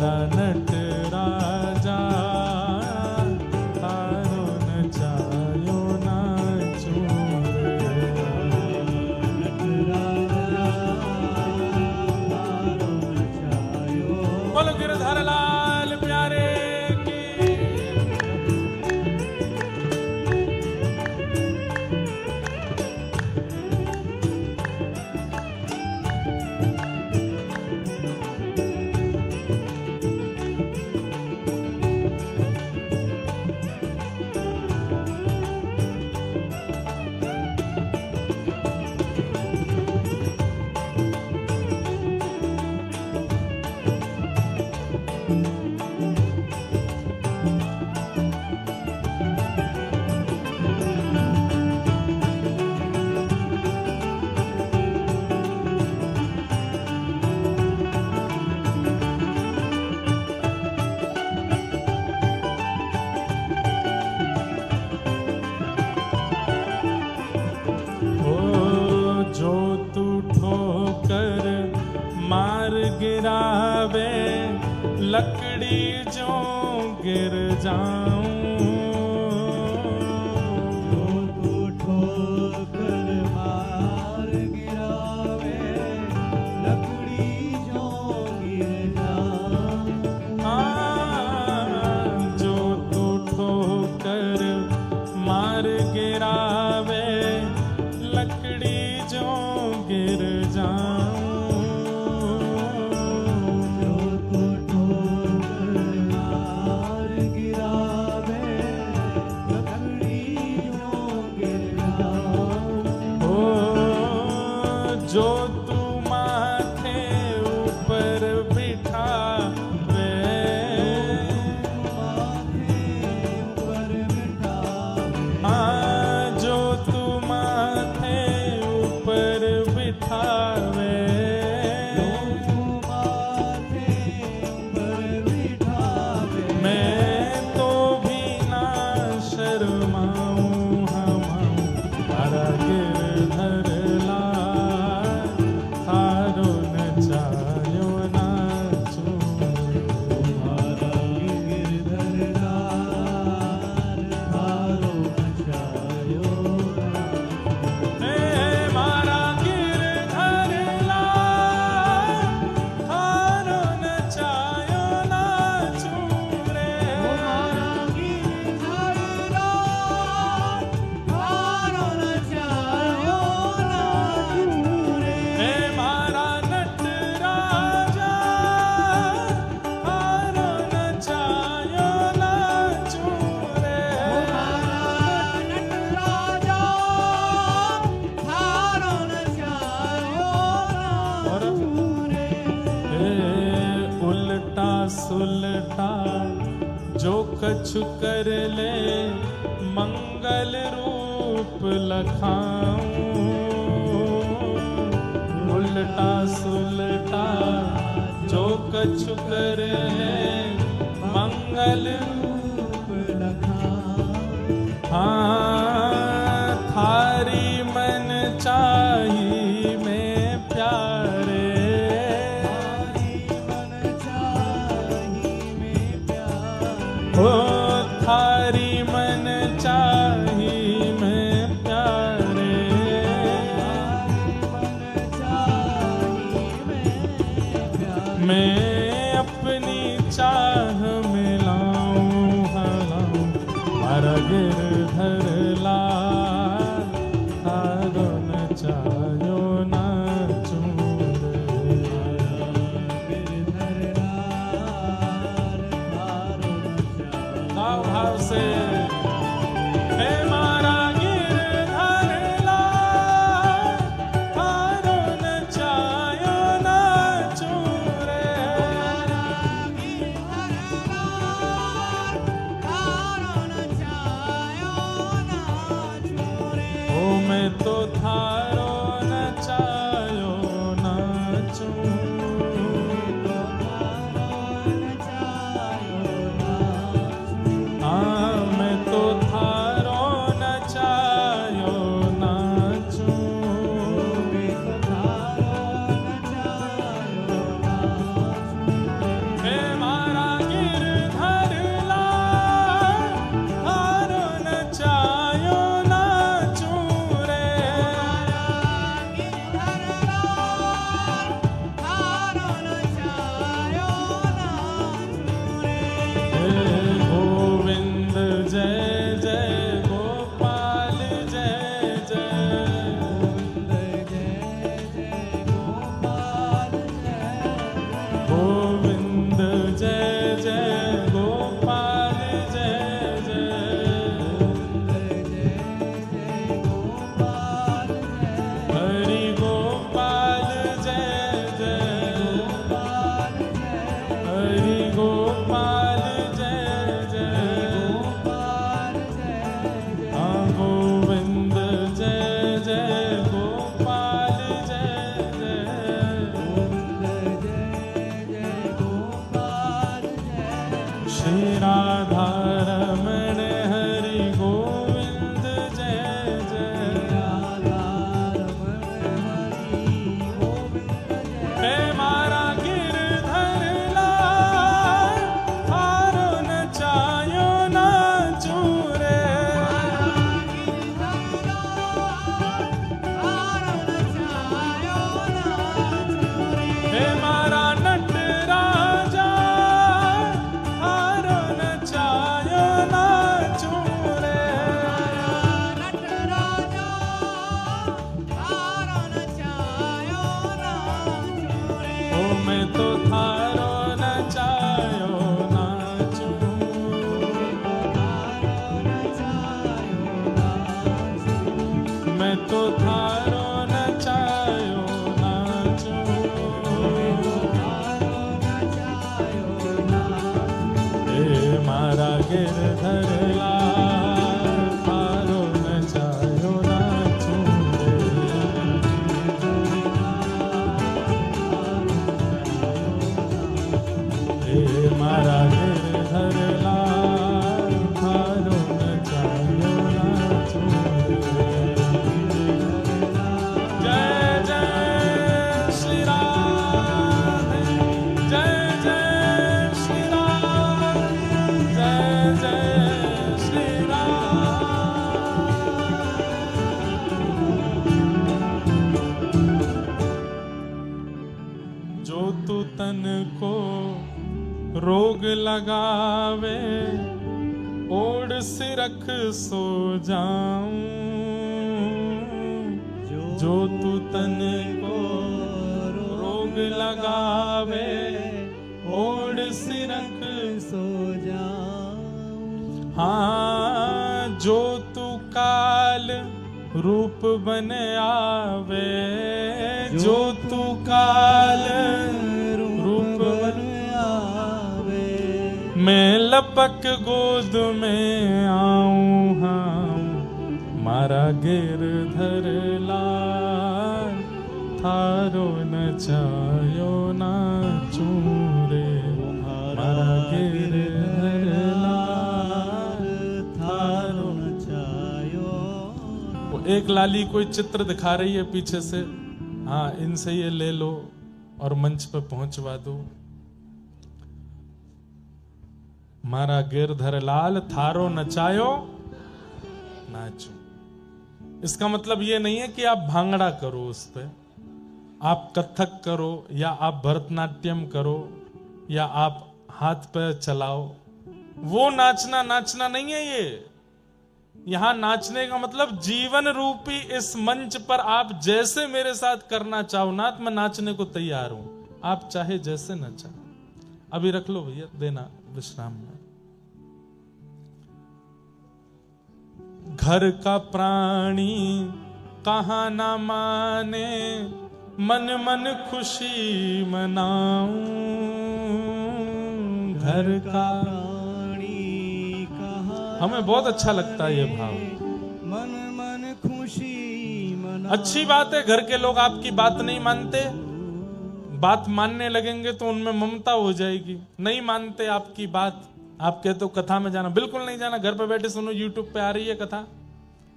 लकड़ी जो गिर जाऊं, जो ठोकर मार गिरावे, लकड़ी जो गिर जाऊं। जो तू ठोकर मार गिरावे, लकड़ी जो गिर जाऊं। जो ठोकर मार गिरावे, लकड़ी जो गिर जाऊं। ओ जो तू माथे ऊपर बिठावे, ऊपर बिठावे, जो तू माथे ऊपर बिठावे, माथे ऊपर बिठावे। मैं तो भी ना शर्माऊं, हमारा गिरधर लाल थारो नचायो नाचूं। हमारा गिरधर लाल थारो नचायो हे मारा गिरधर लाल थारो नचायो नाचूं रे। हमारा गिरधर लाल थारो नचायो नाचूं रे। हे मारा नटराजा थारो नचायो नाचूं रे। नटराजा थारो नचायो नाचूं रे। हे उल्टा सुलटा जो कछु कर ले, मंगल रूप लखाऊं। उल्टा सुलटा जो कछु कर ले, मंगल रूप लखाऊं। थारी मन चाही में प्यारे, थारी मन चाही में प्यारे। ओ थारी मन चाही में प्यारे। मन चाही में प्यारे। मैं अपनी चाह मिलाऊं, हलाऊं मारा गिरधर लाल थारो नचायो नाचूं रे। गिरधर लाल थारो नचायो। भाव भाव से हे मारा गिरधर लाल थारो नचायो नाचूं रे। गिरधर लाल थारो नचायो नाचूं रे। ओ मैं तो थारो नचायो नाचूं। मैं तो थारो नचायो नाचूं। हे मारा गिरधर लाल थारो नचायो नाचूं रे। मैं तो थारो नचायो नाचूं, मैं तो थारो नचायो नाचूं, हे मारा गिरधर लाल थारो नचायो नाचूं रे। हे मारा गिरधर लाल थारो नचायो नाचूं रे। जय जय श्री राम, जय जय श्री राम, जय जय श्री राम। जो तू तन को रोग लगावे, ओढ़ सिरख सो जाऊं। जो तू तन को रोग लगावे, ओढ़ सिरख सो जाऊं। हाँ जो तू काल रूप बन आवे, जो तू काल रूप बन आवे, मैं लपक गोद में आऊं। हाँ मारा गिरधर लाल थारो नचायो नाचूं रे। मारा गिरधर लाल थारो नचायो। वो एक लाली कोई चित्र दिखा रही है पीछे से, हाँ इनसे ये ले लो और मंच पे पहुंचवा दो। मारा गिरधर लाल थारो नचायो नाचो। इसका मतलब ये नहीं है कि आप भांगड़ा करो उस पे, आप कथक करो या आप भरतनाट्यम करो या आप हाथ पैर चलाओ, वो नाचना नहीं है ये। यहां नाचने का मतलब जीवन रूपी इस मंच पर आप जैसे मेरे साथ करना चाहो नाथ, मैं नाचने को तैयार हूं। आप चाहे जैसे नचा। अभी रख लो भैया, देना विश्राम में। घर का प्राणी कहाँ ना माने, मन मन खुशी मनाऊं। घर का प्राणी कहाँ हमें बहुत अच्छा लगता है ये भाव। मन मन खुशी मना। अच्छी बात है, घर के लोग आपकी बात नहीं मानते, बात मानने लगेंगे तो उनमें ममता हो जाएगी। नहीं मानते आपकी बात, आप कहते हो कथा में जाना, बिल्कुल नहीं जाना। घर पे बैठे सुनो, यूट्यूब पे आ रही है कथा,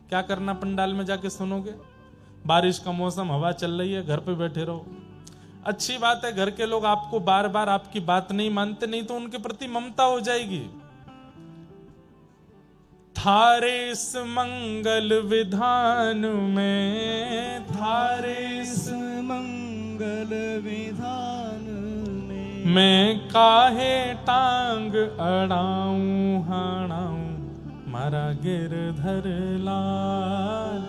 क्या करना पंडाल में जाके सुनोगे। बारिश का मौसम, हवा चल रही है, घर पे बैठे रहो। अच्छी बात है, घर के लोग आपको बार बार आपकी बात नहीं मानते, नहीं तो उनके प्रति ममता हो जाएगी। थारे इस मंगल विधान में, थारे इस मंगल विधान में मैं काहे टांग अड़ाऊं हाणाऊं। मारा गिरधर लाल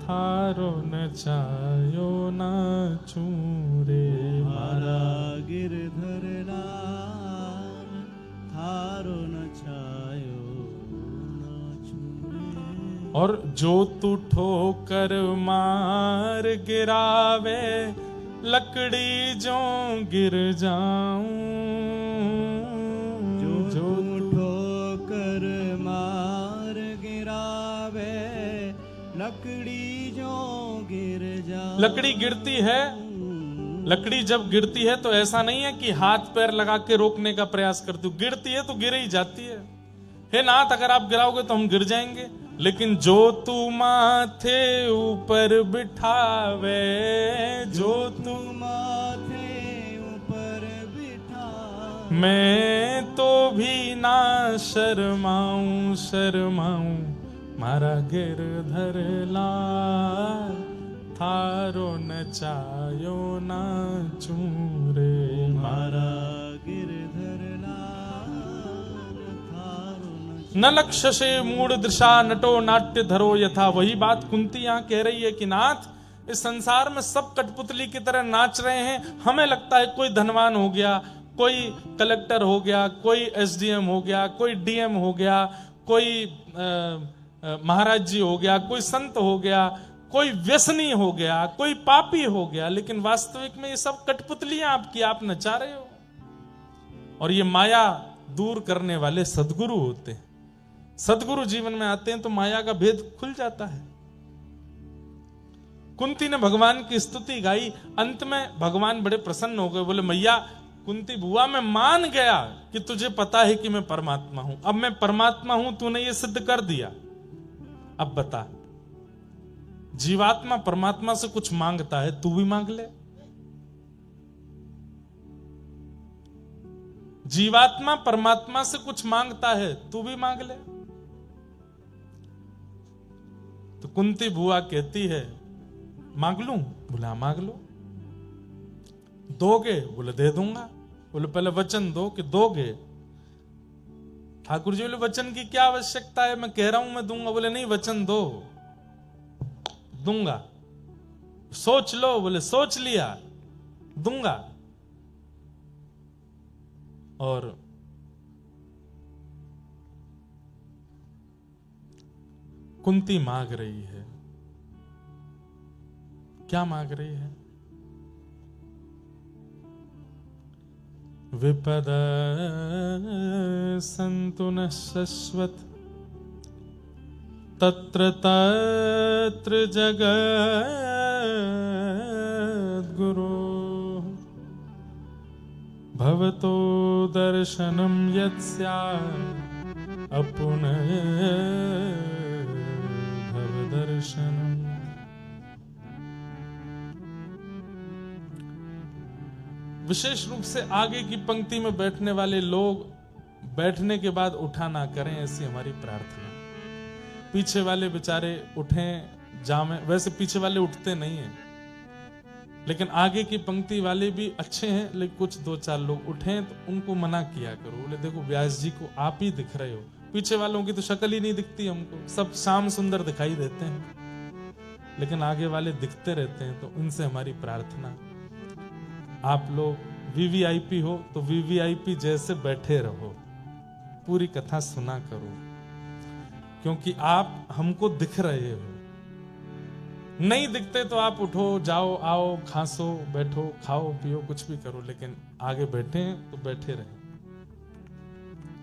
थारो नचायो नाचूं रे। मारा गिरधर लाल थारो नचायो नाचूं रे। और जो तू ठोकर मार गिरावे, लकड़ी जो गिर जाऊं। जो ठोकर मार गिरावे, लकड़ी जो गिर जा। लकड़ी गिरती है, लकड़ी जब गिरती है तो ऐसा नहीं है कि हाथ पैर लगा के रोकने का प्रयास करती हूँ, गिरती है तो गिर ही जाती है। हे नाथ, अगर आप गिराओगे तो हम गिर जाएंगे, लेकिन जो तू माथे ऊपर बिठावे, जो तू माथे ऊपर बिठा, मैं तो भी ना शर्माऊं शर्माऊं। मारा गिरधर लाल थारो नचायो नाचूं रे। मारा गिरधर लाल थारो न लक्ष्य से मूड दृशा नटो नाट्य धरो यथा। वही बात कुंती यहाँ कह रही है कि नाथ, इस संसार में सब कठपुतली की तरह नाच रहे हैं। हमें लगता है कोई धनवान हो गया, कोई कलेक्टर हो गया, कोई एसडीएम हो गया, कोई डीएम हो गया, कोई महाराज जी हो गया, कोई संत हो गया, कोई व्यसनी हो गया, कोई पापी हो गया। लेकिन वास्तविक में ये सब कठपुतलियां आपकी, आप नचा रहे हो। और ये माया दूर करने वाले सदगुरु होते हैं। सदगुरु जीवन में आते हैं तो माया का भेद खुल जाता है। कुंती ने भगवान की स्तुति गाई, अंत में भगवान बड़े प्रसन्न हो गए। बोले मैया कुंती बुआ, मैं मान गया कि तुझे पता है कि मैं परमात्मा हूं। अब मैं परमात्मा हूं, तूने ये सिद्ध कर दिया। अब बता, जीवात्मा परमात्मा से कुछ मांगता है, तू भी मांग ले। जीवात्मा परमात्मा से कुछ मांगता है, तू भी मांग ले। तो कुंती बुआ कहती है मांग लूं? बोले हाँ मांग लो। दोगे? बोले दे दूंगा। बोले पहले वचन दो कि दोगे। ठाकुर जी बोले वचन की क्या आवश्यकता है, मैं कह रहा हूं मैं दूंगा। बोले नहीं, वचन दो, दूंगा। सोच लो। बोले सोच लिया, दूंगा। और कुंती मांग रही है। क्या मांग रही है? विपद संतु न शश्वत तत्र तत्र जगद्गुरो भवतो दर्शनम यत्स्यात् अपुनः भवदर्शनम्। विशेष रूप से आगे की पंक्ति में बैठने वाले लोग बैठने के बाद उठा ना करें, ऐसी हमारी प्रार्थना। पीछे वाले बेचारे उठें जामे, वैसे पीछे वाले उठते नहीं हैं, लेकिन आगे की पंक्ति वाले भी अच्छे हैं। लेकिन कुछ दो चार लोग उठें तो उनको मना किया करो। बोले देखो व्यास जी को आप ही दिख रहे हो, पीछे वालों की तो शक्ल ही नहीं दिखती हमको, सब शाम सुंदर दिखाई देते हैं, लेकिन आगे वाले दिखते रहते हैं। तो उनसे हमारी प्रार्थना, आप लोग वीवीआईपी हो तो वीवीआईपी जैसे बैठे रहो, पूरी कथा सुना करो, क्योंकि आप हमको दिख रहे हो। नहीं दिखते तो आप उठो, जाओ, आओ, खांसो, बैठो, खाओ, पियो, कुछ भी करो, लेकिन आगे बैठे हैं तो बैठे रहे।